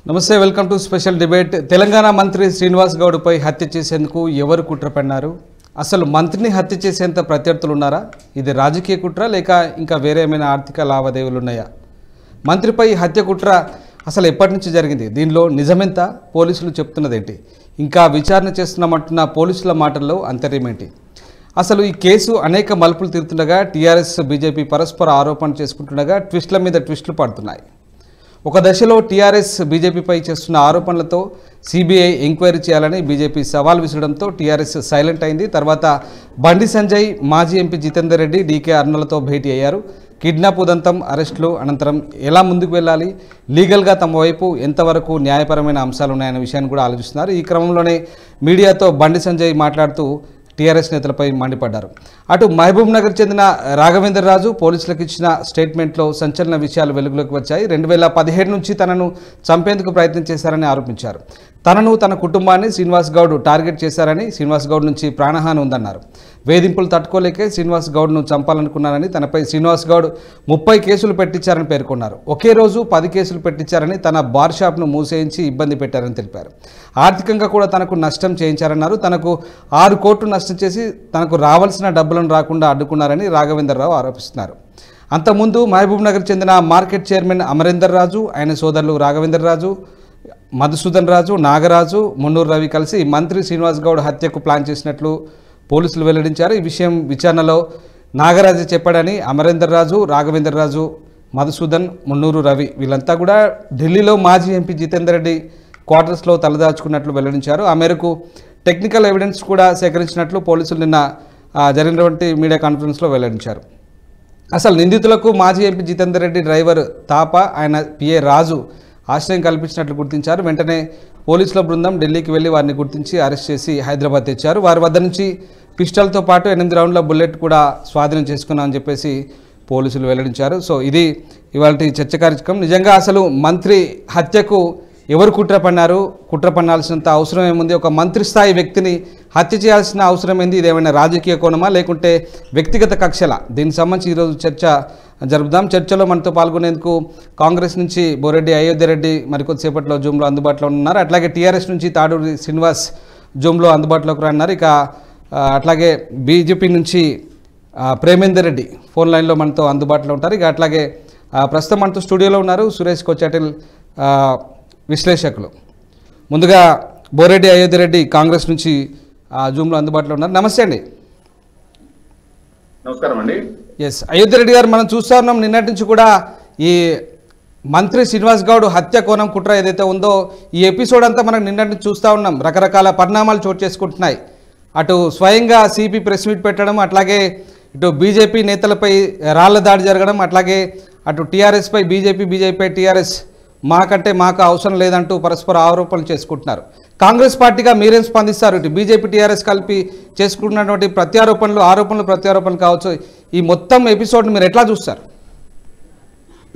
నమస్తే welcome to special debate. Telangana మంత్రి శ్రీనివాస్ గౌడ్ పై హత్య చేసేందుకు ఎవరు కుట్ర పన్నారు? అసలు మంత్రిని హత్య చేసేంత ప్రత్యర్థులు ఉన్నారా? ఇది రాజకీయ కుట్ర లేక ఇంకా వేరే ఏమైనా ఆర్థిక లావాదేవీలు ఉన్నాయా? మంత్రిపై హత్య కుట్ర అసలు ఎప్పటి నుంచి జరిగింది? దీనిలో నిజమెంత? పోలీసులు చెప్తున్నదేంటి? ఇంకా విచారణ చేస్తున్నామంటున్న పోలీసుల మాటల్లో అంతర్యమేంటి? అసలు ఈ కేసు అనేక మలుపులు తిరుగుతుండగా టీఆర్ఎస్ బీజేపీ పరస్పర ఆరోపణలు చేసుకుంటుండగా ట్విస్టుల మీద ట్విస్టులు పడుతున్నాయి. ఒక దశలో టీఆర్ఎస్ బీజేపీపై చేస్తున్న ఆరోపణలతో సిబిఐ ఎంక్వైరీ చేయాలని బీజేపీ సవాల్ విసరడంతో టీఆర్ఎస్ సైలెంట్ అయింది. తర్వాత బండి సంజయ్, మాజీ ఎంపీ జితేందర్ రెడ్డి, డీకే అరుణలతో భేటీ అయ్యారు. కిడ్నాప్ ఉదంతం, అరెస్టులు అనంతరం ఎలా ముందుకు వెళ్ళాలి, లీగల్గా తమ వైపు ఎంతవరకు న్యాయపరమైన అంశాలు ఉన్నాయనే విషయాన్ని కూడా ఆలోచిస్తున్నారు. ఈ క్రమంలోనే మీడియాతో బండి సంజయ్ మాట్లాడుతూ టీఆర్ఎస్ నేతలపై మండిపడ్డారు. అటు మహబూబ్ నగర్ చెందిన రాఘవేందర్ రాజు పోలీసులకు ఇచ్చిన స్టేట్మెంట్లో సంచలన విషయాలు వెలుగులోకి వచ్చాయి. 2017 నుంచి తనను చంపేందుకు ప్రయత్నం చేశారని ఆరోపించారు. తనను, తన కుటుంబాన్ని శ్రీనివాస్ గౌడ్ టార్గెట్ చేశారని, శ్రీనివాస్ గౌడ్ నుంచి ప్రాణహాని ఉందన్నారు. వేధింపులు తట్టుకోలేకే శ్రీనివాస్ గౌడ్ను చంపాలనుకున్నారని, తనపై శ్రీనివాస్ గౌడ్ 30 కేసులు పెట్టించారని పేర్కొన్నారు. ఒకే రోజు 10 కేసులు పెట్టించారని, తన బార్ షాప్ను మూసేయించి ఇబ్బంది పెట్టారని తెలిపారు. ఆర్థికంగా కూడా తనకు నష్టం చేయించారన్నారు. తనకు 6 కోట్లు నష్టం చేసి తనకు రావాల్సిన డబ్బులను రాకుండా అడ్డుకున్నారని రాఘవేందర్ రావు ఆరోపిస్తున్నారు. అంతకుముందు మహబూబ్ నగర్ చెందిన మార్కెట్ చైర్మన్ అమరేందర్ రాజు, ఆయన సోదరులు రాఘవేందర్ రాజు, మధుసూదన్ రాజు, నాగరాజు, మున్నూరు రవి కలిసి మంత్రి శ్రీనివాస్ గౌడ్ హత్యకు ప్లాన్ చేసినట్లు పోలీసులు వెల్లడించారు. ఈ విషయం విచారణలో నాగరాజు చెప్పాడని అమరేందర్ రాజు, రాఘవేందర్ రాజు, మధుసూదన్, మున్నూరు రవి వీళ్ళంతా కూడా ఢిల్లీలో మాజీ ఎంపీ జితేందర్ రెడ్డి క్వార్టర్స్లో తలదాచుకున్నట్లు వెల్లడించారు. ఆ మేరకు టెక్నికల్ ఎవిడెన్స్ కూడా సేకరించినట్లు పోలీసులు నిన్న జరిగినటువంటి మీడియా కాన్ఫరెన్స్లో వెల్లడించారు. అసలు నిందితులకు మాజీ ఎంపీ జితేందర్ రెడ్డి డ్రైవర్ తాప, ఆయన పిఏ రాజు ఆశ్రయం కల్పించినట్లు గుర్తించారు. వెంటనే పోలీసుల బృందం ఢిల్లీకి వెళ్లి వారిని గుర్తించి అరెస్ట్ చేసి హైదరాబాద్ తెచ్చారు. వారి వద్ద నుంచి పిస్టల్తో పాటు 8 రౌండ్ల బుల్లెట్ కూడా స్వాధీనం చేసుకున్నామని చెప్పేసి పోలీసులు వెల్లడించారు. సో ఇది ఇవాళ చర్చ కార్యక్రమం. నిజంగా అసలు మంత్రి హత్యకు ఎవరు కుట్ర పన్నారు? కుట్ర పన్నాల్సినంత అవసరం ఏముంది? ఒక మంత్రి స్థాయి వ్యక్తిని హత్య చేయాల్సిన అవసరం ఏంది? ఇదేమైనా రాజకీయ కోణమా లేకుంటే వ్యక్తిగత కక్షలా? దీనికి సంబంధించి ఈరోజు చర్చ జరుపుదాం. చర్చలో మనతో పాల్గొనేందుకు కాంగ్రెస్ నుంచి బోరెడ్డి అయోధ్య రెడ్డి మరికొద్దిసేపట్లో జూమ్లో అందుబాటులో ఉన్నారు. అట్లాగే టీఆర్ఎస్ నుంచి తాడూరి శ్రీనివాస్ జూమ్లో అందుబాటులోకి రాన్నారు. ఇక అట్లాగే బీజేపీ నుంచి ప్రేమేందర్ రెడ్డి ఫోన్ లైన్లో మనతో అందుబాటులో ఉంటారు. ఇక అట్లాగే ప్రస్తుతం మనతో స్టూడియోలో ఉన్నారు సురేష్ కొచ్చాటిల్ విశ్లేషకులు. ముందుగా బోరెడ్డి అయోధ్య రెడ్డి కాంగ్రెస్ నుంచి జూమ్లో అందుబాటులో ఉన్నారు. నమస్తే అండి. నమస్కారం అండి. ఎస్, అయోధ్య రెడ్డి గారు, మనం చూస్తూ ఉన్నాం నిన్నటి నుంచి కూడా ఈ మంత్రి శ్రీనివాస్ గౌడ్ హత్య కోణం కుట్ర ఏదైతే ఉందో ఈ ఎపిసోడ్ అంతా మనం నిన్నటి నుంచి చూస్తూ ఉన్నాం. రకరకాల పరిణామాలు చోటు చేసుకుంటున్నాయి. అటు స్వయంగా సిపి ప్రెస్ మీట్ పెట్టడం, అట్లాగే ఇటు బీజేపీ నేతలపై రాళ్ల దాడి జరగడం, అట్లాగే అటు టీఆర్ఎస్పై బీజేపీపై టీఆర్ఎస్ మాకంటే మాకు అవసరం లేదంటూ పరస్పర ఆరోపణలు చేసుకుంటున్నారు. కాంగ్రెస్ పార్టీగా మీరేం స్పందిస్తారు? ఇటు బీజేపీ టీఆర్ఎస్ కలిపి చేసుకుంటున్నటువంటి ఆరోపణలు ప్రత్యారోపణలు కావచ్చు, ఈ మొత్తం ఎపిసోడ్ని మీరు ఎట్లా చూస్తారు?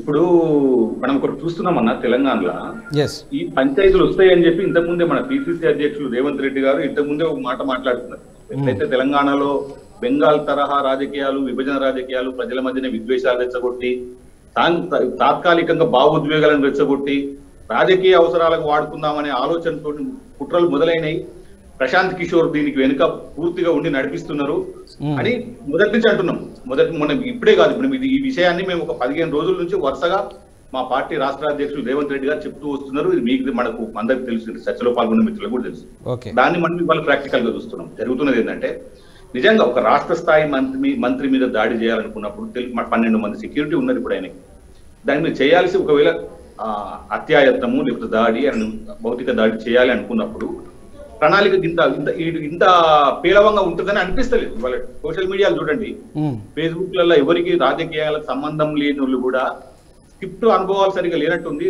ఇప్పుడు మనం ఒకటి చూస్తున్నామన్నా, తెలంగాణలో ఎస్, ఈ పంచాయతీలు వస్తాయని చెప్పి ఇంతకుముందే మన పిసిసి అధ్యక్షులు రేవంత్ రెడ్డి గారు ఇంతకుముందే ఒక మాట మాట్లాడుతున్నారు. ఎట్లయితే తెలంగాణలో బెంగాల్ తరహా రాజకీయాలు, విభజన రాజకీయాలు, ప్రజల మధ్యన విద్వేషాలు రెచ్చగొట్టి తాత్కాలికంగా భావోద్వేగాలను రెచ్చగొట్టి రాజకీయ అవసరాలకు వాడుకుందామనే ఆలోచనతో కుట్రలు మొదలైనవి. ప్రశాంత్ కిషోర్ దీనికి వెనుక పూర్తిగా ఉండి నడిపిస్తున్నారు అని మొదటి నుంచి అంటున్నాం. మనం ఇప్పుడే కాదు, ఇప్పుడు ఈ విషయాన్ని మేము ఒక 15 రోజుల నుంచి వరుసగా మా పార్టీ రాష్ట్ర అధ్యక్షులు రేవంత్ రెడ్డి గారు చెప్తూ వస్తున్నారు. ఇది మీకు మనకు అందరికి తెలుసు, చర్చలో పాల్గొన్న మిత్రులకు కూడా తెలుసు. దాన్ని మనం ఇవాళ ప్రాక్టికల్ గా చూస్తున్నాం. జరుగుతున్నది ఏంటంటే, నిజంగా ఒక రాష్ట్ర స్థాయి మంత్రి మీద దాడి చేయాలనుకున్నప్పుడు 12 మంది సెక్యూరిటీ ఉన్నారు ఇప్పుడు ఆయనకి. దాని మీద చేయాల్సి ఒకవేళ అత్యాయత్నము లేకపోతే దాడి అని భౌతిక దాడి చేయాలి అనుకున్నప్పుడు ప్రణాళిక ఇంత పేలవంగా ఉంటుందని అనిపిస్తలేదు. వాళ్ళ సోషల్ మీడియాలు చూడండి, ఫేస్బుక్లలో ఎవరికి రాజకీయాలకు సంబంధం లేని వాళ్ళు కూడా స్క్రిప్ట్ అనుభవాలు సరిగా లేనట్టుంది,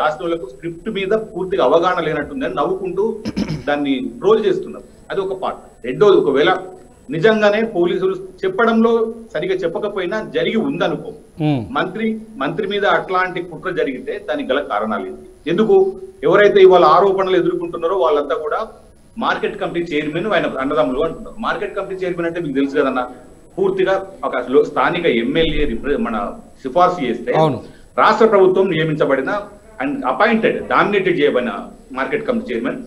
రాసిన వాళ్ళకు స్క్రిప్ట్ మీద పూర్తిగా అవగాహన లేనట్టుంది అని నవ్వుకుంటూ దాన్ని ట్రోల్ చేస్తున్నారు. అది ఒక పార్ట్. రెండోది, ఒకవేళ నిజంగానే పోలీసులు చెప్పడంలో సరిగా చెప్పకపోయినా జరిగి ఉందనుకో, మంత్రి మీద అట్లాంటి కుట్ర జరిగితే దానికి గల కారణాలు ఏంటి? ఎందుకు ఎవరైతే ఇవాళ ఆరోపణలు ఎదుర్కొంటున్నారో వాళ్ళంతా కూడా మార్కెట్ కమిటీ చైర్మన్, ఆయన అన్నదమ్ములు అంటున్నారు. మార్కెట్ కమిటీ చైర్మన్ అంటే మీకు తెలుసు కదన్నా, పూర్తిగా ఒక స్థానిక ఎమ్మెల్యే మన సిఫార్సు చేస్తే రాష్ట్ర ప్రభుత్వం నియమించబడిన అండ్ అపాయింటెడ్ డామినేటెడ్ చేయబడిన మార్కెట్ కమిటీ చైర్మన్,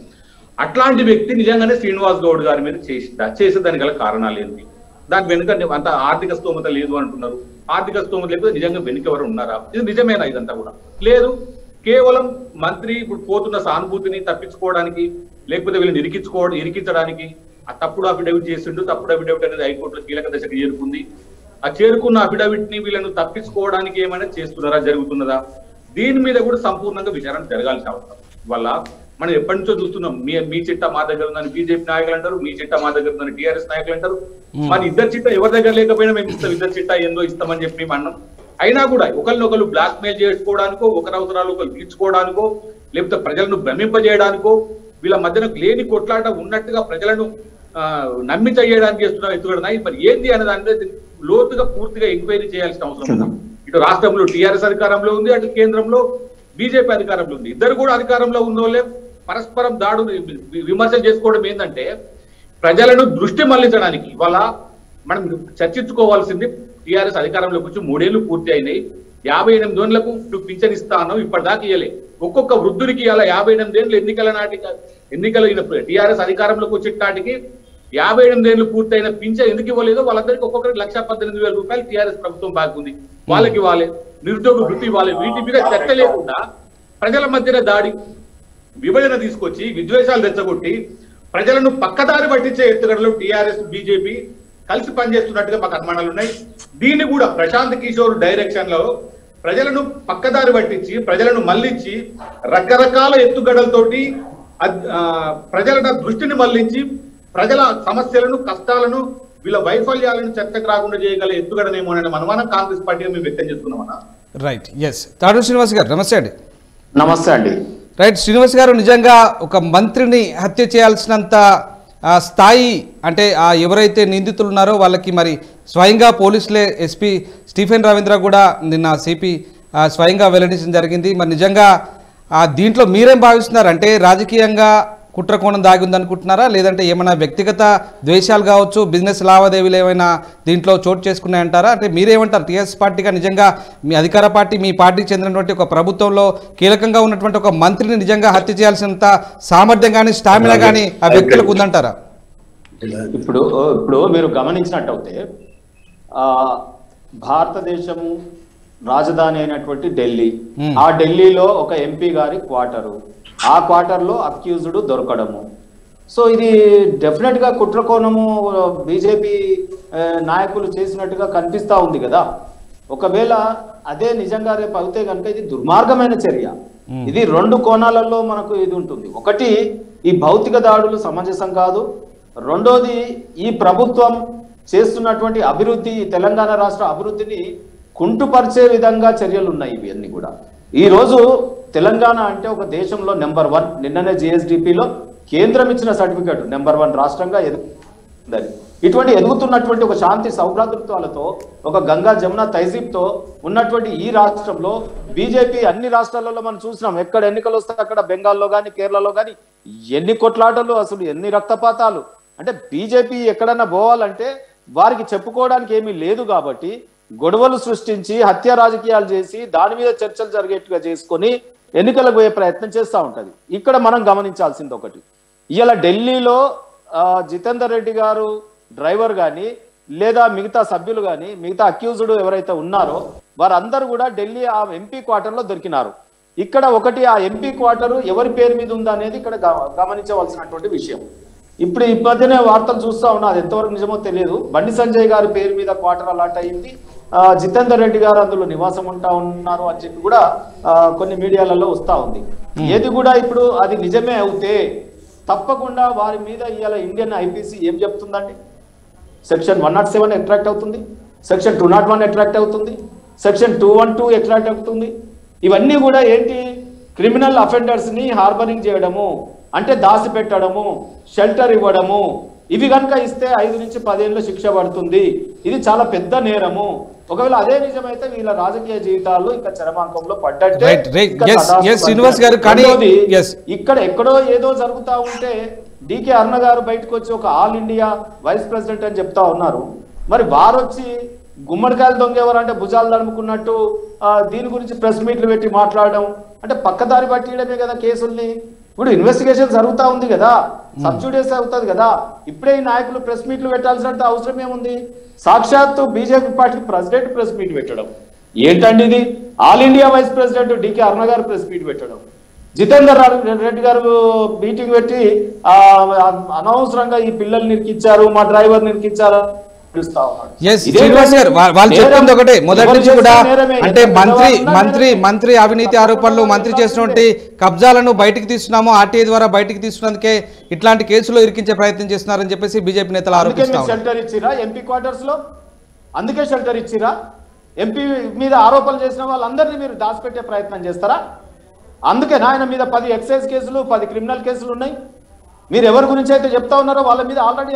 అట్లాంటి వ్యక్తి నిజంగానే శ్రీనివాస్ గౌడ్ గారి మీద చేసేదానికి గల కారణాలు ఏంటి? దాని వెనుక అంత ఆర్థిక స్తోమత లేదు అంటున్నారు. ఆర్థిక స్తోమత లేకపోతే నిజంగా వెనుక ఎవరు ఉన్నారా? ఇది నిజమేనా? ఇదంతా కూడా లేదు. కేవలం మంత్రి ఇప్పుడు పోతున్న సానుభూతిని తప్పించుకోవడానికి, లేకపోతే వీళ్ళని ఇరికించడానికి ఆ తప్పుడు అఫిడవిట్ చేసిండు. తప్పుడు అఫిడవిట్ అనేది హైకోర్టులో కీలక దశకు చేరుకుంది. ఆ చేరుకున్న అఫిడవిట్ ని వీళ్ళను తప్పించుకోవడానికి ఏమైనా చేస్తున్నారా, జరుగుతున్నదా? దీని మీద కూడా సంపూర్ణంగా విచారణ జరగాల్సిన అవసరం. వల్ల మనం ఎప్పటి నుంచో చూస్తున్నాం, మీ చిట్టా మా దగ్గర ఉందని బీజేపీ నాయకులు అంటారు, మీ చిట్టా మా దగ్గర ఉందని టీఆర్ఎస్ నాయకులు అంటారు. మరి ఇద్దరు చిట్టా ఎవరి దగ్గర లేకపోయినా మేము ఇస్తాం, ఇద్దరు చిట్టా ఏందో ఇస్తామని చెప్పి మేము అన్నాం. అయినా కూడా ఒకరినొకరు బ్లాక్ మెయిల్ చేసుకోవడానికో, ఒకరి అవసరాలు ఒకరు తీర్చుకోవడానికో, లేకపోతే ప్రజలను భ్రమింపజేయడానికో, వీళ్ళ మధ్యన లేని కొట్లాట ఉన్నట్టుగా ప్రజలను నమ్మి చేయడానికి చేస్తున్నారు ఎత్తుగడనాయి. మరి ఏంది అనే దాని మీద లోతుగా పూర్తిగా ఎంక్వైరీ చేయాల్సిన అవసరం ఉంది. ఇటు రాష్ట్రంలో టీఆర్ఎస్ అధికారంలో ఉంది, అటు కేంద్రంలో బీజేపీ అధికారంలో ఉంది. ఇద్దరు కూడా అధికారంలో ఉన్నోళ్ళే పరస్పరం దాడులు విమర్శలు చేసుకోవడం ఏంటంటే ప్రజలను దృష్టి మళ్లించడానికి. ఇవాళ మనం చర్చించుకోవాల్సింది, టీఆర్ఎస్ అధికారంలోకి వచ్చి 3 ఏళ్లు పూర్తి అయినాయి. 58 ఏళ్లకు పింఛన్ ఇస్తా అన్నాం, ఇప్పటిదాకా ఇవ్వలే. ఒక్కొక్క వృద్ధుడికి ఇలా 58 ఏళ్ళు ఎన్నికల టీఆర్ఎస్ అధికారంలోకి వచ్చే నాటికి 58 ఏళ్ళు పూర్తయిన పింఛన్ ఎందుకు ఇవ్వలేదో వాళ్ళందరికీ ఒక్కొక్కరికి 1,18,000 రూపాయలు టీఆర్ఎస్ ప్రభుత్వం బాగుంది. వాళ్ళకి ఇవ్వాలి, నిరుద్యోగ వృత్తి ఇవ్వాలి. వీటి మీద చర్చ లేకుండా ప్రజల మధ్యన దాడి, విభజన తీసుకొచ్చి విద్వేషాలు రెచ్చగొట్టి ప్రజలను పక్కదారి పట్టించే ఎత్తుగడలు టీఆర్ఎస్ బీజేపీ కలిసి పనిచేస్తున్నట్టుగా మాకు అనుమానాలు ఉన్నాయి. దీన్ని కూడా ప్రశాంత్ కిషోర్ డైరెక్షన్ లో ప్రజలను పక్కదారి పట్టించి, ప్రజలను మళ్లించి, రకరకాల ఎత్తుగడలతోటి ప్రజల దృష్టిని మళ్లించి ప్రజల సమస్యలను, కష్టాలను, వీళ్ళ వైఫల్యాలను చర్చకు రాకుండా చేయగల ఎత్తుగడనేమో అనే అనుమానం కాంగ్రెస్ పార్టీగా మేము వ్యక్తం చేస్తున్నామన్నా. Right, yes. తాడు శ్రీనివాస్ గారు నమస్తే అండి. నమస్తే అండి. రైట్, శ్రీనివాస్ గారు, నిజంగా ఒక మంత్రిని హత్య చేయాల్సినంత స్థాయి అంటే ఎవరైతే నిందితులు ఉన్నారో వాళ్ళకి మరి స్వయంగా పోలీసులే ఎస్పీ స్టీఫెన్ రవీంద్ర కూడా నిన్న సిపి స్వయంగా వెల్లడించడం జరిగింది. మరి నిజంగా దీంట్లో మీరేం భావిస్తున్నారు? అంటే రాజకీయంగా కుట్రకోణం దాగి ఉందనుకుంటున్నారా, లేదంటే ఏమైనా వ్యక్తిగత ద్వేషాలు కావచ్చు, బిజినెస్ లావాదేవీలు ఏమైనా దీంట్లో చోటు చేసుకున్నాయంటారా? అంటే మీరేమంటారు? టీఆర్ఎస్ పార్టీగా నిజంగా మీ అధికార పార్టీ, మీ పార్టీకి చెందినటువంటి ఒక ప్రభుత్వంలో కీలకంగా ఉన్నటువంటి ఒక మంత్రిని నిజంగా హత్య చేయాల్సినంత సామర్థ్యం కానీ, స్టామినా కానీ ఆ వ్యక్తులకు ఉందంటారా? ఇప్పుడు మీరు గమనించినట్టయితే భారతదేశము రాజధాని అయినటువంటి ఢిల్లీ, ఆ ఢిల్లీలో ఒక ఎంపీ గారి క్వార్టరు, ఆ క్వార్టర్లో అక్యూజ్డ్ దొరకడము. సో ఇది డెఫినెట్ గా కుట్రకోణము బీజేపీ నాయకులు చేసినట్టుగా కనిపిస్తా ఉంది కదా. ఒకవేళ అదే నిజంగా రేపు అవుతే కనుక ఇది దుర్మార్గమైన చర్య. ఇది 2 కోణాలలో మనకు ఇది ఉంటుంది. ఒకటి, ఈ భౌతిక దాడులు సమంజసం కాదు. రెండోది, ఈ ప్రభుత్వం చేస్తున్నటువంటి అభివృద్ధి, తెలంగాణ రాష్ట్ర అభివృద్ధిని కుంటుపరిచే విధంగా చర్యలు ఉన్నాయి ఇవన్నీ కూడా. ఈ రోజు తెలంగాణ అంటే ఒక దేశంలో నెంబర్ 1, నిన్ననే జిఎస్డిపిలో కేంద్రం ఇచ్చిన సర్టిఫికేట్ నెంబర్ 1 రాష్ట్రంగా ఎదుగుతుందని. ఇటువంటి ఎదుగుతున్నటువంటి ఒక శాంతి సౌభ్రాతృత్వాలతో, ఒక గంగా జమున తైజీబ్తో ఉన్నటువంటి ఈ రాష్ట్రంలో బీజేపీ అన్ని రాష్ట్రాలలో మనం చూసినాం. ఎక్కడ ఎన్నికలు వస్తే అక్కడ బెంగాల్లో కానీ, కేరళలో కానీ ఎన్ని కొట్లాటలు, అసలు ఎన్ని రక్తపాతాలు. అంటే బీజేపీ ఎక్కడన్నా పోవాలంటే వారికి చెప్పుకోవడానికి ఏమీ లేదు కాబట్టి గొడవలు సృష్టించి, హత్య రాజకీయాలు చేసి, దాని మీద చర్చలు జరిగేట్టుగా చేసుకొని ఎన్నికలకు పోయే ప్రయత్నం చేస్తూ ఉంటది. ఇక్కడ మనం గమనించాల్సింది ఒకటి, ఇవాళ ఢిల్లీలో జితేందర్ రెడ్డి గారు డ్రైవర్ కానీ, లేదా మిగతా సభ్యులు కానీ, మిగతా అక్యూజ్డ్ ఎవరైతే ఉన్నారో వారందరూ కూడా ఢిల్లీ ఆ ఎంపీ క్వార్టర్లో దొరికినారు. ఇక్కడ ఒకటి, ఆ ఎంపీ క్వార్టర్ ఎవరి పేరు మీద ఉందా అనేది ఇక్కడ గమనించవలసినటువంటి విషయం. ఇప్పుడు ఈ మధ్యనే వార్తలు చూస్తా ఉన్నా, అది ఎంతవరకు నిజమో తెలియదు. బండి సంజయ్ గారి పేరు మీద క్వార్టర్ అలాట్ అయింది, జితేందర్ రెడ్డి గారు అందులో నివాసం ఉంటా ఉన్నారు అని చెప్పి కూడా కొన్ని మీడియాలలో వస్తా ఉంది. ఏది కూడా ఇప్పుడు అది నిజమే అవుతే తప్పకుండా వారి మీద ఇవాళ ఇండియన్ ఐపీసీ ఏం చెప్తుందండి? సెక్షన్ 107 అట్రాక్ట్ అవుతుంది, సెక్షన్ 201 అట్రాక్ట్ అవుతుంది, సెక్షన్ 212 అట్రాక్ట్ అవుతుంది. ఇవన్నీ కూడా ఏంటి? క్రిమినల్ అఫెండర్స్ ని హార్బరింగ్ చేయడము, అంటే దాసి పెట్టడము, షెల్టర్ ఇవ్వడము. ఇవి కనుక ఇస్తే 5 నుంచి 10 ఏళ్ళ శిక్ష పడుతుంది. ఇది చాలా పెద్ద నేరము. ఒకవేళ అదే నిజమైతే వీళ్ళ రాజకీయ జీవితాలు ఇంకా చరమాంకంలో పడ్డట్టే. ఇక్కడ ఎక్కడో ఏదో జరుగుతా ఉంటే డికే అరుణ గారు బయటకు వచ్చి ఒక ఆల్ ఇండియా వైస్ ప్రెసిడెంట్ అని చెప్తా ఉన్నారు. మరి వారు వచ్చి గుమ్మడికాయలు దొంగ ఎవరంటే భుజాలు తడుముకున్నట్టు దీని గురించి ప్రెస్ మీట్లు పెట్టి మాట్లాడడం అంటే పక్కదారి పట్టియడమే కదా కేసుల్ని. ఇప్పుడు ఇన్వెస్టిగేషన్ జరుగుతూ ఉంది కదా, సబ్జుడియస్ అవుతుంది కదా, ఇప్పుడే ఈ నాయకులు ప్రెస్ మీట్లు పెట్టాల్సినంత అవసరం ఏముంది? సాక్షాత్తు BJP party president press meet పెట్టడం ఏంటండి ఇది? All India vice president DK Aruna గారు ప్రెస్ మీట్ పెట్టడం, జితేందర్ రెడ్డి గారు మీటింగ్ పెట్టి అనవసరంగా ఈ పిల్లలు నిరికిచ్చారు, మా డ్రైవర్ నిరికిచ్చారు శ్రీనివాస్ గారు వాళ్ళు చెప్తుంది ఒకటే, మొదటి నుంచి కూడా అంటే మంత్రి అవినీతి ఆరోపణలు, మంత్రి చేసినటువంటి కబ్జాలను బయటికి తీస్తున్నాము, ఆర్టీఐ ద్వారా బయటికి తీసుకున్నందుకే ఇట్లాంటి కేసులో ఇరికించే ప్రయత్నం చేస్తున్నారని చెప్పేసి బీజేపీ నేతలు ఆరోపిస్తున్నారు. షెల్టర్ ఇచ్చిరా ఎంపీ క్వార్టర్స్ లో? అందుకే షెల్టర్ ఇచ్చిరా? ఎంపీ మీద ఆరోపణలు చేసిన వాళ్ళందరినీ మీరు దాచిపెట్టే ప్రయత్నం చేస్తారా? అందుకే ఆయన మీద 10 ఎక్సైజ్ కేసులు, 10 క్రిమినల్ కేసులు ఉన్నాయి. మీరు ఎవరి గురించి అయితే చెప్తా ఉన్నారో వాళ్ళ మీద ఆల్రెడీ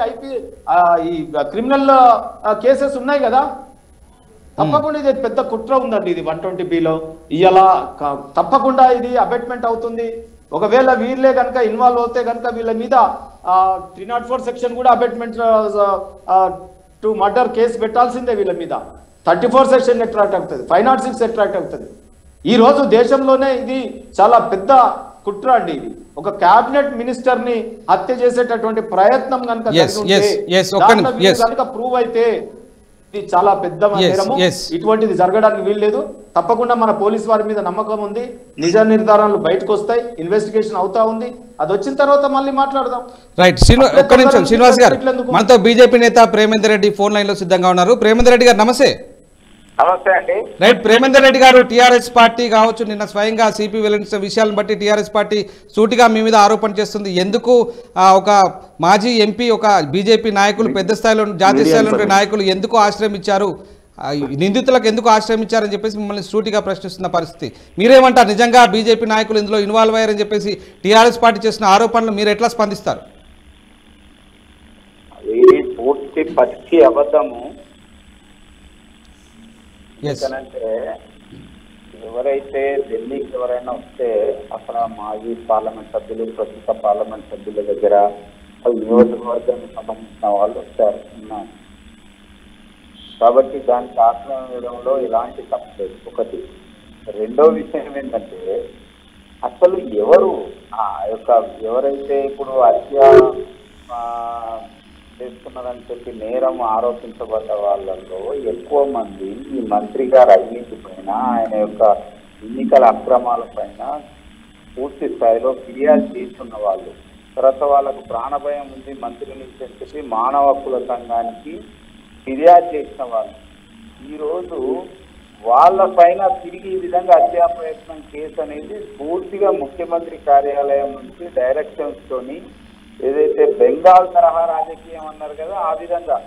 ఈ క్రిమినల్ కేసెస్ ఉన్నాయి కదా. తప్పకుండా ఇది పెద్ద కుట్ర ఉందండి ఇది 120Bలో. ఇలా తప్పకుండా ఇది అబెట్మెంట్ అవుతుంది. ఒకవేళ వీళ్ళే కనుక ఇన్వాల్వ్ అవుతే కనుక వీళ్ళ మీద 304 సెక్షన్ కూడా అబెట్మెంట్ టు మర్డర్ కేసు పెట్టాల్సిందే. వీళ్ళ మీద 34 సెక్షన్ అట్రాక్ట్ అవుతుంది, 506 అట్రాక్ట్ అవుతుంది. ఈ రోజు దేశంలోనే ఇది చాలా పెద్ద కుట్ర అండి. ఇది ఒక క్యాబినెట్ మినిస్టర్ ని హత్య చేసేటటువంటి ప్రయత్నం కనుక ప్రూవ్ అయితే ఇది చాలా పెద్ద నేరము. ఇటువంటిది జరగడానికి వీల్లేదు. తప్పకుండా మన పోలీస్ వారి మీద నమ్మకం ఉంది. నిజ నిర్ధారణలు బయటకు వస్తాయి, ఇన్వెస్టిగేషన్ అవుతా ఉంది. అది వచ్చిన తర్వాత మళ్ళీ మాట్లాడదాం. రైట్, ఒక్క నిమిషం శ్రీనివాస్ గారు, మనతో బీజేపీ నేత ప్రేమేందర్ రెడ్డి ఫోన్ లైన్ లో సిద్ధంగా ఉన్నారు. ప్రేమేందర్ రెడ్డి గారు నమస్తే. నమస్తే అండి. రైట్, ప్రేమేందర్ రెడ్డి గారు, టీఆర్ఎస్ పార్టీ కావచ్చు, నిన్న స్వయంగా సిపి వెల్లడించిన విషయాలను బట్టి టీఆర్ఎస్ పార్టీ సూటిగా మీ మీద ఆరోపణ చేస్తుంది. ఎందుకు ఒక మాజీ ఎంపీ, ఒక బీజేపీ నాయకులు, పెద్ద స్థాయిలో జాతీయ స్థాయిలో ఉండే నాయకులు ఎందుకు ఆశ్రయం ఇచ్చారు, నిందితులకు ఎందుకు ఆశ్రయం ఇచ్చారని చెప్పేసి మిమ్మల్ని సూటిగా ప్రశ్నిస్తున్న పరిస్థితి. మీరేమంటారు? నిజంగా బీజేపీ నాయకులు ఇందులో ఇన్వాల్వ్ అయ్యారని చెప్పేసి టీఆర్ఎస్ పార్టీ చేసిన ఆరోపణలు మీరు ఎట్లా స్పందిస్తారు? పూర్తి పచ్చి అబద్ధము. ఎందుకంటే ఎవరైతే ఢిల్లీకి ఎవరైనా వస్తే అక్కడ మాజీ పార్లమెంట్ సభ్యులు, ప్రస్తుత పార్లమెంట్ సభ్యుల దగ్గర నియోజకవర్గానికి సంబంధించిన వాళ్ళు వచ్చారు ఉన్నారు. కాబట్టి దానికి ఆశ్రయం ఇవ్వడంలో ఎలాంటి తప్పు లేదు. ఒకటి. రెండో విషయం ఏంటంటే అసలు ఎవరు ఎవరైతే ఇప్పుడు హత్య చేస్తున్నారని చెప్పి నేరం ఆరోపించబడ్డ వాళ్ళలో ఎక్కువ మంది ఈ మంత్రి గారి అవినీతి పైన, ఆయన యొక్క ఎన్నికల అక్రమాల పైన పూర్తి స్థాయిలో ఫిర్యాదు చేస్తున్న వాళ్ళు. తర్వాత వాళ్ళకు ప్రాణభయం ఉంది మంత్రి నుంచి అని చెప్పి మానవ హక్కుల సంఘానికి ఫిర్యాదు చేసిన వాళ్ళు. ఈరోజు వాళ్ళ పైన తిరిగి ఈ విధంగా హత్యా ప్రయత్నం కేసు అనేది పూర్తిగా ముఖ్యమంత్రి కార్యాలయం నుంచి డైరెక్షన్స్ తోని ఏదైతే బెంగాల్ తరహా రాజకీయం అన్నారు కదా, ఆ విధంగా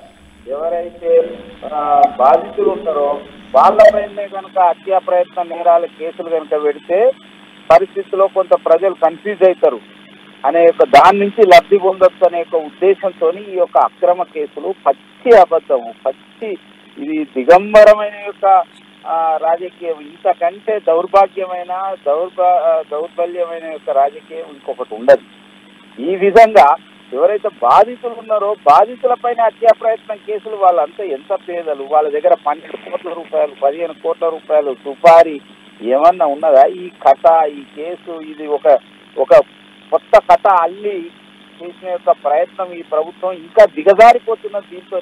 ఎవరైతే బాధితులు ఉంటారో వాళ్ళపైనే కనుక హత్యా ప్రయత్న నేరాల కేసులు కనుక పెడితే పరిస్థితిలో కొంత ప్రజలు కన్ఫ్యూజ్ అవుతారు అనే దాని నుంచి లబ్ధి పొందొచ్చు అనే ఉద్దేశంతో ఈ యొక్క అక్రమ కేసులు పచ్చి అబద్ధము, పచ్చి ఇది దిగంబరమైన రాజకీయం. ఇంతకంటే దౌర్భాగ్యమైన దౌర్బల్యమైన రాజకీయం ఇంకొకటి ఉండదు. ఈ విధంగా ఎవరైతే బాధితులు ఉన్నారో బాధితులపైన హత్యా ప్రయత్నం కేసులు, వాళ్ళంతా ఎంత పేదలు, వాళ్ళ దగ్గర 12 కోట్ల రూపాయలు 15 కోట్ల రూపాయలు సుపారీ ఏమన్నా ఉన్నదా? ఈ కథ, ఈ కేసు ఇది ఒక కొత్త కథ అల్లి చేసిన ప్రయత్నం ఈ ప్రభుత్వం ఇంకా దిగజారిపోతున్నది. దీంతో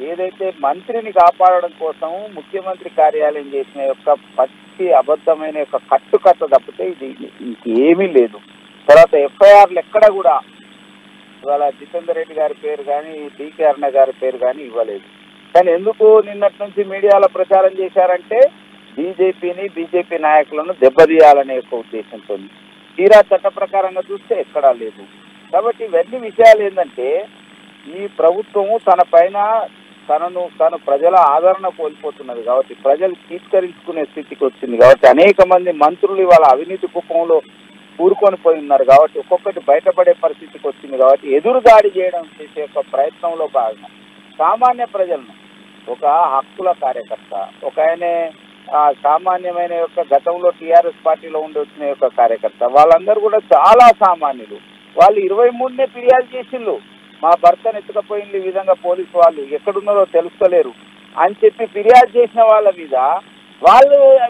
ఏదైతే మంత్రిని కాపాడడం కోసం ముఖ్యమంత్రి కార్యాలయం చేసిన పచ్చి అబద్ధమైన కట్టుకథ తప్పితే ఇది ఇంకేమీ లేదు. తర్వాత ఎఫ్ఐఆర్లు ఎక్కడ కూడా ఇవాళ జితేందర్ రెడ్డి గారి పేరు కానీ డికే అరుణ గారి పేరు కానీ ఇవ్వలేదు. కానీ ఎందుకు నిన్నటి నుంచి మీడియాలో ప్రచారం చేశారంటే బీజేపీ నాయకులను దెబ్బతీయాలనే ఉద్దేశంతో. తీరా చట్ట ప్రకారంగా చూస్తే ఎక్కడా లేదు. కాబట్టి ఇవన్నీ విషయాలు ఏంటంటే ఈ ప్రభుత్వము తన పైన తను ప్రజల ఆదరణ కోల్పోతున్నది కాబట్టి, ప్రజలు తీసుకరించుకునే స్థితికి వచ్చింది కాబట్టి, అనేక మంది మంత్రులు ఇవాళ అవినీతి కుప్పంలో కూరుకొని పోయి ఉన్నారు కాబట్టి, ఒక్కొక్కటి బయటపడే పరిస్థితికి వచ్చింది కాబట్టి ఎదురుదాడి చేయడం చేసే ప్రయత్నంలో భాగంగా సామాన్య ప్రజలను, ఒక హక్కుల కార్యకర్త, ఒక ఆయనే సామాన్యమైన గతంలో టీఆర్ఎస్ పార్టీలో ఉండి వచ్చిన కార్యకర్త, వాళ్ళందరూ కూడా చాలా సామాన్యులు. వాళ్ళు 23నే ఫిర్యాదు చేసిండ్రు, మా భర్తను ఎత్తుకపోయింది ఈ విధంగా పోలీసు వాళ్ళు, ఎక్కడున్నారో తెలుసుకోలేరు, అని చెప్పి ఫిర్యాదు చేసిన వాళ్ళ మీద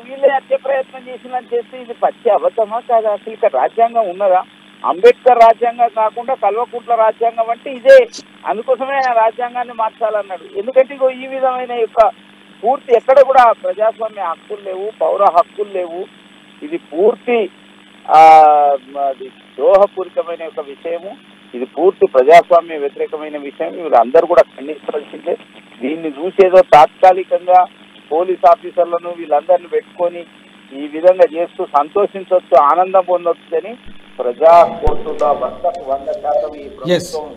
వీళ్ళే హత్య ప్రయత్నం చేసిందని చేస్తే ఇది పచ్చి అబద్ధమా కాదా? అసలు ఇక్కడ రాజ్యాంగం ఉన్నదా? అంబేద్కర్ రాజ్యాంగం కాకుండా కల్వకుంట్ల రాజ్యాంగం అంటే ఇదే. అందుకోసమే ఆయన రాజ్యాంగాన్ని మార్చాలన్నాడు. ఎందుకంటే ఈ విధమైన యొక్క పూర్తి ఎక్కడ కూడా ప్రజాస్వామ్య హక్కులు లేవు, పౌర హక్కులు లేవు. ఇది పూర్తి ద్రోహపూరితమైన యొక్క విషయము. ఇది పూర్తి ప్రజాస్వామ్య వ్యతిరేకమైన విషయం. వీళ్ళందరూ కూడా ఖండించాల్సిందే. దీన్ని చూసేదో తాత్కాలికంగా పోలీస్ ఆఫీసర్లను వీళ్ళందరినీ పెట్టుకొని ఈ విధంగా చేస్తూ సంతోషించవచ్చు, ఆనందం పొందొచ్చు అని ప్రజా కోర్టుగా 100% ఈ ప్రభుత్వం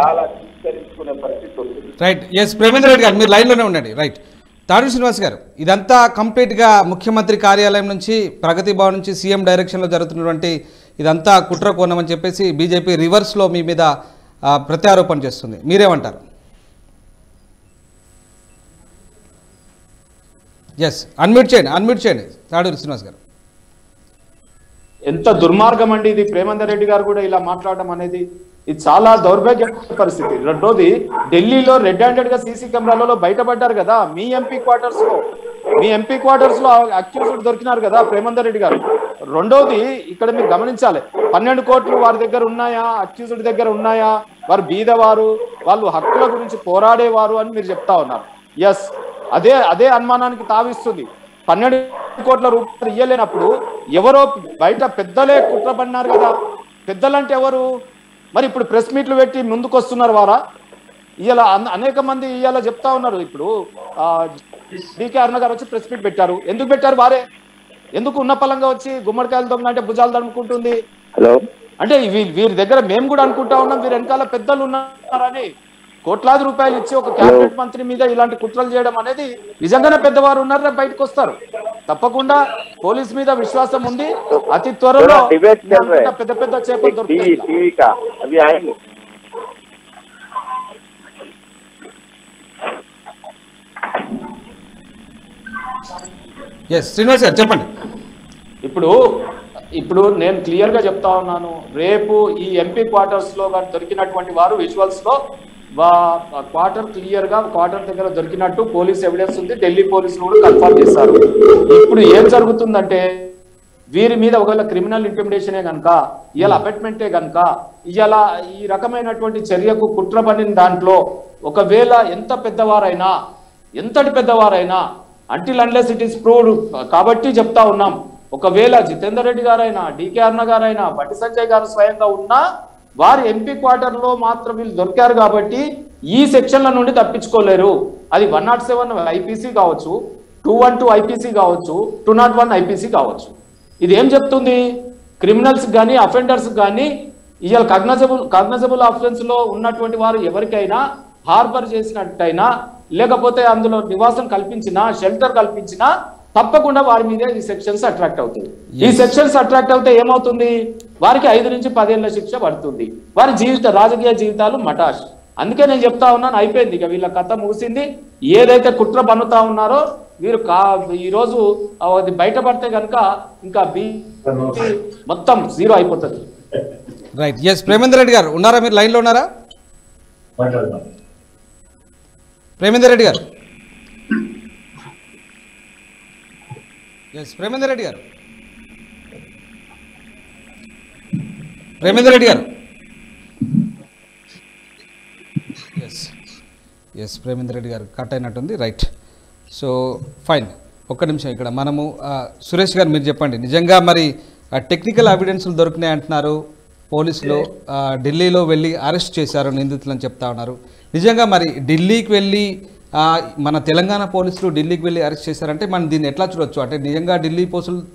చాలా స్వీకరించుకునే పరిస్థితి ఉంటుంది. రైట్. ఎస్ ప్రేమేందర్ రెడ్డి గారు మీరు లైన్లోనే ఉండండి. రైట్. తాడూరి శ్రీనివాస్ గారు, ఇదంతా కంప్లీట్గా ముఖ్యమంత్రి కార్యాలయం నుంచి ప్రగతి భవన్ నుంచి సీఎం డైరెక్షన్లో జరుగుతున్నటువంటి ఇదంతా కుట్ర కోణమని చెప్పేసి బీజేపీ రివర్స్లో మీ మీద ప్రత్యారోపణ చేస్తుంది. మీరేమంటారు? ఎస్ అన్మ్యూట్ చేయండి తాడూరి శ్రీనివాస్ గారు. ఎంత దుర్మార్గం అండి ఇది. ప్రేమేందర్ రెడ్డి గారు కూడా ఇలా మాట్లాడడం అనేది ఇది చాలా దౌర్భాగ్య పరిస్థితి. రెండోది, ఢిల్లీలో రెడ్ హ్యాండెడ్ గా సీసీ కెమెరాలలో బయటపడ్డారు కదా. మీ ఎంపీ క్వార్టర్స్ లో అక్యూజ్డ్ దొరికినారు కదా ప్రేమేందర్ రెడ్డి గారు. రెండోది, ఇక్కడ మీరు గమనించాలి, 12 కోట్లు వారి దగ్గర ఉన్నాయా, అక్యూజ్డ్ దగ్గర ఉన్నాయా, వారు బీదవారు, వాళ్ళు హక్కుల గురించి పోరాడేవారు అని మీరు చెప్తా ఉన్నారు. ఎస్, అదే అనుమానానికి తావిస్తుంది. 12 కోట్ల రూపాయలు ఇయ్యలేనప్పుడు ఎవరో బయట పెద్దలే కుట్ర పడినారు కదా. పెద్దలంటే ఎవరు? మరి ఇప్పుడు ప్రెస్ మీట్లు పెట్టి ముందుకు వస్తున్నారు వారా? ఇవాళ అనేక మంది ఇవాళ చెప్తా ఉన్నారు. ఇప్పుడు డికే అరుణ గారు వచ్చి ప్రెస్ మీట్ పెట్టారు. ఎందుకు పెట్టారు? వారే ఎందుకు ఉన్న పలంగా వచ్చి గుమ్మడికాయలతో అంటే భుజాలు తడుముకుంటుంది? అంటే వీరి దగ్గర మేము కూడా అనుకుంటా ఉన్నాం, వీరి వెనకాల పెద్దలు ఉన్నారని. కోట్లాది రూపాయలు ఇచ్చి ఒక క్యాబినెట్ మంత్రి మీద ఇలాంటి కుట్రలు చేయడం అనేది నిజంగానే పెద్దవారు ఉన్నారా బయటకు వస్తారు. తప్పకుండా పోలీస్ మీద విశ్వాసం ఉంది. అతి త్వరలో పెద్ద పెద్ద చేపలు దొరుకుతాయి. శ్రీనివాస్ గారు చెప్పండి. ఇప్పుడు నేను క్లియర్ గా చెప్తా ఉన్నాను. రేపు ఈ ఎంపీ క్వార్టర్స్ లో దొరికినటువంటి వారు విజువల్స్ లో క్వార్టర్ క్లియర్ గా క్వార్టర్ దగ్గర దొరికినట్టు పోలీస్ ఎవిడెన్స్ ఉంది. ఢిల్లీ పోలీసులు కూడా కన్ఫర్మ్ చేస్తారు. ఇప్పుడు ఏం జరుగుతుందంటే, వీరి మీద ఒకవేళ క్రిమినల్ ఇంటిమిడేషనే గనక, ఇవాళ అబెట్మెంటే గనక, ఇవాళ ఈ రకమైనటువంటి చర్యకు కుట్ర పడిన దాంట్లో ఒకవేళ ఎంతటి పెద్దవారైనా until unless it is proved కాబట్టి చెప్తా ఉన్నాం. ఒకవేళ జితేందర్ రెడ్డి గారైనా, డికే అరుణ గారైనా, బండి సంజయ్ గారు స్వయంగా ఉన్నా వారు ఎంపీ క్వార్టర్ లో మాత్రం వీళ్ళు దొరికారు కాబట్టి ఈ సెక్షన్ల నుండి తప్పించుకోలేరు. అది 107 ఐపీసీ కావచ్చు, 212 ఐపీసీ కావచ్చు, 201 ఐపీసీ కావచ్చు. ఇది ఏం చెప్తుంది? క్రిమినల్స్ కానీ అఫెండర్స్ కానీ ఇవాళ కాగ్నజబుల్ ఆఫెన్స్ లో ఉన్నటువంటి వారు ఎవరికైనా హార్బర్ చేసినట్టయినా, లేకపోతే అందులో నివాసం కల్పించినా, షెల్టర్ కల్పించినా తప్పకుండా వారి మీద ఈ సెక్షన్స్ అట్రాక్ట్ అవుతాయి. ఈ సెక్షన్స్ అట్రాక్ట్ అవుతే ఏమవుతుంది? వారికి 5 నుంచి 10 ఏళ్ల శిక్ష పడుతుంది. వారి రాజకీయ జీవితాలు మటాష్. అందుకే నేను చెప్తా ఉన్నాను, అయిపోయింది ఇక వీళ్ళ కథ ముగిసింది. ఏదైతే కుట్ర పన్నుతా ఉన్నారో వీరు ఈ రోజు అది బయటపడితే కనుక ఇంకా మొత్తం జీరో అయిపోతుంది. రైట్. ఎస్ ప్రేమేందర్ రెడ్డి గారు ఉన్నారా? మీరు లైన్లో ఉన్నారా? ప్రేమేందర్ రెడ్డి గారు. ఎస్ ప్రేమేందర్ రెడ్డి గారు. ప్రేమేందర్ రెడ్డి గారు. ఎస్ ప్రేమేందర్ రెడ్డి గారు కట్ అయినట్టుంది. రైట్. సో ఫైన్, ఒక్క నిమిషం ఇక్కడ మనము సురేష్ గారు మీరు చెప్పండి. నిజంగా మరి టెక్నికల్ ఎవిడెన్స్లు దొరికినాయి అంటున్నారు పోలీసులు. ఢిల్లీలో వెళ్ళి అరెస్ట్ చేశారు నిందితులని చెప్తా ఉన్నారు. నిజంగా మరి ఢిల్లీకి వెళ్ళి మన తెలంగాణ పోలీసులు ఢిల్లీకి వెళ్ళి అరెస్ట్ చేశారంటే మనం దీన్ని ఎట్లా చూడొచ్చు? అంటే నిజంగా ఢిల్లీ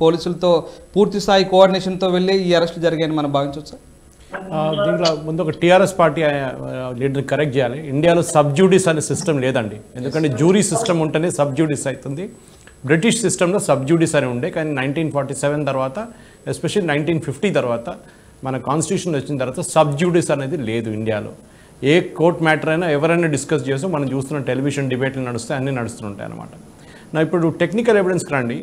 పోలీసులతో పూర్తి స్థాయి కోఆర్డినేషన్తో వెళ్ళి ఈ అరెస్ట్ జరిగాయని మనం భావించవచ్చు. దీంట్లో ముందు ఒక టీఆర్ఎస్ పార్టీ లీడర్ని కరెక్ట్ చేయాలి. ఇండియాలో సబ్జ్యూడిస్ అనే సిస్టమ్ లేదండి. ఎందుకంటే జ్యూరీ సిస్టమ్ ఉంటేనే సబ్జ్యూడిస్ అవుతుంది. బ్రిటిష్ సిస్టంలో సబ్జ్యూడిస్ అని ఉండే, కానీ 1947 తర్వాత, ఎస్పెషల్లీ 1950 తర్వాత మన కాన్స్టిట్యూషన్ వచ్చిన తర్వాత సబ్జ్యూడిస్ అనేది లేదు ఇండియాలో. ఏ కోర్ట్ మ్యాటర్ అయినా ఎవరైనా డిస్కస్ చేస్తూ మనం చూస్తున్న టెలివిజన్ డిబేట్లు నడుస్తాయి, అన్నీ నడుస్తుంటాయి అన్నమాట. నా ఇప్పుడు టెక్నికల్ ఎవిడెన్స్కి రండి.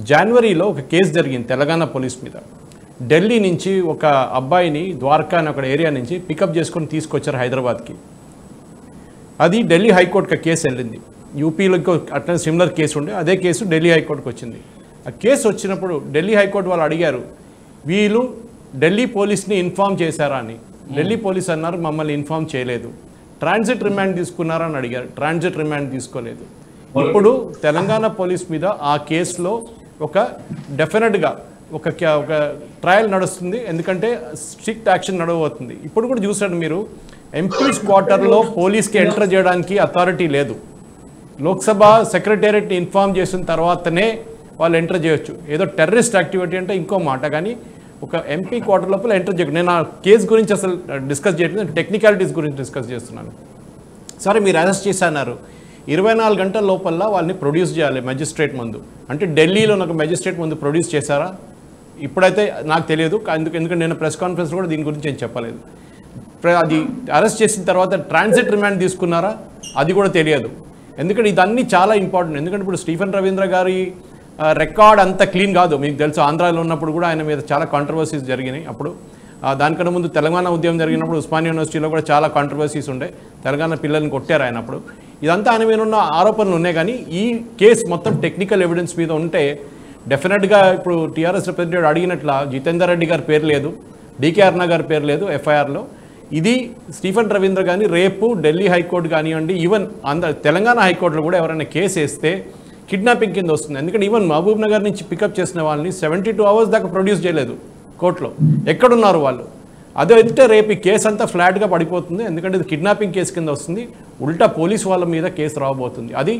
జనవరిలో ఒక కేసు జరిగింది తెలంగాణ పోలీస్ మీద. ఢిల్లీ నుంచి ఒక అబ్బాయిని ద్వారకా అని ఒక ఏరియా నుంచి పికప్ చేసుకొని తీసుకొచ్చారు హైదరాబాద్కి. అది ఢిల్లీ హైకోర్టుకి కేసు వెళ్ళింది. యూపీలో ఇంకో అట్లా సిమిలర్ కేసు ఉండే, అదే కేసు ఢిల్లీ హైకోర్టుకు వచ్చింది. ఆ కేసు వచ్చినప్పుడు ఢిల్లీ హైకోర్టు వాళ్ళు అడిగారు, వీళ్ళు ఢిల్లీ పోలీస్ని ఇన్ఫామ్ చేశారా అని. ఢిల్లీ పోలీస్ అన్నారు మమ్మల్ని ఇన్ఫామ్ చేయలేదు. ట్రాన్సిట్ రిమాండ్ తీసుకున్నారా అని అడిగారు, ట్రాన్సిట్ రిమాండ్ తీసుకోలేదు. ఇప్పుడు తెలంగాణ పోలీస్ మీద ఆ కేసులో ఒక డెఫినెట్గా ఒక ట్రయల్ నడుస్తుంది, ఎందుకంటే స్ట్రిక్ట్ యాక్షన్ నడవబోతుంది. ఇప్పుడు కూడా చూసాడు మీరు, ఎంపీస్ క్వార్టర్లో పోలీస్కి ఎంటర్ చేయడానికి అథారిటీ లేదు. లోక్సభ సెక్రటేరియట్ని ఇన్ఫామ్ చేసిన తర్వాతనే వాళ్ళు ఎంటర్ చేయొచ్చు. ఏదో టెర్రరిస్ట్ యాక్టివిటీ అంటే ఇంకో మాట, కానీ ఒక ఎంపీ క్వార్టర్ లోపల ఎంటర్ చేయకు. నేను ఆ కేసు గురించి అసలు డిస్కస్ చేయట్లేదు, టెక్నికాలిటీస్ గురించి డిస్కస్ చేస్తున్నాను. సరే మీరు అరెస్ట్ చేశారు, 24 గంటల లోపల వాళ్ళని ప్రొడ్యూస్ చేయాలి మెజిస్ట్రేట్ ముందు. అంటే ఢిల్లీలో ఒక మెజిస్ట్రేట్ ముందు ప్రొడ్యూస్ చేశారా? ఇప్పుడైతే నాకు తెలియదు, ఎందుకంటే నేను ప్రెస్ కాన్ఫరెన్స్ కూడా దీని గురించి ఏం చెప్పలేదు. అది అరెస్ట్ చేసిన తర్వాత ట్రాన్సిట్ రిమాండ్ తీసుకున్నారా? అది కూడా తెలియదు. ఎందుకంటే ఇదన్నీ చాలా ఇంపార్టెంట్. ఎందుకంటే ఇప్పుడు స్టీఫెన్ రవీంద్ర గారి రికార్డ్ అంత క్లీన్ కాదు. మీకు తెలుసు, ఆంధ్రాలో ఉన్నప్పుడు కూడా ఆయన మీద చాలా కాంట్రవర్సీస్ జరిగినాయి. అప్పుడు దానికన్నా ముందు తెలంగాణ ఉద్యమం జరిగినప్పుడు ఉస్మానియా యూనివర్సిటీలో కూడా చాలా కాంట్రవర్సీస్ ఉండే, తెలంగాణ పిల్లల్ని కొట్టారు ఆయన అప్పుడు. ఇదంతా ఆయన మీద ఉన్న ఆరోపణలు ఉన్నాయి. కానీ ఈ కేసు మొత్తం టెక్నికల్ ఎవిడెన్స్ మీద ఉంటే డెఫినెట్గా ఇప్పుడు టీఆర్ఎస్ రిప్రజెంటేటివ్ అడిగినట్ల జితేందర్ రెడ్డి గారి పేరు లేదు, డీకే అరుణ గారి పేరు లేదు ఎఫ్ఐఆర్లో. ఇది స్టీఫెన్ రవీంద్ర కానీ రేపు ఢిల్లీ హైకోర్టు కానివ్వండి, ఈవెన్ తెలంగాణ హైకోర్టులో కూడా ఎవరైనా కేసు వేస్తే కిడ్నాపింగ్ కింద వస్తుంది. ఎందుకంటే ఈవెన్ మహబూబ్ నగర్ నుంచి పికప్ చేసిన వాళ్ళని 72 hours దాకా ప్రొడ్యూస్ చేయలేదు కోర్టులో. ఎక్కడున్నారు వాళ్ళు? అదే అయితే రేపు ఈ కేసు అంతా ఫ్లాట్గా పడిపోతుంది, ఎందుకంటే ఇది కిడ్నాపింగ్ కేసు కింద వస్తుంది. ఉల్టా పోలీసు వాళ్ళ మీద కేసు రాబోతుంది. అది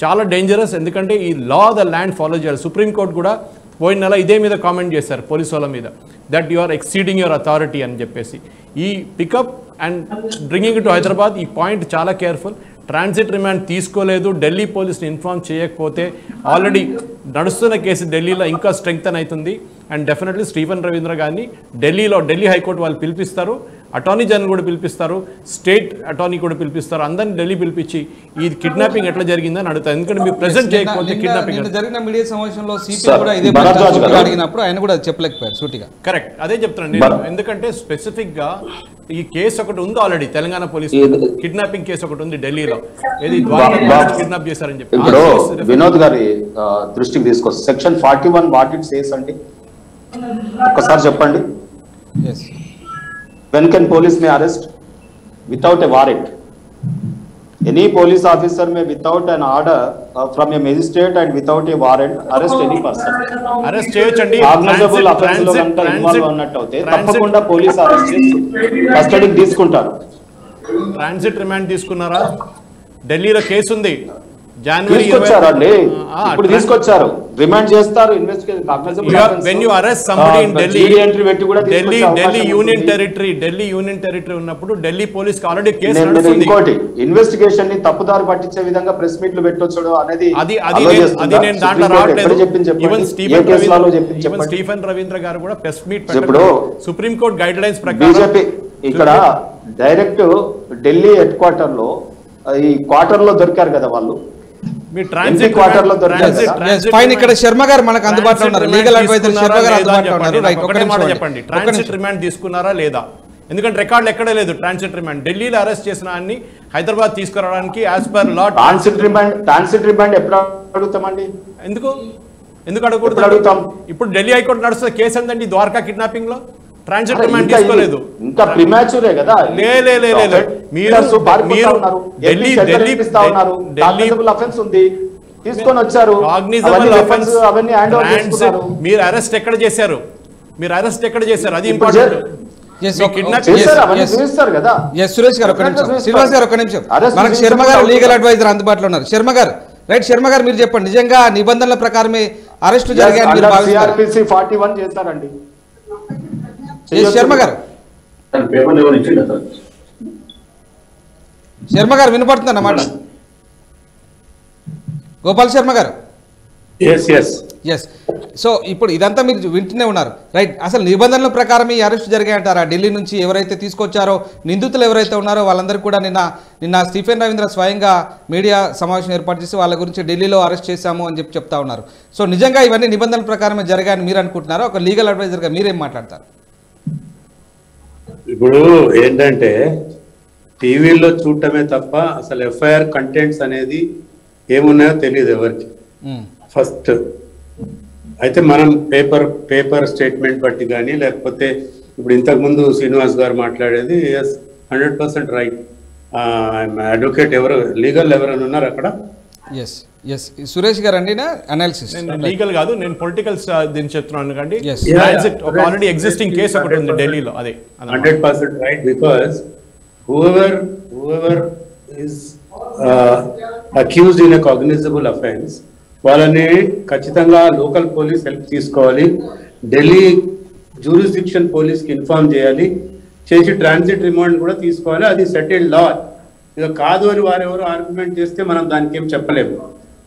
చాలా డేంజరస్, ఎందుకంటే ఈ లా ద ల్యాండ్ ఫాలో చేయాలి. సుప్రీంకోర్టు కూడా పోయిన నెల ఇదే మీద కామెంట్ చేశారు పోలీసు వాళ్ళ మీద, that you are exceeding your authority అని చెప్పేసి. ఈ pick up and bringing to Hyderabad, ఈ పాయింట్ చాలా కేర్ఫుల్. ట్రాన్సిట్ రిమాండ్ తీసుకోలేదు, ఢిల్లీ పోలీస్ని ఇన్ఫార్మ్ చేయకపోతే ఆల్రెడీ నడుస్తున్న కేసు ఢిల్లీలో ఇంకా స్ట్రెంగ్తన్ అవుతుంది. అండ్ డెఫినెట్లీ స్టీఫెన్ రవీంద్ర గారిని ఢిల్లీ హైకోర్టు వాళ్ళు పిలిపిస్తారు, అటార్నీ జనరల్ కూడా పిలిపిస్తారు, స్టేట్ అటార్నీ కూడా పిలిపిస్తారు. అందరినీ ఢిల్లీ పిలిపించి ఈ కిడ్నాపింగ్ ఎట్లా జరిగిందని అడుగుతారు. ఎందుకంటే మీరు ప్రెజెంట్ చేయకపోతే కిడ్నాపింగ్ జరిగిన మీడియా సమావేశంలో సిపి కూడా ఇదే అడిగినప్పుడు ఆయన కూడా చెప్పలేకపోయారు సూటిగా. కరెక్ట్, అదే చెప్తున్నాను నేను. ఎందుకంటే స్పెసిఫిక్ గా ఈ కేసు ఒకటి ఉంది already, Telangana police kidnapping case ఒకటి ఉంది ఢిల్లీలో, ఏది కిడ్నాప్ చేశారని చెప్పి. ఇప్పుడు వినోద్ గారి దృష్టికి తీసుకొస్తారు. సెక్షన్ 41 వాట్ ఇట్ సేస్ అండి, ఒక్కసారి చెప్పండి. When can police may arrest? Without a warrant. Any police officer may, without an order from a magistrate and without a warrant, arrest any person. Arrest చేయొచ్చండి. Cognizable offense లో కనుక involve అన్నట్టు అవుతే తప్పకుండా police arrest చేసి కస్టడీకి తీసుకుంటారు. Transit remand తీసుకున్నారా? ఢిల్లీలో కేసు ఉంది, జనవరి తీసుకొచ్చారండి, ఇప్పుడు తీసుకొచ్చారు, రిమాండ్ చేస్తారు. When you arrest somebody in Delhi, Delhi Union Territory ఉన్నప్పుడు ఢిల్లీ పోలీస్ ఆల్రెడీ కేసు నడుస్తుంది. ఇంకోటి ఇన్వెస్టిగేషన్ ని తప్పుదారి పట్టించే విధంగా ప్రెస్ మీట్లు పెట్టొచ్చు అనేది అది నేను దాంట్లో రావట్లేదు. ఈవెన్ స్టీఫెన్ రవీంద్ర గారు కూడా ప్రెస్ మీట్ పెట్టారు. సుప్రీం కోర్టు గైడ్ లైన్స్ ప్రకారం బీజేపీ ఇక్కడ డైరెక్ట్ ఢిల్లీ హెడ్ క్వార్టర్ లో ఈ క్వార్టర్ లో దొరికారు కదా వాళ్ళు. ఇక్కడ శర్మ గారు మనకు అందుబాటులో ఉన్నారు, లీగల్ అడ్వైజర్ శర్మ గారు అందుబాటులో ఉన్నారు. చెప్పండి, ట్రాన్సిట్ రిమాండ్ తీసుకున్నారా లేదా? ఎందుకంటే రికార్డులు ఎక్కడ లేదు ట్రాన్సిట్ రిమాండ్. ఢిల్లీలో అరెస్ట్ చేసిన అన్ని హైదరాబాద్ తీసుకురావడానికి as per law transit remand ఎప్పుడు అడుగుతామండి? ఎందుకు అడుగుతాం? ఇప్పుడు ఢిల్లీ హైకోర్టు నడుస్తున్న కేసు ఏంటండి, ద్వారకా కిడ్నాపింగ్ లో ట్రాన్సిట్ రిమాండ్ తీసుకోలేదు. ఇంకా ప్రిమాచ్యూరే కదా. తీసుకొని వచ్చారు, మీరు అరెస్ట్ ఎక్కడ చేశారు? అది ఇంపార్టెంట్. సురేష్ గారు ఒక నిమిషం, శ్రీనివాస్ గారు ఒక నిమిషం, మనకు శర్మ గారు లీగల్ అడ్వైజర్ అందుబాటులో ఉన్నారు. శర్మ గారు రైట్, శర్మ గారు మీరు చెప్పండి, నిజంగా నిబంధనల ప్రకారమే అరెస్టు జరిగాయని CRPC 41 చేస్తారండి శర్మ గారు? శర్మ గారు వినపడుతుంది అన్నమాట? గోపాల్ శర్మ గారు? ఎస్. సో ఇప్పుడు ఇదంతా మీరు వింటూనే ఉన్నారు రైట్. అసలు నిబంధనల ప్రకారం ఈ అరెస్ట్ జరిగాయంటారా? ఢిల్లీ నుంచి ఎవరైతే తీసుకొచ్చారో నిందితులు ఎవరైతే ఉన్నారో వాళ్ళందరూ కూడా నిన్న స్టీఫెన్ రవీంద్ర స్వయంగా మీడియా సమావేశం ఏర్పాటు చేసి వాళ్ళ గురించి ఢిల్లీలో అరెస్ట్ చేశాము అని చెప్తా ఉన్నారు. సో నిజంగా ఇవన్నీ నిబంధనల ప్రకారమే జరిగాయని మీరు అనుకుంటున్నారా? ఒక లీగల్ అడ్వైజర్గా మీరేం మాట్లాడతారు? ఇప్పుడు ఏంటంటే టీవీలో చూడటమే తప్ప అసలు ఎఫ్ఐఆర్ కంటెంట్స్ అనేది ఏమున్నాయో తెలియదు ఎవరికి. ఫస్ట్ అయితే మనం పేపర్ స్టేట్మెంట్ బట్టి కానీ లేకపోతే ఇప్పుడు ఇంతకుముందు శ్రీనివాస్ గారు మాట్లాడేది 100% రైట్. అడ్వకేట్ ఎవరు లీగల్ ఎవరైనా ఉన్నారు అక్కడ? ఎస్ ఎస్ సురేష్ గారు అండి అనాలిసిస్. లీగల్ కాదు, నేను పొలిటికల్ దీన్ని చెప్తున్నాను కండి. Yes. ఆల్రెడీ ఎగ్జిస్టింగ్ కేసు ఒకటి ఉంది ఢిల్లీలో, అదే 100% right. Because whoever is accused in a cognizable offense, వాళ్ళని ఖచ్చితంగా లోకల్ పోలీస్ హెల్ప్ తీసుకోవాలి, ఢిల్లీ జ్యూరిస్డిక్షన్ పోలీస్కి ఇన్ఫార్మ్ చేయాలి, చేసి ట్రాన్సిట్ రిమాండ్ కూడా తీసుకోవాలి. అది సెటిల్డ్ లా. ఇక కాదు అని వారెవరు ఆర్గ్యుమెంట్ చేస్తే మనం దానికి ఏం చెప్పలేము.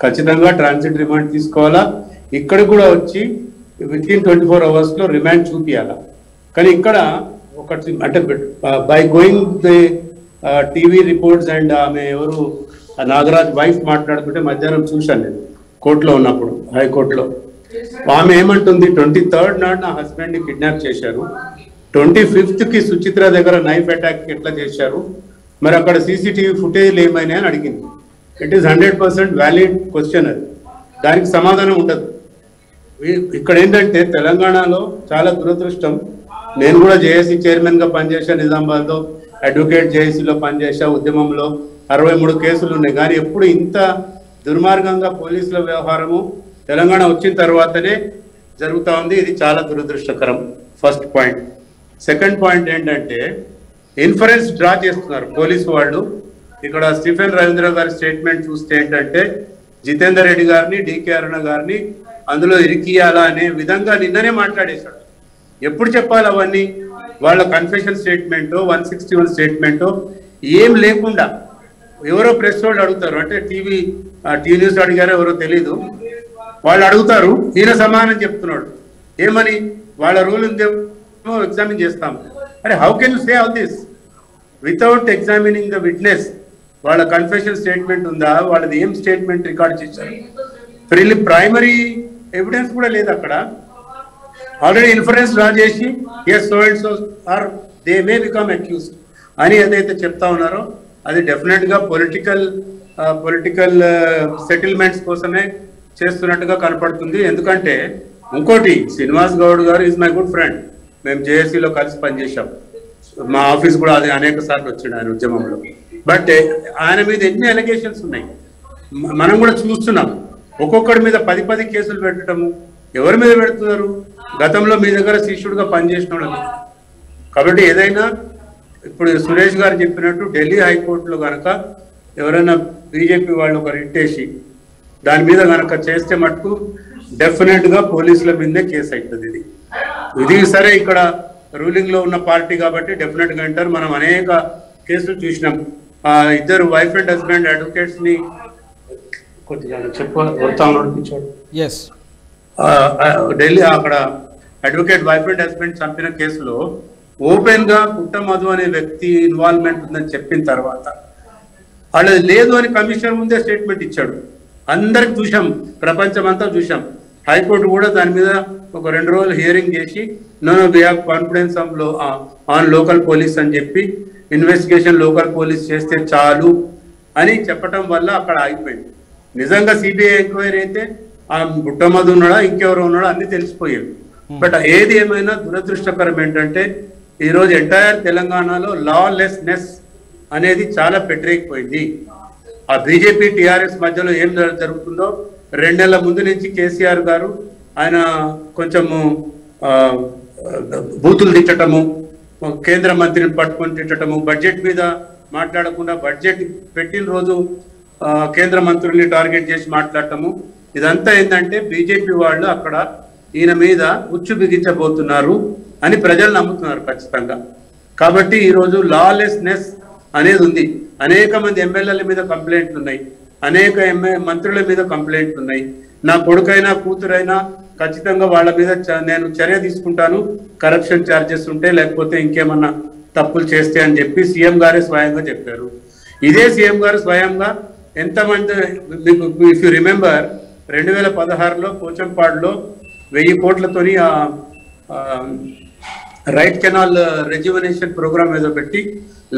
ఖచ్చితంగా ట్రాన్సిట్ రిమాండ్ తీసుకోవాలా, ఇక్కడ కూడా వచ్చి వితిన్ 24 hours రిమాండ్ చూపించాలా. కానీ ఇక్కడ ఒకటి అంటే by going the TV reports and ఆమె ఎవరు నాగరాజ్ వైఫ్ మాట్లాడుతుంటే మధ్యాహ్నం చూశాను నేను కోర్టులో ఉన్నప్పుడు, హైకోర్టులో. ఆమె ఏమంటుంది, 23rd నాడు నా హస్బెండ్ని కిడ్నాప్ చేశారు, 25th సుచిత్ర దగ్గర నైఫ్ అటాక్ ఎట్లా చేశారు, మరి అక్కడ సీసీటీవీ ఫుటేజ్లు ఏమైనా అని అడిగింది. It is 100% valid question. అది దానికి సమాధానం ఉండదు. ఇక్కడ ఏంటంటే తెలంగాణలో చాలా దురదృష్టం. నేను కూడా జేఏసీ చైర్మన్గా పనిచేసా, నిజామాబాద్లో అడ్వకేట్ జేఏసీలో పనిచేసా, ఉద్యమంలో 63 కేసులు ఉన్నాయి. కానీ ఎప్పుడు ఇంత దుర్మార్గంగా పోలీసుల వ్యవహారము తెలంగాణ వచ్చిన తర్వాతనే జరుగుతూ ఉంది. ఇది చాలా దురదృష్టకరం. First point. సెకండ్ పాయింట్ ఏంటంటే ఇన్ఫరెన్స్ డ్రా చేస్తున్నారు పోలీసు వాళ్ళు. ఇక్కడ స్టీఫెన్ రవీంద్ర గారి స్టేట్మెంట్ చూస్తే ఏంటంటే జితేందర్ రెడ్డి గారిని, డికే అరుణ గారిని అందులో ఇరికియాలా అనే విధంగా నిన్ననే మాట్లాడేశాడు. ఎప్పుడు చెప్పాలి అవన్నీ? వాళ్ళ కన్ఫెషన్ స్టేట్మెంటో 161 స్టేట్మెంటో ఏం లేకుండా ఎవరో ప్రెస్ వాళ్ళు అడుగుతారు, అంటే టీ న్యూస్ అడిగారో ఎవరో తెలీదు, వాళ్ళు అడుగుతారు, ఈయన సమాధానం చెప్తున్నాడు. ఏమని? వాళ్ళ రూల్ ఉందేమో ఎగ్జామిన్ చేస్తాం. అరే how can you say all this without examining the witness? వాళ్ళ కన్ఫెషన్ స్టేట్మెంట్ ఉందా, వాళ్ళది ఏం స్టేట్మెంట్ రికార్డ్ చేశారు? ప్రైమరీ ఎవిడెన్స్ కూడా లేదు అక్కడ. ఆల్రెడీ ఇన్ఫరెన్స్ డ్రా చేసి as so and so are they may become accused అని ఏదైతే చెప్తా ఉన్నారో అది డెఫినెట్గా పొలిటికల్ సెటిల్మెంట్స్ కోసమే చేస్తున్నట్టుగా కనపడుతుంది. ఎందుకంటే ఇంకోటి, శ్రీనివాస్ గౌడ్ గారు ఈజ్ మై గుడ్ ఫ్రెండ్. మేము జేఏసీలో కలిసి పనిచేసాం. మా ఆఫీస్ కూడా అది అనేక సార్లు వచ్చిండు ఆయన ఉద్యమంలో. బట్ ఆయన మీద ఎన్ని అలిగేషన్స్ ఉన్నాయి మనం కూడా చూస్తున్నాం. ఒక్కొక్కడి మీద 10 కేసులు పెట్టడము. ఎవరి మీద పెడుతున్నారు? గతంలో మీ దగ్గర శిష్యుడిగా పనిచేసిన వాళ్ళ మీద. కాబట్టి ఏదైనా ఇప్పుడు సురేష్ గారు చెప్పినట్టు ఢిల్లీ హైకోర్టులో కనుక ఎవరైనా బీజేపీ వాళ్ళు ఒక రిట్టేసి దాని మీద కనుక చేస్తే మటుకు డెఫినెట్గా పోలీసుల మీదే కేసు అవుతుంది. ఇది సరే ఇక్కడ రూలింగ్లో ఉన్న పార్టీ కాబట్టి డెఫినెట్గా అంటారు. మనం అనేక కేసులు చూసినాం. ఇద్దరు వైఫ్ అండ్ హస్బెండ్ అడ్వకేట్స్ని కొద్దిగా చెప్పాడు. ఎస్ ఢిల్లీ అక్కడ అడ్వకేట్ వైఫ్ అండ్ హస్బెండ్ చంపిన కేసులో ఓపెన్ గా పుట్ట మధు అనే వ్యక్తి ఇన్వాల్వ్మెంట్ ఉందని చెప్పిన తర్వాత వాళ్ళది లేదు అని కమిషనర్ ముందే స్టేట్మెంట్ ఇచ్చాడు. అందరికి చూసాం, ప్రపంచం అంతా చూసాం. హైకోర్టు కూడా దాని మీద ఒక 2 రోజులు హియరింగ్ చేసి no we have confidence on local police అని చెప్పి ఇన్వెస్టిగేషన్ లోకల్ పోలీస్ చేస్తే చాలు అని చెప్పటం వల్ల అక్కడ ఆగిపోయింది. నిజంగా సిబిఐ ఎంక్వైరీ అయితే ఆ బుట్టమధు ఉన్నాడా ఇంకెవరో ఉన్నాడా అన్ని తెలిసిపోయేవి. బట్ ఏది ఏమైనా దురదృష్టకరం ఏంటంటే ఈరోజు ఎంటైర్ తెలంగాణలో లాలెస్నెస్ అనేది చాలా పెట్టరేకపోయింది. ఆ బీజేపీ టీఆర్ఎస్ మధ్యలో ఏం జరుగుతుందో 2 నెలల ముందు నుంచి కేసీఆర్ గారు ఆయన కొంచెము బూతులు తిట్టడము, కేంద్ర మంత్రిని పట్టుకొని తిట్టడము, బడ్జెట్ మీద మాట్లాడకుండా బడ్జెట్ పెట్టిన రోజు కేంద్ర మంత్రుల్ని టార్గెట్ చేసి మాట్లాడటము, ఇదంతా ఏంటంటే బీజేపీ వాళ్ళు అక్కడ ఈయన మీద ఉచ్చు బిగించబోతున్నారు అని ప్రజలు నమ్ముతున్నారు ఖచ్చితంగా. కాబట్టి ఈరోజు లాలెస్నెస్ అనేది ఉంది. అనేక మంది ఎమ్మెల్యేల మీద కంప్లైంట్లు ఉన్నాయి, అనేక మంత్రుల మీద కంప్లైంట్లు ఉన్నాయి. నా కొడుకైనా కూతురైనా ఖచ్చితంగా వాళ్ళ మీద నేను చర్య తీసుకుంటాను, కరప్షన్ ఛార్జెస్ ఉంటే లేకపోతే ఇంకేమన్నా తప్పులు చేస్తే అని చెప్పి సీఎం గారే స్వయంగా చెప్పారు. ఇదే సీఎం గారు స్వయంగా ఎంతమంది మీకు ఇఫ్ యూ రిమెంబర్ 2016లో పోచంపాడులో 1000 కోట్లతోని రైట్ కెనాల్ రెజ్యువనేషన్ ప్రోగ్రామ్ ఏదో పెట్టి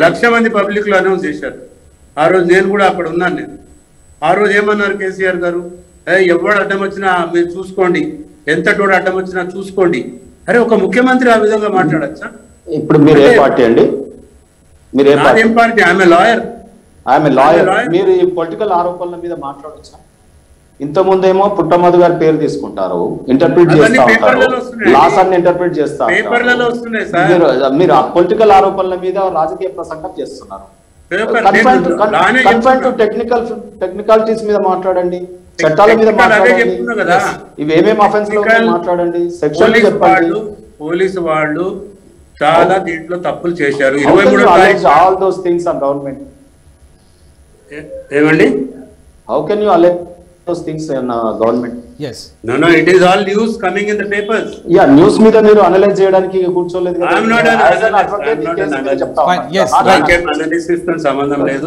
1,00,000 మంది పబ్లిక్లో అనౌన్స్ చేశారు. ఆ రోజు నేను కూడా అక్కడ ఉన్నాను. నేను ఆ రోజు ఏమన్నారు కేసీఆర్ గారు, ఎవడు అడ్డం వచ్చినా మీరు చూసుకోండి, ఎంత టోడు అడ్డం వచ్చినా చూసుకోండి. అరే ఒక ముఖ్యమంత్రి ఆ విధంగా మాట్లాడచ్చా? ఇప్పుడు మీరు ఏ పార్టీ అండి? మీరు ఏం పార్టీ? ఆమె లాయర్. మీరు ఈ పొలిటికల్ ఆరోపణల మీద మాట్లాడొచ్చా? ఇంతకుముందేమో పుట్టమధు గారి పేరు తీసుకుంటారు, ఇంటర్ప్రిట్ చేస్తా ఉంటారు, లాస్ అన్ని ఇంటర్ప్రిట్ చేస్తా ఉంటారు. మీరు ఆ పొలిటికల్ ఆరోపణల మీద రాజకీయ ప్రసంగం చేస్తున్నారు. టెక్నికాలిటీస్ మీద మాట్లాడండి, చట్టాల మీద మాట్లాడండి, ఇవి ఏమేమి అఫెన్స్ లో మాట్లాడండి, సెక్షన్ చెప్పండి. పోలీసు వాళ్ళు చాలా దీంట్లో తప్పులు చేశారు. All those things are government. ఏమండి? How can you elect those things in government? Yes. No, it is all news coming in the papers. Yeah, news మీద మీరు అనలైజ్ చేయడానికి కూర్చోలేదు కదా. I am not an analyst. Yes, analysis తో సంబంధం లేదు.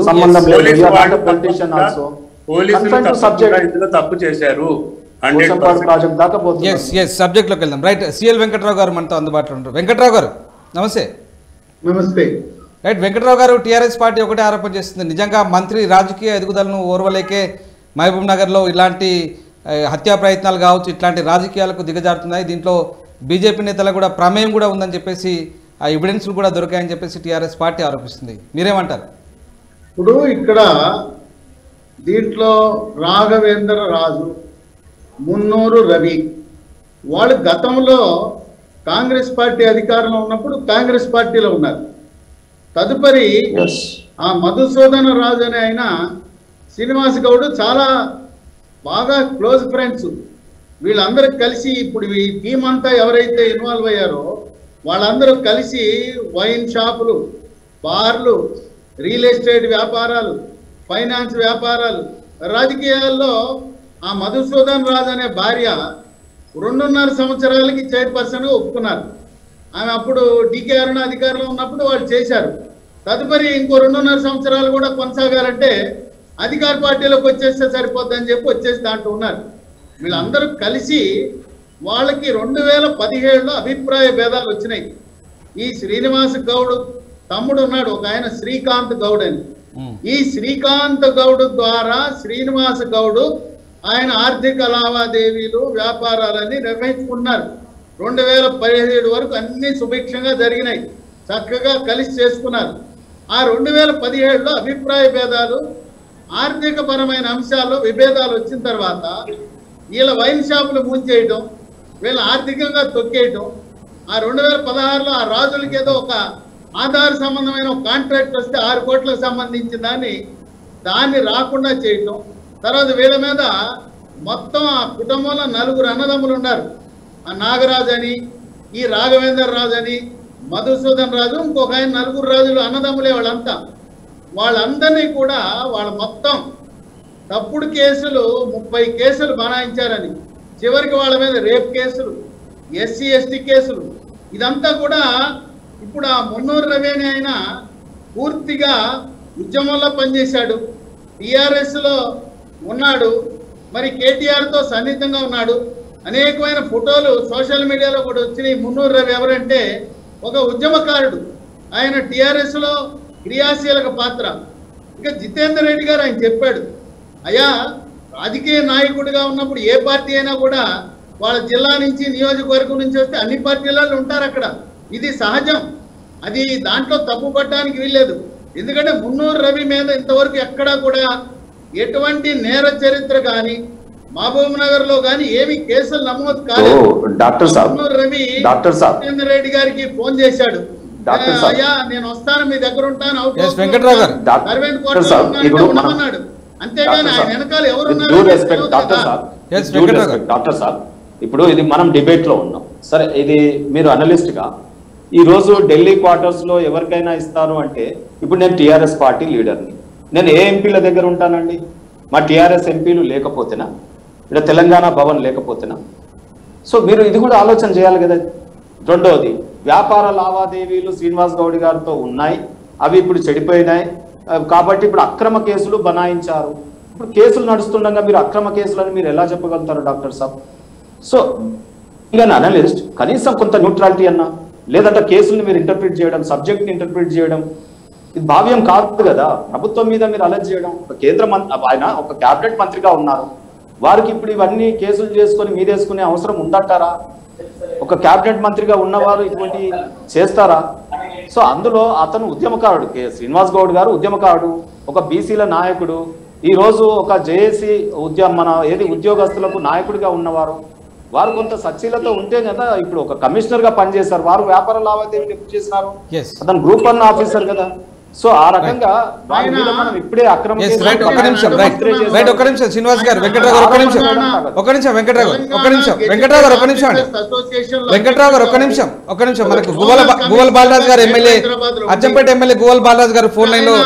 Police వాళ్ళు పొలిటిషియన్ ఆల్సో పోలీసులు తప్పు చేశారు. 100% ప్రాజెక్ట్ దాకా పోతుంది. yes సబ్జెక్ట్ లోకి వెళ్దాం. రైట్, సిఎల్ వెంకట్రావు గారు మనతో అందుబాటులో ఉంటారు. వెంకట్రావు గారు నమస్తే. నమస్తే. రైట్, వెంకట్రావు గారు, టీఆర్ఎస్ పార్టీ ఒకటే ఆరోపణ చేస్తుంది, నిజంగా మంత్రి రాజకీయ ఎదుగుదలను ఓర్వలేకే మహబూబ్ నగర్లో ఇలాంటి హత్యా ప్రయత్నాలు కావచ్చు, ఇట్లాంటి రాజకీయాలకు దిగజారుతున్నాయి, దీంట్లో బీజేపీ నేతలకు కూడా ప్రమేయం కూడా ఉందని చెప్పేసి ఆ ఎవిడెన్స్లు కూడా దొరికాయని చెప్పేసి టీఆర్ఎస్ పార్టీ ఆరోపిస్తుంది. మీరేమంటారు? ఇప్పుడు ఇక్కడ దీంట్లో రాఘవేంద్ర రాజు, మున్నూరు రవి వాళ్ళు గతంలో కాంగ్రెస్ పార్టీ అధికారంలో ఉన్నప్పుడు కాంగ్రెస్ పార్టీలో ఉన్నారు. తదుపరి ఆ మధుసూదన రాజు అనే ఆయన శ్రీనివాస్ గౌడ్ చాలా బాగా క్లోజ్ ఫ్రెండ్స్. వీళ్ళందరూ కలిసి ఇప్పుడు ఈ టీం అంతా ఎవరైతే ఇన్వాల్వ్ అయ్యారో వాళ్ళందరూ కలిసి వైన్ షాపులు, బార్లు, రియల్ ఎస్టేట్ వ్యాపారాలు, ఫైనాన్స్ వ్యాపారాలు, రాజకీయాల్లో ఆ మధుసూదన్ రాజు అనే భార్య 2.5 సంవత్సరాలకి చైర్పర్సన్గా ఒప్పుకున్నారు. ఆమె అప్పుడు డికే అరుణ అధికారంలో ఉన్నప్పుడు వాళ్ళు చేశారు. తదుపరి ఇంకో 2.5 సంవత్సరాలు కూడా కొనసాగాలంటే అధికార పార్టీలోకి వచ్చేస్తే సరిపోద్దని చెప్పి వచ్చేసి దాంట్లో ఉన్నారు. వీళ్ళందరూ కలిసి వాళ్ళకి 2017లో అభిప్రాయ భేదాలు వచ్చినాయి. ఈ శ్రీనివాస్ గౌడ్ తమ్ముడు ఉన్నాడు, ఒక ఆయన శ్రీకాంత్ గౌడ్ అని. ఈ శ్రీకాంత్ గౌడ్ ద్వారా శ్రీనివాస్ గౌడ్ ఆయన ఆర్థిక లావాదేవీలు, వ్యాపారాలన్నీ నిర్వహించుకున్నారు. 2017 వరకు అన్ని సుభిక్షంగా జరిగినాయి, చక్కగా కలిసి చేసుకున్నారు. ఆ 2017లో అభిప్రాయ భేదాలు, ఆర్థిక పరమైన అంశాల్లో విభేదాలు వచ్చిన తర్వాత వీళ్ళ వైన్ షాపులు మూంచేయటం, వీళ్ళ ఆర్థికంగా తొక్కేయటం, ఆ 2016లో ఆ రాజులకి ఏదో ఒక ఆధార సంబంధమైన ఒక కాంట్రాక్ట్ వస్తే 6 కోట్లకు సంబంధించిన దాన్ని రాకుండా చేయటం. తర్వాత వీళ్ళ మీద మొత్తం ఆ కుటుంబంలో 4 అన్నదమ్ములు ఉన్నారు. ఆ నాగరాజు అని, ఈ రాఘవేంద్ర రాజు అని, మధుసూదన్ రాజు, ఇంకొక ఆయన 4 రాజులు అన్నదమ్ములే వాళ్ళంతా. వాళ్ళందరినీ కూడా వాళ్ళ మొత్తం తప్పుడు కేసులు 30 కేసులు బనాయించారని, చివరికి వాళ్ళ మీద రేప్ కేసులు, ఎస్సీ ఎస్టీ కేసులు, ఇదంతా కూడా ఇప్పుడు ఆ మున్నూరు రవి అని ఆయన పూర్తిగా ఉద్యమంలో పనిచేశాడు, టీఆర్ఎస్లో ఉన్నాడు, మరి కేటీఆర్తో సన్నిహితంగా ఉన్నాడు. అనేకమైన ఫోటోలు సోషల్ మీడియాలో కూడా వచ్చినాయి. మున్నూరు రవి ఎవరంటే ఒక ఉద్యమకారుడు, ఆయన టీఆర్ఎస్లో క్రియాశీలక పాత్ర. ఇక జితేందర్ రెడ్డి గారు ఆయన చెప్పాడు, అయ్యా రాజకీయ నాయకుడిగా ఉన్నప్పుడు ఏ పార్టీ అయినా కూడా వాళ్ళ జిల్లా నుంచి, నియోజకవర్గం నుంచి వస్తే అన్ని పార్టీలలో ఉంటారు అక్కడ, ఇది సహజం, అది దాంట్లో తప్పు పట్టడానికి వీల్లేదు. ఎందుకంటే మున్నూరు రవి మీద ఇంతవరకు ఎక్కడా కూడా ఎటువంటి నేర చరిత్ర కానీ మహబూబ్ నగర్ లో కానీ ఏమి కేసులు నమోదు కాలేదు. మున్నూరు రవి జితేందర్ రెడ్డి గారికి ఫోన్ చేశాడు, అయ్యా నేను వస్తాను, మీ దగ్గర ఉంటాను, ఉండమన్నాడు. అంతేగాని ఆయన వెనకాల ఎవరున్నారు? డాక్టర్ సార్, ఇప్పుడు ఇది మనం డిబేట్ లో ఉన్నాం సరే. ఇది మీరు అనలిస్ట్ గా ఈ రోజు ఢిల్లీ క్వార్టర్స్ లో ఎవరికైనా ఇస్తారు అంటే, ఇప్పుడు నేను టీఆర్ఎస్ పార్టీ లీడర్ని, నేను ఏ ఎంపీల దగ్గర ఉంటానండి? మా టీఆర్ఎస్ ఎంపీలు లేకపోతేనా, ఇక్కడ తెలంగాణ భవన్ లేకపోతేనా? సో మీరు ఇది కూడా ఆలోచన చేయాలి కదా. రెండవది, వ్యాపార లావాదేవీలు శ్రీనివాస్ గౌడ్ గారితో ఉన్నాయి, అవి ఇప్పుడు చెడిపోయినాయి కాబట్టి ఇప్పుడు అక్రమ కేసులు బనాయించారు. ఇప్పుడు కేసులు నడుస్తుండగా మీరు అక్రమ కేసులని మీరు ఎలా చెప్పగలుగుతారు డాక్టర్ సాబ్? సో ఇక అనలిస్ట్ కనీసం కొంత న్యూట్రాలిటీ అన్నా, లేదంటే కేసుల్ని మీరు ఇంటర్ప్రిట్ చేయడం, సబ్జెక్ట్ని ఇంటర్ప్రిట్ చేయడం, ఇది భావ్యం కాదు కదా. ప్రభుత్వం మీద మీరు అలర్ట్ చేయడం, ఒక కేంద్ర ఆయన ఒక క్యాబినెట్ మంత్రిగా ఉన్నారు, వారికి ఇప్పుడు ఇవన్నీ కేసులు చేసుకొని మీదేసుకునే అవసరం ఉందంటారా? ఒక క్యాబినెట్ మంత్రిగా ఉన్నవారు ఇటువంటి చేస్తారా? సో అందులో అతను ఉద్యమకారుడు, శ్రీనివాస్ గౌడ్ గారు ఉద్యమకారుడు, ఒక బీసీల నాయకుడు, ఈ రోజు ఒక జేఏసీ ఉద్యోగస్తులకు నాయకుడిగా ఉన్నవారు. వారు కొంత సచ్చీలత ఉంటే కదా ఇప్పుడు ఒక కమిషనర్ గా పనిచేశారు, వారు వ్యాపార లావాదేవీలు ఎప్పుడు చేసినారు? అతను గ్రూప్ 1 ఆఫీసర్ కదా. సో ఆ రకంగా మనం ఇప్పుడే అక్రమ శ్రీనివాస్ గారు, వెంకట్రావు గారు ఒక నిమిషం మనకు గువ్వల బాలరాజు గారు ఎమ్మెల్యే, అచ్చంపేట ఎమ్మెల్యే గువ్వల బాలరాజు గారు ఫోన్ లైన్ లో.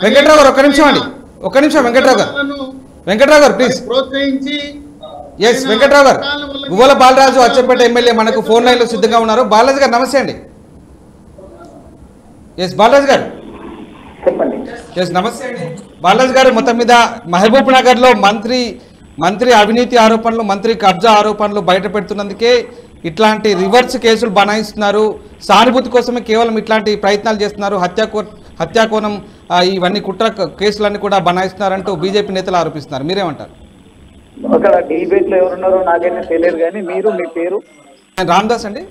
వెంకట్రావు గారు ఒక్క నిమిషం వెంకట్రావు గారు ప్లీజ్. ఎస్ వెంకట్రావు గారు, గువ్వల బాలరాజు అచ్చంపేట ఎమ్మెల్యే మనకు ఫోన్ లైన్ లో సిద్ధంగా ఉన్నారు. బాలరాజు గారు నమస్తే అండి. ఎస్ బాలరాజు గారు ఎస్ నమస్తే అండి. బాలరాజు గారు, మొత్తం మీద మహబూబ్ నగర్ లో మంత్రి అవినీతి ఆరోపణలు, మంత్రి కబ్జా ఆరోపణలు బయట పెడుతున్నందుకే ఇట్లాంటి రివర్స్ కేసులు బనాయిస్తున్నారు. సానుభూతి కోసమే కేవలం ఇట్లాంటి ప్రయత్నాలు చేస్తున్నారు. హత్యాకోణం ఇవన్నీ కుట్ర కేసులన్నీ కూడా బనాయిస్తున్నారంటూ బీజేపీ నేతలు ఆరోపిస్తున్నారు. మీరేమంటారు? అక్కడ డిబేట్ లో ఎవరున్నారో నాకైతే తెలియదు, కానీ మీరు మీ పేరు? రామదాస్ అండి.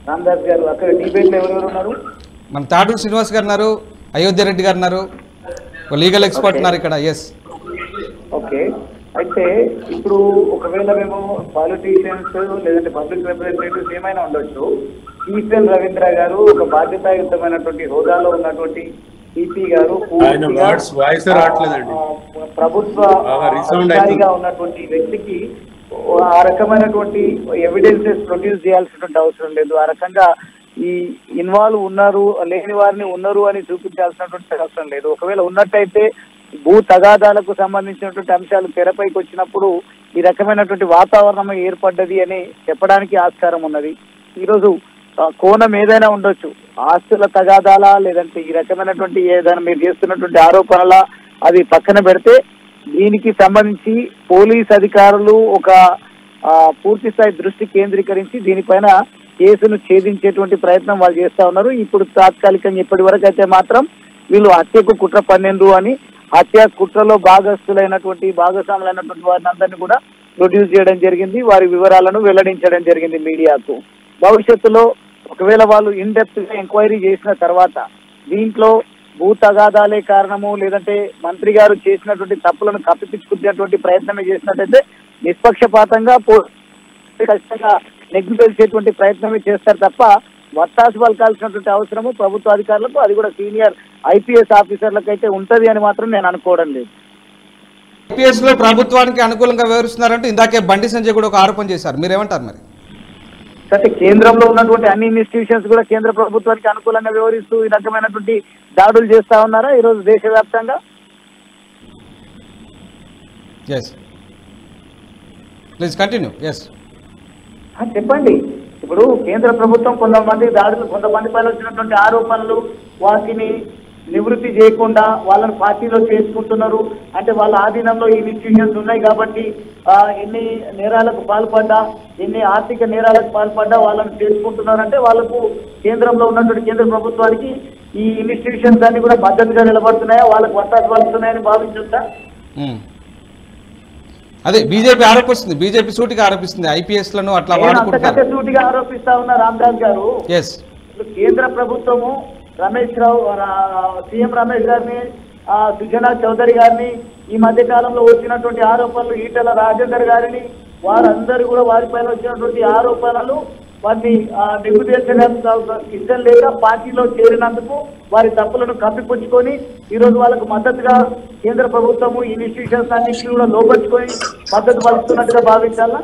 రామదాస్ గారు, అక్కడ డిబేట్ లో ఎవరెవరు ఉన్నారు? మన తాడూరు శ్రీనివాస్ గారు ఉన్నారు, అయోధ్య రెడ్డి గారు ఉన్నారు, లీగల్ ఎక్స్పర్ట్ ఉన్నారు ఇక్కడ. Yes okay. అయితే ఇప్పుడు ఒకవేళ మేము పాలిటీషియన్స్ లేదంటే పబ్లిక్ రిప్రజెంటేటివ్స్ ఏమైనా ఉండొచ్చు, ఈశ్వర్ రవీంద్ర గారు ఒక బాధ్యతాయుతమైనటువంటి హోదాలో ఉన్నటువంటి సిపి గారు ప్రభుత్వ అధికారిగా ఉన్నటువంటి వ్యక్తికి ఆ రకమైనటువంటి ఎవిడెన్సెస్ ప్రొడ్యూస్ చేయాల్సినటువంటి అవసరం లేదు. ఆ రకంగా ఈ ఇన్వాల్వ్ ఉన్నారు లేని వారిని ఉన్నారు అని చూపించాల్సినటువంటి అవసరం లేదు. ఒకవేళ ఉన్నట్టయితే భూ తగాదాలకు సంబంధించినటువంటి అంశాలు తెరపైకి వచ్చినప్పుడు ఈ రకమైనటువంటి వాతావరణం ఏర్పడ్డది అని చెప్పడానికి ఆస్కారం ఉన్నది. ఈరోజు కోణం ఏదైనా ఉండొచ్చు, ఆస్తుల తగాదాలా లేదంటే ఈ రకమైనటువంటి ఏదైనా మీరు చేస్తున్నటువంటి ఆరోపణలా, అది పక్కన పెడితే దీనికి సంబంధించి పోలీస్ అధికారులు ఒక పూర్తి స్థాయి దృష్టి కేంద్రీకరించి దీనిపైన కేసును ఛేదించేటువంటి ప్రయత్నం వాళ్ళు చేస్తా ఉన్నారు. ఇప్పుడు తాత్కాలికంగా ఇప్పటి వరకు అయితే మాత్రం వీళ్ళు హత్యకు కుట్ర పన్నెండు అని, హత్య కుట్రలో భాగస్వాములైనటువంటి వారిని అందరినీ కూడా ప్రొడ్యూస్ చేయడం జరిగింది, వారి వివరాలను వెల్లడించడం జరిగింది మీడియాకు. భవిష్యత్తులో ఒకవేళ వాళ్ళు ఇన్ డెప్త్ గా ఎంక్వైరీ చేసిన తర్వాత దీంట్లో భూ తగాదాలే కారణము లేదంటే మంత్రి గారు చేసినటువంటి తప్పులను కప్పిపుచ్చుకునేటువంటి ప్రయత్నమే చేసినట్టయితే నిష్పక్షపాతంగా ఖచ్చితంగా నెగ్గు తెలిసేటువంటి ప్రయత్నమే చేస్తారు తప్ప వత్తాసు పలకాల్సినటువంటి అవసరము ప్రభుత్వ అధికారులకు, అది కూడా సీనియర్ ఐపీఎస్ ఆఫీసర్లకు అయితే ఉంటది అని మాత్రం నేను అనుకోవడం లేదు. ఐపీఎస్ లో ప్రభుత్వానికి అనుకూలంగా వ్యవహరిస్తున్నారంటే ఇందాకే బండి సంజయ్ కూడా ఒక ఆరోపణ చేశారు, మీరేమంటారు మరి? అంటే కేంద్రంలో ఉన్నటువంటి అన్ని ఇన్స్టిట్యూషన్స్ కూడా కేంద్ర ప్రభుత్వానికి అనుకూలంగా వ్యవహరిస్తూ ఈ రకమైనటువంటి దాడులు చేస్తా ఉన్నారా ఈరోజు దేశవ్యాప్తంగా? చెప్పండి. ఇప్పుడు కేంద్ర ప్రభుత్వం కొంతమంది పైన వచ్చినటువంటి ఆరోపణలు వాటిని నివృత్తి చేయకుండా వాళ్ళని పార్టీలో చేసుకుంటున్నారు. అంటే వాళ్ళ ఆధీనంలో ఈ ఇన్స్టిట్యూషన్స్ ఉన్నాయి కాబట్టి ఎన్ని నేరాలకు పాల్పడ్డా, ఎన్ని ఆర్థిక నేరాలకు పాల్పడ్డా వాళ్ళని చేసుకుంటున్నారంటే వాళ్ళకు కేంద్రంలో ఉన్నటువంటి కేంద్ర ప్రభుత్వానికి ఈ ఇన్స్టిట్యూషన్స్ అన్ని కూడా మద్దతుగా నిలబడుతున్నాయా, వాళ్ళకు వత్తాసు పలుకుతున్నాయని భావించొచ్చా? అదే బీజేపీ ఆరోపిస్తుంది, బీజేపీ సూటిగా ఆరోపిస్తుంది ఐపీఎస్ లను అట్లా అంతకంటే సూటిగా ఆరోపిస్తా ఉన్న రామదాస్ గారు. కేంద్ర ప్రభుత్వము సీఎం రమేష్ గారిని, సుజనా చౌదరి గారిని, ఈ మధ్య కాలంలో వచ్చినటువంటి ఆరోపణలు ఈటెల రాజేందర్ గారిని, వారందరూ కూడా వారిపైన వచ్చినటువంటి ఆరోపణలు వారిని నిగుదేశడానికి ఇష్టం లేక పార్టీలో చేరినందుకు వారి తప్పులను కప్పిపుచ్చుకొని ఈరోజు వాళ్ళకు మద్దతుగా కేంద్ర ప్రభుత్వము ఈ ఇన్స్టిట్యూషన్స్ అన్నింటినీ కూడా లోపరుచుకొని మద్దతు పలుకుతున్నట్టుగా భావించాలా?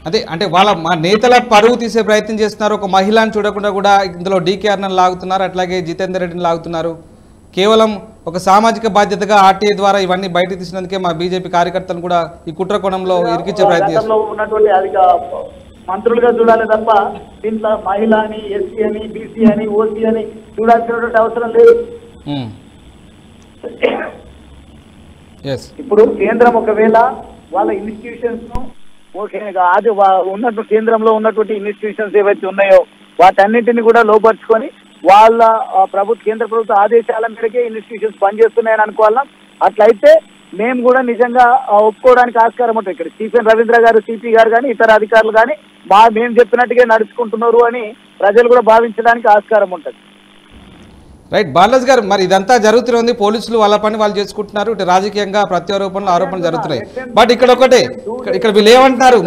అదే అంటే మా నేతల పరువు తీసే ప్రయత్నం చేస్తున్నారు. ఒక మహిళను చూడకుండా కూడా ఇందులో డీకేఆర్ని లాగుతున్నారు, అట్లాగే జితేందర్ రెడ్డిని లాగుతున్నారు. కేవలం ఒక సామాజిక బాధ్యతగా ఆర్టీఐ ద్వారా ఇవన్నీ బయట తీసినందుకే మా బీజేపీ కార్యకర్తలను కూడా ఈ కుట్ర కోణంలో ఇరికించే ప్రయత్నం చేస్తున్నారు. మంత్రులుగా చూడాలి తప్ప దీంట్లో మహిళ అని, ఎస్సీ అని, బీసీ అని, ఓసీ అని చూడాల్సినటువంటి అవసరం లేదు. ఇప్పుడు కేంద్రం ఒకవేళ వాళ్ళ ఇన్స్టిట్యూషన్స్ ను ఉన్నట్టు కేంద్రంలో ఉన్నటువంటి ఇన్స్టిట్యూషన్స్ ఏవైతే ఉన్నాయో వాటన్నింటినీ కూడా లోపరుచుకొని వాళ్ళ కేంద్ర ప్రభుత్వ ఆదేశాల మేరకే ఇన్స్టిట్యూషన్స్ పనిచేస్తున్నాయని అనుకోవాలా. అట్లయితే మేము కూడా నిజంగా ఒప్పుకోవడానికి ఆస్కారం ఉంటుంది. ఇక్కడ సిపిఎన్ రవీంద్ర గారు, సిపి గారు కానీ ఇతర అధికారులు కానీ మేము చెప్పినట్టుగా నడుచుకుంటున్నారు అని ప్రజలు కూడా భావించడానికి ఆస్కారం ఉంటుంది. రైట్ బాలాజీ గారు, మరి ఇదంతా జరుగుతుంది, పోలీసులు వాళ్ళ పని వాళ్ళు చేసుకుంటున్నారు, ఇటు రాజకీయంగా ప్రత్యారోపణలు ఆరోపణలు జరుగుతున్నాయి. బట్ ఇక్కడ ఒకటే, ఇక్కడ వీళ్ళు ఏమంటున్నారు,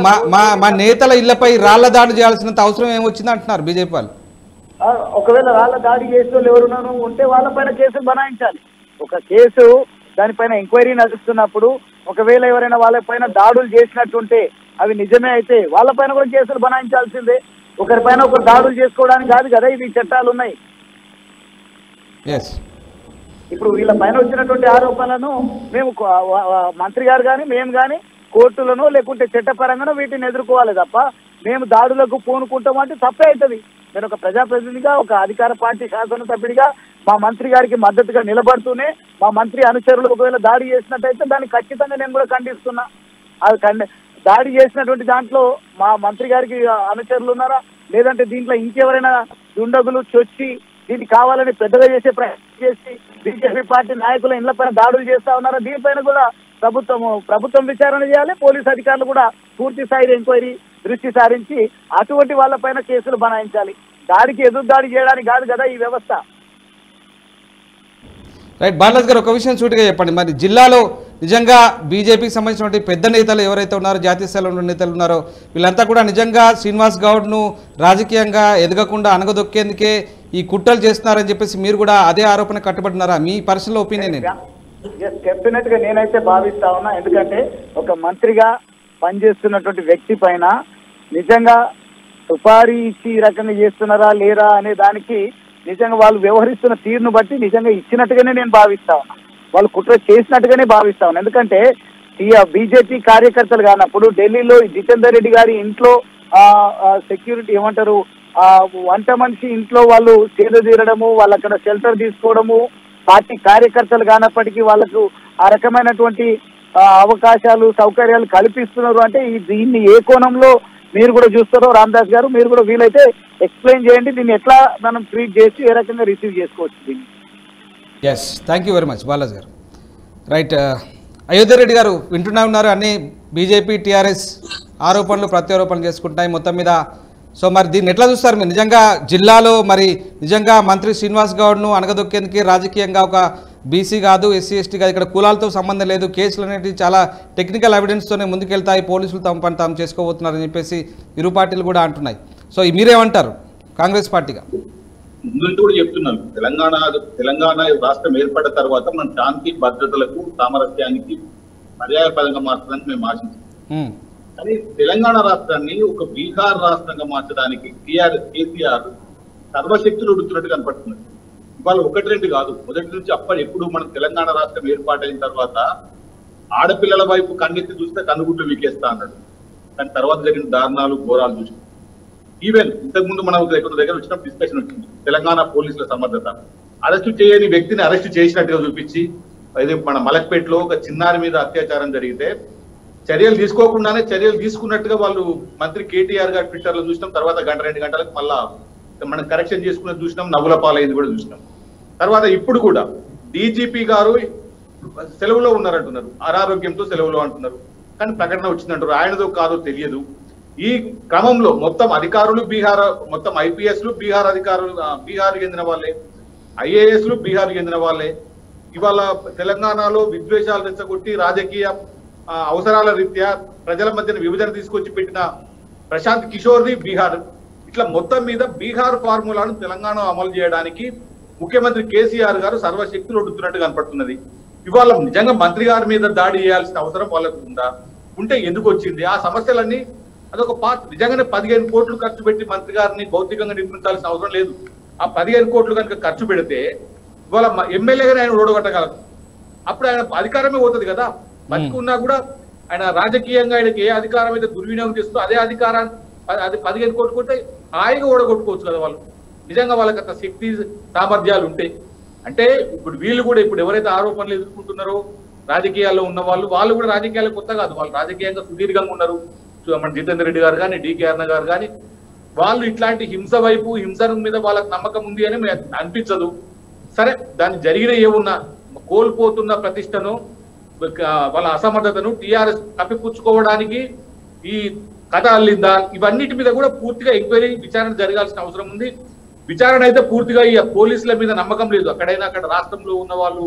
మా నేతల ఇళ్లపై రాళ్ల దాడి చేయాల్సినంత అవసరం ఏమొచ్చింది అంటున్నారు బీజేపీ వాళ్ళు. ఒకవేళ రాళ్ల దాడి చేసే వాళ్ళు ఎవరున్నాను ఉంటే వాళ్ళపైన కేసులు బనాయించాలి. ఒక కేసు దానిపైన ఎంక్వైరీ నడుస్తున్నప్పుడు ఒకవేళ ఎవరైనా వాళ్ళపైన దాడులు చేసినట్టుంటే అవి నిజమే అయితే వాళ్ళపైన కూడా కేసులు బనాయించాల్సిందే. ఒకరిపైన ఒకరు దాడులు చేసుకోవడానికి కాదు కదా ఇవి చట్టాలు ఉన్నాయి. ఇప్పుడు వీళ్ళ పైన వచ్చినటువంటి ఆరోపణలను మేము మంత్రి గారు కానీ మేము కానీ కోర్టులను లేకుంటే చట్టపరంగానో వీటిని ఎదుర్కోవాలి తప్ప మేము దాడులకు పూనుకుంటామంటే తప్పే అవుతుంది. నేను ఒక ప్రజాప్రతినిధిగా, ఒక అధికార పార్టీ శాసనసభ్యుడిగా మా మంత్రి గారికి మద్దతుగా నిలబడుతూనే మా మంత్రి అనుచరులు ఒకవేళ దాడి చేసినట్టయితే దాన్ని ఖచ్చితంగా నేను కూడా ఖండిస్తున్నా. అది దాడి చేసినటువంటి దాంట్లో మా మంత్రి గారికి అనుచరులు ఉన్నారా, లేదంటే దీంట్లో ఇంకెవరైనా దుండగులు చొచ్చి దీన్ని కావాలని పెద్దగా చేసే ప్రయత్నం చేసి బీజేపీ పార్టీ నాయకుల ఇళ్లపైన దాడులు చేస్తా ఉన్నారా, దీనిపైన కూడా ప్రభుత్వం విచారణ చేయాలి. పోలీసు అధికారులు కూడా పూర్తి స్థాయి ఎంక్వైరీ దృష్టి సారించి అటువంటి వాళ్ళపైన కేసులు బనాయించాలి. దాడికి ఎదురు దాడి చేయడానికి కాదు కదా ఈ వ్యవస్థ. రైట్ బాలాజీ గారు, ఒక విషయం సూటిగా చెప్పండి, మరి జిల్లాలో నిజంగా బీజేపీకి సంబంధించినటువంటి పెద్ద నేతలు ఎవరైతే ఉన్నారో, జాతీయ స్థాయిలో ఉన్న నేతలు ఉన్నారో, వీళ్ళంతా కూడా నిజంగా శ్రీనివాస్ గౌడ్ను రాజకీయంగా ఎదగకుండా అనగదొక్కేందుకే ఈ కుట్రలు చేస్తున్నారని చెప్పేసి మీరు కూడా అదే ఆరోపణ కట్టుబడినారా? మీ పర్సనల్ ఒపీనియన్ ఏంటి? డెఫినెట్ గా నేనైతే భావిస్తా ఉన్నా. ఎందుకంటే ఒక మంత్రిగా పనిచేస్తున్నటువంటి వ్యక్తి పైన నిజంగా సుపారీ ఇచ్చి ఈ రకంగా చేస్తున్నారా లేరా అనే దానికి నిజంగా వాళ్ళు వ్యవహరిస్తున్న తీరును బట్టి నిజంగా ఇచ్చినట్టుగానే నేను భావిస్తా ఉన్నా, వాళ్ళు కుట్ర చేసినట్టుగానే భావిస్తా ఉన్నా. ఎందుకంటే బీజేపీ కార్యకర్తలు కానప్పుడు ఢిల్లీలో జితేందర్ రెడ్డి గారి ఇంట్లో సెక్యూరిటీ ఏమంటారు వంట మనిషి ఇంట్లో వాళ్ళు సేద తీరడము, వాళ్ళు అక్కడ షెల్టర్ తీసుకోవడము, పార్టీ కార్యకర్తలు కానప్పటికీ వాళ్ళకు ఆ రకమైనటువంటి అవకాశాలు సౌకర్యాలు కల్పిస్తున్నారు అంటే దీన్ని ఏ కోణంలో మీరు కూడా చూస్తారో రామదాస్ గారు, మీరు కూడా వీలైతే ఎక్స్ప్లెయిన్ చేయండి, దీన్ని ఎట్లా మనం ట్రీట్ చేసి ఏ రకంగా రిసీవ్ చేసుకోవచ్చు దీన్ని. Yes, thank you very much Balaji garu. Right, Ayodhya Reddy గారు వింటున్నా ఉన్నారు, అన్ని బీజేపీ టీఆర్ఎస్ ఆరోపణలు ప్రత్యారోపణలు చేసుకుంటాయి మొత్తం మీద. సో మరి దీన్ని ఎట్లా చూస్తారు మీరు? నిజంగా జిల్లాలో మరి నిజంగా మంత్రి శ్రీనివాస్ గౌడ్ను అనగదొక్కేందుకు రాజకీయంగా ఒక బీసీ కాదు, ఎస్సీ ఎస్టీ కాదు, ఇక్కడ కులాలతో సంబంధం లేదు, కేసులు అనేవి చాలా టెక్నికల్ ఎవిడెన్స్తోనే ముందుకెళ్తాయి, పోలీసులు తమ పని తాము చేసుకోబోతున్నారని చెప్పేసి ఇరు పార్టీలు కూడా అంటున్నాయి. సో మీరేమంటారు కాంగ్రెస్ పార్టీగా? ముందు కూడా చెప్తున్నాను, తెలంగాణ రాష్ట్రం ఏర్పడిన తర్వాత మన శాంతి భద్రతలకు సామరస్యానికి పర్యాయపదంగా మార్చడానికి మేము ఆశించాం. కానీ తెలంగాణ రాష్ట్రాన్ని ఒక బీహార్ రాష్ట్రంగా మార్చడానికి కేసీఆర్ సర్వశక్తులు ఉడుతున్నట్టు కనపడుతున్నది. ఇవాళ ఒకటి రెండు కాదు, మొదటి నుంచి ఎప్పుడు మనం తెలంగాణ రాష్ట్రం ఏర్పాటైన తర్వాత ఆడపిల్లల వైపు కన్నెత్తి చూస్తే కన్నుగుడ్లు వీకేస్తా అన్నాడు. కానీ తర్వాత జరిగిన దారుణాలు ఘోరాలు చూసి ఈవెన్ ఇంతకుముందు మనం దగ్గర వచ్చిన డిస్కషన్ వచ్చింది, తెలంగాణ పోలీసుల సమర్థత. అరెస్టు చేయని వ్యక్తిని అరెస్టు చేసినట్టుగా చూపించి, అదే మన మలక్పేటలో ఒక చిన్నారి మీద అత్యాచారం జరిగితే చర్యలు తీసుకోకుండానే చర్యలు తీసుకున్నట్టుగా వాళ్ళు మంత్రి కేటీఆర్ గారు ట్విట్టర్ లో చూసినాం. తర్వాత గంట 2 గంటలకు మళ్ళా మనం కరెక్షన్ చేసుకున్నది చూసినాం, నవ్వుల పాలైంది కూడా చూసినాం. తర్వాత ఇప్పుడు కూడా డీజీపీ గారు సెలవులో ఉన్నారంటున్నారు, అనారోగ్యంతో సెలవులో అంటున్నారు, కానీ ప్రకటన వచ్చిందంటారు, ఆయనదో కాదో తెలియదు. ఈ క్రమంలో మొత్తం అధికారులు మొత్తం ఐపీఎస్లు బీహార్ అధికారులు, బీహార్ చెందిన వాళ్ళే, ఐఏఎస్లు బీహార్ చెందిన వాళ్ళే. ఇవాళ తెలంగాణలో విద్వేషాలు రెచ్చగొట్టి రాజకీయ అవసరాల రీత్యా ప్రజల మధ్యన విభజన తీసుకొచ్చి పెట్టిన ప్రశాంత్ కిషోర్ది బీహార్. ఇట్లా మొత్తం మీద బీహార్ ఫార్ములాను తెలంగాణ అమలు చేయడానికి ముఖ్యమంత్రి కేసీఆర్ గారు సర్వశక్తులు ఒడుతున్నట్టు కనపడుతున్నది. ఇవాళ నిజంగా మంత్రి గారి మీద దాడి చేయాల్సిన అవసరం వాళ్ళకు ఉందా? ఉంటే ఎందుకు వచ్చింది? ఆ సమస్యలన్నీ అదొక పార్ట్. నిజంగానే 15 కోట్లు ఖర్చు పెట్టి మంత్రి గారిని భౌతికంగా నిర్మించాల్సిన అవసరం లేదు. ఆ 15 కోట్లు కనుక ఖర్చు పెడితే ఇవాళ ఎమ్మెల్యేగానే ఆయన ఓడగొట్టగలరు. అప్పుడు ఆయన అధికారమే పోతుంది కదా. బతికున్నా కూడా ఆయన రాజకీయంగా ఆయనకి ఏ అధికారం అయితే దుర్వినియోగం చేస్తుందో అదే అధికారాన్ని అది 15 కోట్లు కొట్టే హాయిగా ఓడగొట్టుకోవచ్చు కదా వాళ్ళు. నిజంగా వాళ్ళకి అంత శక్తి సామర్థ్యాలు ఉంటే. అంటే ఇప్పుడు వీళ్ళు కూడా ఇప్పుడు ఎవరైతే ఆరోపణలు ఎదుర్కొంటున్నారో రాజకీయాల్లో ఉన్న వాళ్ళు కూడా రాజకీయాలకు కొత్త కాదు, వాళ్ళు రాజకీయంగా సుదీర్ఘంగా ఉన్నారు. మన జితేందర్ రెడ్డి గారు కానీ, డికే అర్ణ గారు కానీ, వాళ్ళు ఇట్లాంటి హింస వైపు హింస మీద వాళ్ళకి నమ్మకం ఉంది అని అనిపించదు. సరే, దాని జరిగిన ఏమున్నా కోల్పోతున్న ప్రతిష్టను వాళ్ళ అసమర్థతను టీఆర్ఎస్ కప్పిపుచ్చుకోవడానికి ఈ కథ అల్లిందా, ఇవన్నిటి మీద కూడా పూర్తిగా ఎంక్వైరీ విచారణ జరగాల్సిన అవసరం ఉంది. విచారణ అయితే పూర్తిగా ఈ పోలీసుల మీద నమ్మకం లేదు. అక్కడైనా అక్కడ రాష్ట్రంలో ఉన్న వాళ్ళు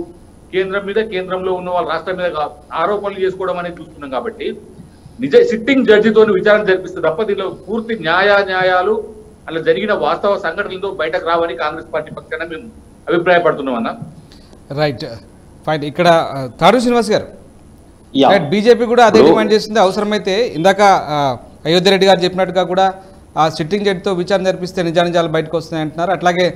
కేంద్రం మీద, కేంద్రంలో ఉన్న వాళ్ళు రాష్ట్రం మీద ఆరోపణలు చేసుకోవడం అనేది చూస్తున్నాం. కాబట్టి సిట్టింగ్ జడ్జితో విచారణ జరిపిస్తే తప్ప దీనిలో పూర్తి న్యాయాలు అలా జరిగిన వాస్తవ సంఘటనలతో బయటకు రావని కాంగ్రెస్ పార్టీ పక్షాన మేము అభిప్రాయపడుతున్నాం అన్న. Right, fine. ఇక్కడ తాడు శ్రీనివాస్ గారు, బీజేపీ కూడా అదే డిమాండ్ చేస్తుంది. అవసరమైతే ఇందాక అయోధ్య రెడ్డి గారు చెప్పినట్టుగా కూడా ఆ సిట్టింగ్ జడ్జితో విచారణ జరిపిస్తే నిజాలు బయటకు వస్తున్నాయి అంటున్నారు. అట్లాగే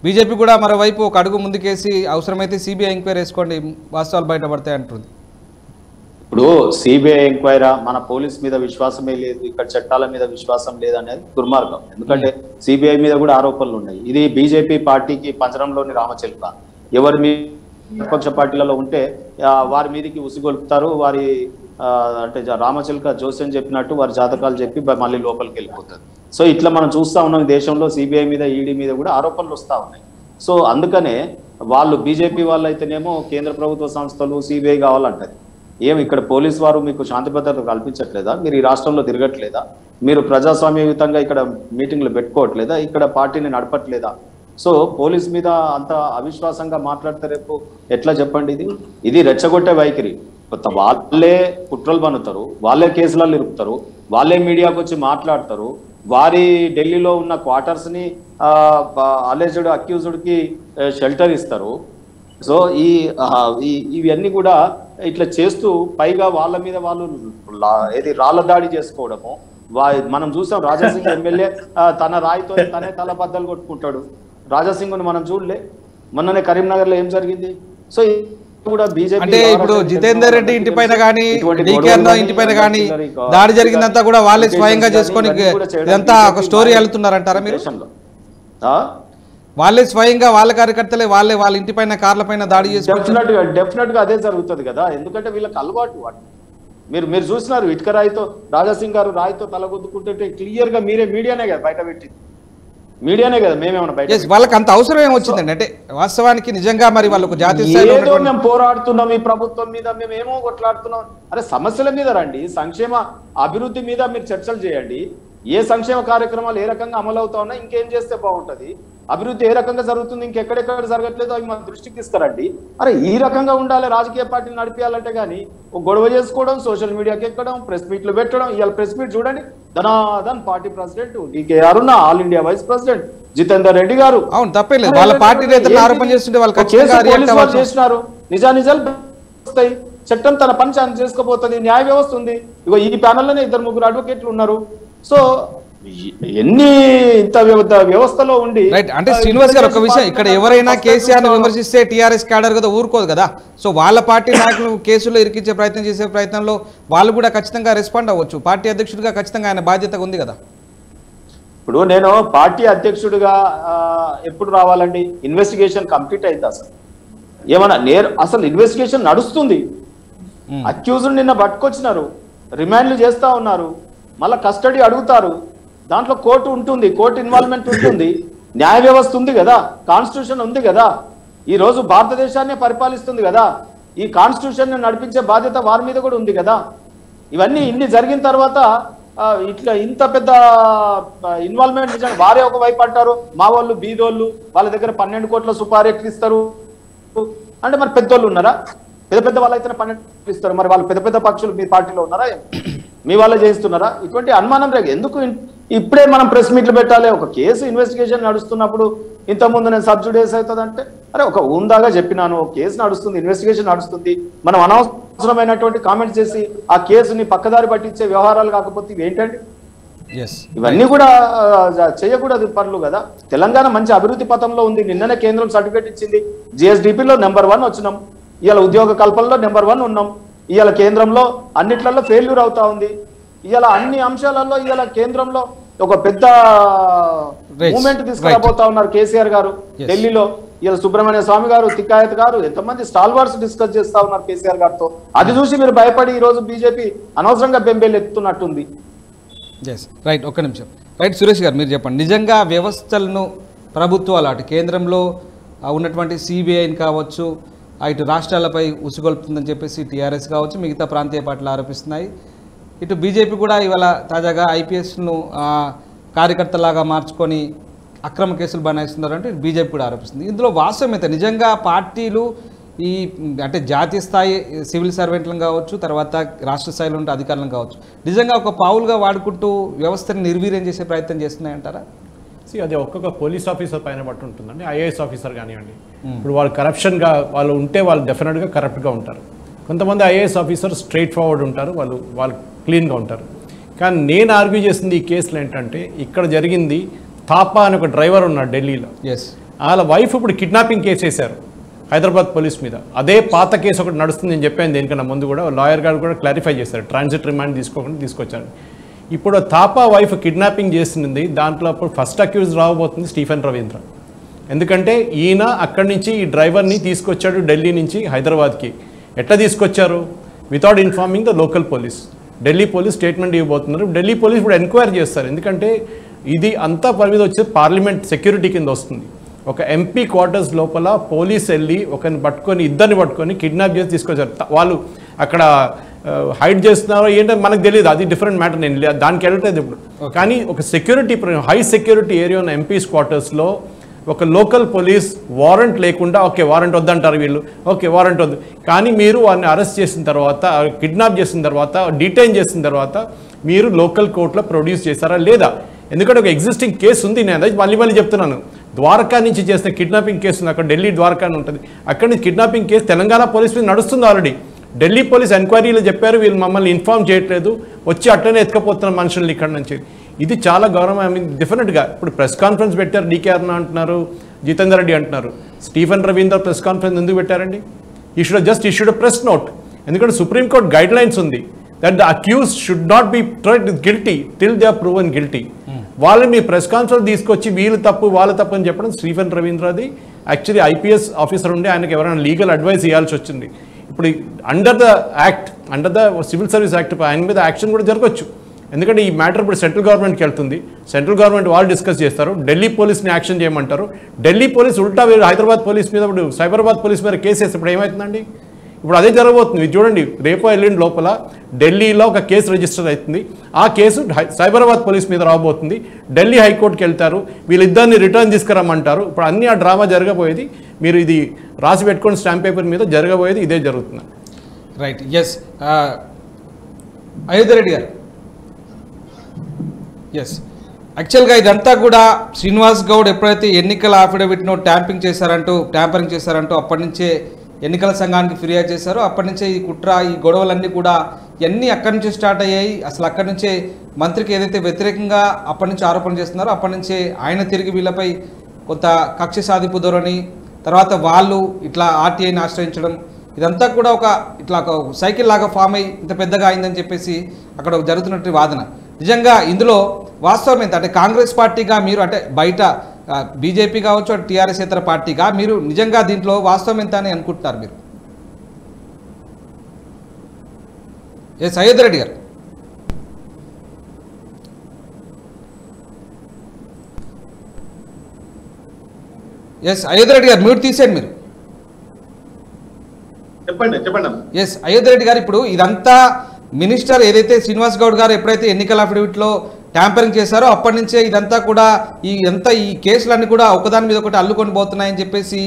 బీజేపీ కూడా మరోవైపు ఒక అడుగు ముందుకేసి అవసరమైతే సిబిఐ ఎంక్వైరీ వేసుకోండి, వాస్తవాలు బయటపడతాయి అంటుంది. ఇప్పుడు సిబిఐ ఎంక్వైరీ, మన పోలీస్ మీద విశ్వాసమే లేదు, ఇక్కడ చట్టాల మీద విశ్వాసం లేదనేది దుర్మార్గం. ఎందుకంటే సిబిఐ మీద కూడా ఆరోపణలు ఉన్నాయి. ఇది బీజేపీ పార్టీకి పంజరంలోని రామచిలుక. ఎవరి మీద విపక్ష పార్టీలలో ఉంటే వారి మీదకి ఉసిగొలుపుతారు. వారి అంటే రామచిలుక జోస్యం చెప్పినట్టు వారి జాతకాలు చెప్పి మళ్ళీ లోపలికి వెళ్ళిపోతారు. సో ఇట్లా మనం చూస్తూ ఉన్నాం దేశంలో సిబిఐ మీద, ఈడీ మీద కూడా ఆరోపణలు వస్తూ ఉన్నాయి. సో అందుకనే వాళ్ళు బీజేపీ వాళ్ళు అయితేనేమో కేంద్ర ప్రభుత్వ సంస్థలు సిబిఐ కావాలంటది. ఏమి ఇక్కడ పోలీస్ వారు మీకు శాంతి భద్రత కల్పించట్లేదా? మీరు ఈ రాష్ట్రంలో తిరగట్లేదా? మీరు ప్రజాస్వామ్యయుతంగా ఇక్కడ మీటింగ్లు పెట్టుకోవట్లేదా? ఇక్కడ పార్టీని నడపట్లేదా? సో పోలీస్ మీద అంత అవిశ్వాసంగా మాట్లాడితే రేపు ఎట్లా చెప్పండి? ఇది రెచ్చగొట్టే వైఖరి. వాళ్ళే కుట్రలు పన్నుతారు, వాళ్ళే కేసులలో ఇరుపుతారు, వాళ్ళే మీడియాకు వచ్చి మాట్లాడతారు. వారి ఢిల్లీలో ఉన్న క్వార్టర్స్ ని అలెజ్డ్ అక్యూజ్డ్కి షెల్టర్ ఇస్తారు. సో ఇవన్నీ కూడా ఇట్లా చేస్తూ పైగా వాళ్ళ మీద వాళ్ళు రాళ్ల దాడి చేసుకోవడము. మనం చూసాం రాజాసింగ్ ఎమ్మెల్యే తన రాయితో తనే తల బద్దలు కొట్టుకుంటాడు. రాజాసింగ్ను మనం చూడలే, మొన్ననే కరీంనగర్ లో ఏం జరిగింది. సో కూడా బీజేపీ అంటే ఇప్పుడు జితేందర్ రెడ్డి ఇంటి పైన కానీ డీకే అన్న ఇంటి పైన కానీ దాడి జరిగిందంతా కూడా వాళ్ళే స్వయంగా చేసుకొని ఇదంతా ఒక స్టోరీ వెళ్తున్నారంటారా మీరు? వాళ్ళే స్వయంగా వాళ్ళ కార్యకర్తలే వాళ్ళ ఇంటి పైన కార్ల పైన దాడి చేసి డెఫినెట్ గా అదే జరుగుతుంది కదా. ఎందుకంటే వీళ్ళకి అలవాటు. మీరు చూసినారు ఇటుక రాయితో రాజాసింగ్ గారు రాయితో తలగొద్దుకుంటుంటే క్లియర్ గా మీరే మీడియానే కదా బయట పెట్టింది. మీడియానే కదా, మేమేమన్నా బయట వాళ్ళకి అంత అవసరం ఏమొచ్చిందండి? అంటే వాస్తవానికి నిజంగా మరి వాళ్ళకు జాతీయ స్థాయిలో మేము పోరాడుతున్నాం, ఈ ప్రభుత్వం మీద మేము ఏమో కొట్లాడుతున్నాం. అరే సమస్యల మీద రండి, సంక్షేమ అభివృద్ధి మీద మీరు చర్చలు చేయండి. ఏ సంక్షేమ కార్యక్రమాలు ఏ రకంగా అమలు అవుతా ఉన్నా, ఇంకేం చేస్తే బాగుంటది, అభివృద్ధి ఏ రకంగా జరుగుతుంది, ఇంకెక్కడెక్కడ జరగట్లేదు అవి మన దృష్టికి తీసుకురండి. అరే ఈ రకంగా ఉండాలి రాజకీయ పార్టీని నడిపించాలంటే. కానీ ఒక గొడవ చేసుకోవడం, సోషల్ మీడియాకి ఎక్కడం, ప్రెస్ మీట్లు పెట్టడం. ఇవాళ ప్రెస్ మీట్ చూడండి, ధనాధన్ party president DK Aruna, all India vice president Jitender Reddy గారు. అవును, తప్పలేదు. వాళ్ళ పార్టీ నేతలు ఆరోపణ చేస్తుంటే వాళ్ళు చేసినారు. నిజాలు వస్తాయి, చట్టం తన పని చేసుకోబోతుంది, న్యాయ వ్యవస్థ ఉంది. ఇగో ఈ ప్యానెల్లోనే 2-3 అడ్వకేట్లు ఉన్నారు. సో ఎన్ని ఇంత వ్యవస్థలో ఉండి అంటే శ్రీనివాస్ గారు ఒక విషయం, ఇక్కడ ఎవరైనా కేసీఆర్ ను విమర్శిస్తే టీఆర్ఎస్ క్యాడర్ కదా ఊరుకోదు కదా. సో వాళ్ళ పార్టీ నాయకులు కేసులో ఇరికించే ప్రయత్నం చేసే ప్రయత్నంలో వాళ్ళు కూడా ఖచ్చితంగా రెస్పాండ్ అవ్వచ్చు. పార్టీ అధ్యక్షుడిగా ఖచ్చితంగా ఆయన బాధ్యత ఉంది కదా. ఇప్పుడు నేను పార్టీ అధ్యక్షుడిగా ఎప్పుడు రావాలండి? ఇన్వెస్టిగేషన్ కంప్లీట్ అయింది. ఏమన్నా అసలు ఇన్వెస్టిగేషన్ నడుస్తుంది. అక్యూజ్డ్ నిన్న పట్టుకొచ్చినారు, రిమాండ్లు చేస్తా ఉన్నారు, మళ్ళీ కస్టడీ అడుగుతారు. దాంట్లో కోర్టు ఉంటుంది, కోర్టు ఇన్వాల్వ్మెంట్ ఉంటుంది, న్యాయ వ్యవస్థ ఉంది కదా, కాన్స్టిట్యూషన్ ఉంది కదా. ఈ రోజు భారతదేశాన్ని పరిపాలిస్తుంది కదా. ఈ కాన్స్టిట్యూషన్ నడిపించే బాధ్యత వారి మీద కూడా ఉంది కదా. ఇవన్నీ ఇన్ని జరిగిన తర్వాత ఇట్లా ఇంత పెద్ద ఇన్వాల్వ్మెంట్ నిజంగా వారే ఒకవైపు అంటారు, మా వాళ్ళు బీదోళ్ళు వాళ్ళ దగ్గర 12 కోట్ల సుపారీ ఎట్లు ఇస్తారు అంటే మరి పెద్దోళ్ళు ఉన్నారా? పెద్ద వాళ్ళు అయితేనే 12 ఇస్తారు. మరి వాళ్ళు పెద్ద పక్షులు మీ పార్టీలో ఉన్నారా? మీ వాళ్ళే చేయిస్తున్నారా? ఇటువంటి అనుమానం రేగు. ఎందుకు ఇప్పుడే మనం ప్రెస్ మీట్లు పెట్టాలి? ఒక కేసు ఇన్వెస్టిగేషన్ నడుస్తున్నప్పుడు ఇంతకుముందు నేను సబ్జుడిస్ అవుతుందంటే అరే ఒక ఉందాగా చెప్పినాను, కేసు నడుస్తుంది, ఇన్వెస్టిగేషన్ నడుస్తుంది, మనం అనవసరమైనటువంటి కామెంట్స్ చేసి ఆ కేసుని పక్కదారి పట్టించే వ్యవహారాలు కాకపోతే ఇవేంటండి? ఇవన్నీ కూడా చేయకూడదు పనులు కదా. తెలంగాణ మంచి అభివృద్ధి పథంలో ఉంది. నిన్ననే కేంద్రం సర్టిఫికేట్ ఇచ్చింది, GSDPలో నెంబర్ 1 వచ్చినాం. ఇవాళ ఉద్యోగ కల్పనలో నెంబర్ 1 ఉన్నాం. ఇవాళ కేంద్రంలో అన్నిట్లలో ఫెయిల్యూర్ అవుతా ఉంది. ఇవాళ అన్ని అంశాలలో ఇవాళ కేంద్రంలో ఒక పెద్ద మూమెంట్ తీసుకురాబోతా ఉన్నారు కేసీఆర్ గారు ఢిల్లీలో. ఇవాళ సుబ్రహ్మణ్య స్వామి గారు, తిక్కాయత్ గారు, ఎంతమంది స్టాల్వర్స్ డిస్కస్ చేస్తా ఉన్నారు కేసీఆర్ గారితో. అది చూసి మీరు భయపడి ఈ రోజు బీజేపీ అనవసరంగా బెంబేలు ఎత్తుతున్నట్టుంది. రైట్, ఒక్క నిమిషం. రైట్ సురేష్ గారు మీరు చెప్పండి, నిజంగా వ్యవస్థలను ప్రభుత్వాలు అటు కేంద్రంలో ఉన్నటువంటి సిబిఐని కావచ్చు, ఇటు రాష్ట్రాలపై ఉసుగొల్పుతుందని చెప్పేసి టీఆర్ఎస్ కావచ్చు, మిగతా ప్రాంతీయ పార్టీలు ఆరోపిస్తున్నాయి. ఇటు బీజేపీ కూడా ఇవాళ తాజాగా ఐపీఎస్ను కార్యకర్తలాగా మార్చుకొని అక్రమ కేసులు బనాయిస్తున్నారంటే బీజేపీ కూడా ఆరోపిస్తుంది. ఇందులో వాస్తవం అయితే నిజంగా పార్టీలు ఈ అంటే జాతీయ స్థాయి సివిల్ సర్వెంట్లను కావచ్చు, తర్వాత రాష్ట్ర స్థాయిలో ఉంటే అధికారులను కావచ్చు, నిజంగా ఒక పావులుగా వాడుకుంటూ వ్యవస్థను నిర్వీర్యం చేసే ప్రయత్నం చేస్తున్నాయంటారా? అది ఒక్కొక్క పోలీస్ ఆఫీసర్ పైన బట్టి ఉంటుందండి. ఐఏఎస్ ఆఫీసర్ కానివ్వండి, ఇప్పుడు వాళ్ళు కరప్షన్గా వాళ్ళు ఉంటే వాళ్ళు డెఫినెట్గా కరప్ట్గా ఉంటారు. కొంతమంది ఐఏఎస్ ఆఫీసర్ స్ట్రైట్ ఫార్వర్డ్ ఉంటారు, వాళ్ళు క్లీన్గా ఉంటారు. కానీ నేను ఆర్గ్యూ చేసింది ఈ కేసులు ఏంటంటే, ఇక్కడ జరిగింది థాపా అని ఒక డ్రైవర్ ఉన్నాడు ఢిల్లీలో, వాళ్ళ వైఫ్ ఇప్పుడు కిడ్నాపింగ్ కేసు వేశారు హైదరాబాద్ పోలీస్ మీద. అదే పాత కేసు ఒకటి నడుస్తుంది నేను చెప్పాను దేనికన్నా ముందు కూడా, లాయర్ గారు కూడా క్లారిఫై చేశారు, ట్రాన్సిట్ రిమాండ్ తీసుకోకుండా తీసుకొచ్చారు. ఇప్పుడు థాపా వైఫ్ కిడ్నాపింగ్ చేసింది, దాంట్లో అప్పుడు ఫస్ట్ అక్యూజ్ రాబోతుంది స్టీఫెన్ రవీంద్ర. ఎందుకంటే ఈయన అక్కడి నుంచి ఈ డ్రైవర్ని తీసుకొచ్చాడు ఢిల్లీ నుంచి హైదరాబాద్కి. ఎట్లా తీసుకొచ్చారు? Without informing the local police. Delhi police statement ఇవ్వబోతున్నారు. ఢిల్లీ పోలీస్ ఇప్పుడు ఎంక్వైరీ చేస్తారు, ఎందుకంటే ఇది అంతా పరిమితి వచ్చే పార్లమెంట్ సెక్యూరిటీ కింద వస్తుంది. ఒక ఎంపీ క్వార్టర్స్ లోపల పోలీస్ వెళ్ళి ఇద్దరిని పట్టుకొని కిడ్నాప్ చేసి తీసుకొచ్చారు. వాళ్ళు అక్కడ హైడ్ చేస్తున్నారో ఏంటో మనకు తెలియదు, అది డిఫరెంట్ మ్యాటర్, నేను దానికి వెళ్ళట్లేదు ఇప్పుడు. కానీ ఒక సెక్యూరిటీ హై సెక్యూరిటీ ఏరియా ఉన్న ఎంపీస్ క్వార్టర్స్లో ఒక లోకల్ పోలీస్ వారెంట్ లేకుండా, ఓకే వారెంట్ వద్దంటారు వీళ్ళు, ఓకే వారెంట్ వద్దు, కానీ మీరు వారిని అరెస్ట్ చేసిన తర్వాత, కిడ్నాప్ చేసిన తర్వాత, డిటైన్ చేసిన తర్వాత మీరు లోకల్ కోర్టులో ప్రొడ్యూస్ చేశారా లేదా? ఎందుకంటే ఒక ఎగ్జిస్టింగ్ కేసు ఉంది. నేను అదే మళ్ళీ చెప్తున్నాను, ద్వారకా నుంచి చేసిన కిడ్నాపింగ్ కేసు ఉంది, అక్కడ ఢిల్లీ ద్వారకా అని ఉంటుంది, అక్కడి నుంచి కిడ్నాపింగ్ కేసు తెలంగాణ పోలీస్ మీద నడుస్తుంది ఆల్రెడీ. ఢిల్లీ పోలీస్ ఎంక్వైరీలో చెప్పారు వీళ్ళు మమ్మల్ని ఇన్ఫార్మ్ చేయట్లేదు, వచ్చి అట్లనే ఎత్తుకపోతున్న మనుషుల్ని ఇక్కడ నుంచి. ఇది చాలా గౌరవం. ఐ మీన్ డెఫినెట్గా ఇప్పుడు ప్రెస్ కాన్ఫరెన్స్ పెట్టారు, డీకే అరుణ అంటున్నారు, జితేందర్ రెడ్డి అంటున్నారు. స్టీఫెన్ రవీందర్ ప్రెస్ కాన్ఫరెన్స్ ఎందుకు పెట్టారండి? ఈ should just issued press note. ఎందుకంటే సుప్రీంకోర్టు గైడ్ లైన్స్ ఉంది that the accuse should not be tried guilty till they are proven guilty. వాళ్ళని మీ ప్రెస్ కాన్ఫరెన్స్ తీసుకొచ్చి వీళ్ళు తప్పు వాళ్ళ తప్పు అని చెప్పడం స్టీఫెన్ రవీంద్రది యాక్చువల్లీ ఐపీఎస్ ఆఫీసర్ ఉండి ఆయనకు ఎవరైనా లీగల్ అడ్వైస్ ఇవ్వాల్సి వచ్చింది. ఇప్పుడు under the act, under the civil service act ఆయన మీద యాక్షన్ కూడా జరగవచ్చు. ఎందుకంటే ఈ మ్యాటర్ ఇప్పుడు సెంట్రల్ గవర్నమెంట్కి వెళ్తుంది, సెంట్రల్ గవర్నమెంట్ వాళ్ళు డిస్కస్ చేస్తారు, ఢిల్లీ పోలీస్ని యాక్షన్ చేయమంటారు. ఢిల్లీ పోలీస్ ఉల్టా హైదరాబాద్ పోలీస్ మీద ఇప్పుడు సైబరాబాద్ పోలీస్ మీద కేసు వేస్తే ఇప్పుడు ఏమవుతుందండి? ఇప్పుడు అదే జరగబోతుంది. చూడండి, రేపో ఎల్లుండి లోపల ఢిల్లీలో ఒక కేసు రిజిస్టర్ అవుతుంది, ఆ కేసు సైబరాబాద్ పోలీస్ మీద రాబోతుంది, ఢిల్లీ హైకోర్టుకి వెళ్తారు, వీళ్ళిద్దరిని రిటర్న్ తీసుకురమ్మంటారు. ఇప్పుడు అన్నీ ఆ డ్రామా జరగబోయేది, మీరు ఇది రాసి పెట్టుకొని స్టాంప్ పేపర్ మీద జరగబోయేది ఇదే జరుగుతుంది. రైట్. ఎస్ అయోధ్య రెడ్డి గారు, ఎస్ యాక్చువల్గా ఇదంతా కూడా శ్రీనివాస్ గౌడ్ ఎప్పుడైతే ఎన్నికల అఫిడవిట్ను ట్యాంపరింగ్ చేశారంటూ అప్పటి నుంచే ఎన్నికల సంఘానికి ఫిర్యాదు చేశారు. అప్పటి నుంచే ఈ కుట్ర, ఈ గొడవలన్నీ కూడా ఇవన్నీ అక్కడి నుంచే స్టార్ట్ అయ్యాయి. అసలు అక్కడి నుంచే మంత్రికి ఏదైతే వ్యతిరేకంగా అప్పటి నుంచి ఆరోపణ చేస్తున్నారో అప్పటి నుంచే ఆయన తిరిగి వీళ్ళపై కొంత కక్ష సాధింపు ధోరణి, తర్వాత వాళ్ళు ఇట్లా ఆర్టీఐని ఆశ్రయించడం, ఇదంతా కూడా ఇట్లా ఒక సైకిల్ లాగా ఫామ్ అయ్యి ఇంత పెద్దగా అయిందని చెప్పేసి అక్కడ జరుగుతున్నట్టు వాదన. నిజంగా ఇందులో వాస్తవం ఎంత అంటే కాంగ్రెస్ పార్టీగా మీరు అంటే బయట బీజేపీ కావచ్చు, అటు టీఆర్ఎస్ ఇతర పార్టీగా మీరు నిజంగా దీంట్లో వాస్తవం ఎంత అని అనుకుంటున్నారు మీరు? ఎస్ అయోధ్య రెడ్డి గారు. ఎస్ అయోధ్య రెడ్డి గారు మ్యూట్ తీసేయండి మీరు. చెప్పండి. ఎస్ అయోధ్య రెడ్డి గారు, ఇప్పుడు ఇదంతా మినిస్టర్ ఏదైతే శ్రీనివాస్ గౌడ్ గారు ఎప్పుడైతే ఎన్నికల అఫిడవిట్లో ట్యాంపరింగ్ చేశారో అప్పటి నుంచే ఇదంతా కూడా ఈ కేసులన్నీ కూడా ఒకదాని మీద ఒకటి అల్లుకొని పోతున్నాయని చెప్పేసి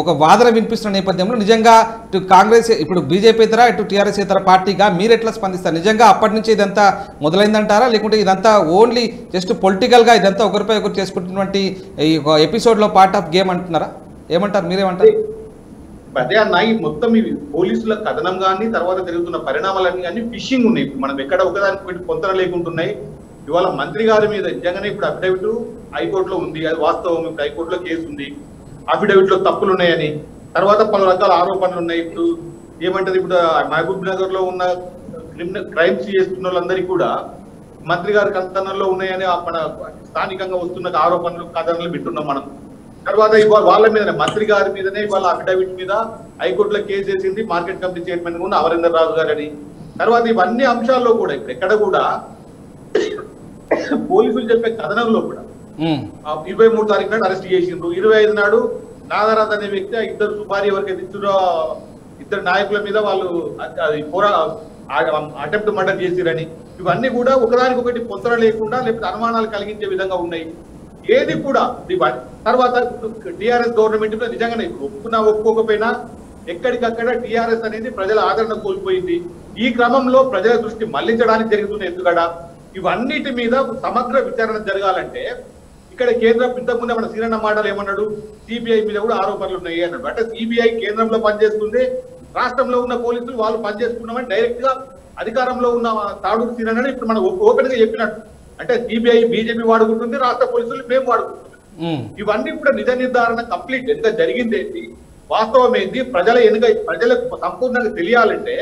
ఒక వాదన వినిపిస్తున్న నేపథ్యంలో నిజంగా ఇటు కాంగ్రెస్, ఇప్పుడు బీజేపీ ఇతర, ఇటు టీఆర్ఎస్ ఇతర పార్టీగా మీరు ఎట్లా స్పందిస్తారు? నిజంగా అప్పటి నుంచి ఇదంతా మొదలైందంటారా, లేకుంటే ఇదంతా ఓన్లీ జస్ట్ పొలిటికల్గా ఇదంతా ఒకరిపై ఒకరు చేసుకుంటున్నటువంటి ఈ ఎపిసోడ్లో పార్ట్ ఆఫ్ గేమ్ అంటున్నారా? ఏమంటారు, మీరేమంటారు? అదే అన్న, ఈ మొత్తం ఈ పోలీసుల కథనం కానీ తర్వాత జరుగుతున్న పరిణామాలన్నీ కానీ ఫిషింగ్ ఉన్నాయి. మనం ఎక్కడ ఒకదానికి పెట్టి పొంతన లేకుంటున్నాయి. ఇవాళ మంత్రి గారి మీద నిజంగానే ఇప్పుడు అఫిడవిట్ హైకోర్టులో ఉంది, అది వాస్తవం. ఇప్పుడు హైకోర్టులో కేసు ఉంది, అఫిడవిట్ లో తప్పులు ఉన్నాయని, తర్వాత పలు రకాల ఆరోపణలు ఉన్నాయి. ఇప్పుడు ఏమంటది, ఇప్పుడు మహబూబ్ నగర్ లో ఉన్న క్రైమ్స్ చేస్తున్న వాళ్ళందరికీ కూడా మంత్రి గారి కథనంలో ఉన్నాయని మన స్థానికంగా వస్తున్న ఆరోపణలు కథనాలు వింటున్నాం మనం. తర్వాత ఇవాళ వాళ్ళ మీదనే, మంత్రి గారి మీదనే ఇవాళ అఫిడవిట్ మీద హైకోర్టులో కేసు వేసింది మార్కెట్ కమిటీ చైర్మన్ కూడా అమరేందర్ రాజు గారని. తర్వాత ఇవన్నీ అంశాల్లో కూడా ఇప్పుడు ఎక్కడ కూడా పోలీసులు చెప్పే కథనంలో కూడా 23 తారీఖు నాడు అరెస్ట్ చేసిండ్రు, 25 నాడు నాగరాజ్ అనే వ్యక్తి ఇద్దరు సుపారీ ఎవరికైతే ఇచ్చారో ఇద్దరు నాయకుల మీద వాళ్ళు అటెంప్ట్ మర్డర్ చేసిరని, ఇవన్నీ కూడా ఒకదానికొకటి పొంతన లేకుండా లేకపోతే అనుమానాలు కలిగించే విధంగా ఉన్నాయి. ఏది కూడా తర్వాత టిఆర్ఎస్ గవర్నమెంట్ మీద నిజంగానే ఒప్పుకోకపోయినా ఎక్కడికక్కడ టిఆర్ఎస్ అనేది ప్రజల ఆదరణ కోల్పోయింది. ఈ క్రమంలో ప్రజల దృష్టి మళ్లించడానికి జరుగుతున్న ఎత్తుగడ, ఇవన్నిటి మీద సమగ్ర విచారణ జరగాలంటే ఇక్కడ కేంద్రం ఇంతకుముందే మన శ్రీరన్న మాటలు ఏమన్నాడు, సిబిఐ మీద కూడా ఆరోపణలు ఉన్నాయి అన్నాడు. అంటే సిబిఐ కేంద్రంలో పనిచేస్తుంది, రాష్ట్రంలో ఉన్న పోలీసులు వాళ్ళు పనిచేసుకున్నామని డైరెక్ట్ గా అధికారంలో ఉన్న తాడూరు శ్రీరన్న ఇప్పుడు మనం ఓపెన్ గా చెప్పినట్టు. అంటే సిబిఐ బీజేపీ వాడుకుంటుంది, రాష్ట్ర పోలీసులు మేము వాడుకుంటున్నాం. ఇవన్నీ కూడా నిజ నిర్ధారణ కంప్లీట్ ఎంత జరిగింది ఏంటి, వాస్తవం ఏంటి, ప్రజలకు సంపూర్ణంగా తెలియాలంటే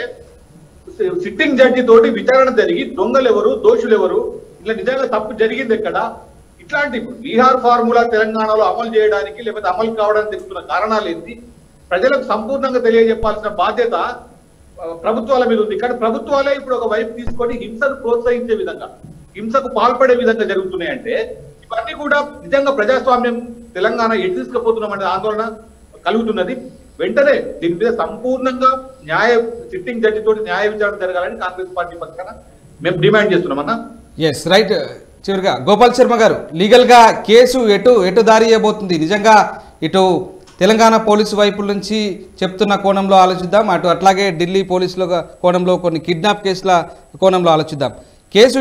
సిట్టింగ్ జడ్జి తోటి విచారణ జరిగి దొంగలు ఎవరు, దోషులు ఎవరు, ఇలా నిజంగా తప్పు జరిగింది ఎక్కడ, ఇట్లాంటి బీహార్ ఫార్ములా తెలంగాణలో అమలు చేయడానికి లేకపోతే అమలు కావడానికి తెలుస్తున్న కారణాలు ఏంటి, ప్రజలకు సంపూర్ణంగా తెలియజెప్పాల్సిన బాధ్యత ప్రభుత్వాల మీద ఉంది. కానీ ప్రభుత్వాలే ఇప్పుడు ఒక వైపు తీసుకొని హింసను ప్రోత్సహించే విధంగా, హింసకు పాల్పడే విధంగా జరుగుతున్నాయంటే ఇవన్నీ కూడా నిజంగా ప్రజాస్వామ్యం తెలంగాణ ఎటు తీసుకుపోతున్నామనే ఆందోళన కలుగుతున్నది. వెంటనే దీని మీద సంపూర్ణంగా సిట్టింగ్ జడ్జి తోటి న్యాయ విచారణ జరగాలని కాంగ్రెస్ పార్టీ పక్షాన మేము డిమాండ్ చేస్తున్నామన్నా. Yes right. చివరిగా గోపాల్ శర్మ గారు, లీగల్గా కేసు ఎటు దారి ఇవ్వబోతుంది? నిజంగా ఇటు తెలంగాణ పోలీసు వైపు నుంచి చెప్తున్న కోణంలో ఆలోచిద్దాం, అట్లాగే ఢిల్లీ పోలీసుల కోణంలో కొన్ని కిడ్నాప్ కేసుల కోణంలో ఆలోచిద్దాం. కేసు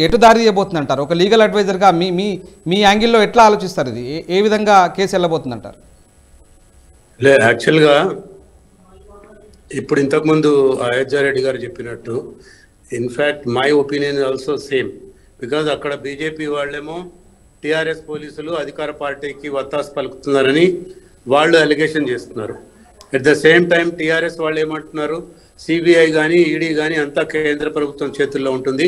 ఎటు దారి ఇవ్వబోతుంది అంటారు? ఒక లీగల్ అడ్వైజర్గా మీ యాంగిల్లో ఎట్లా ఆలోచిస్తారు? ఇది ఏ విధంగా కేసు వెళ్ళబోతుంది అంటారు? యాక్చువల్గా ఇప్పుడు ఇంతకుముందు అయోధ్యారెడ్డి గారు చెప్పినట్టు in fact my opinion also same. Because అక్కడ బీజేపీ వాళ్ళేమో టీఆర్ఎస్ పోలీసులు అధికార పార్టీకి వత్తాసు పలుకుతున్నారని వాళ్ళు అలిగేషన్ చేస్తున్నారు. At the same time TRS వాళ్ళు ఏమంటున్నారు, సిబిఐ కానీ ఈడీ కానీ అంతా కేంద్ర ప్రభుత్వం చేతుల్లో ఉంటుంది,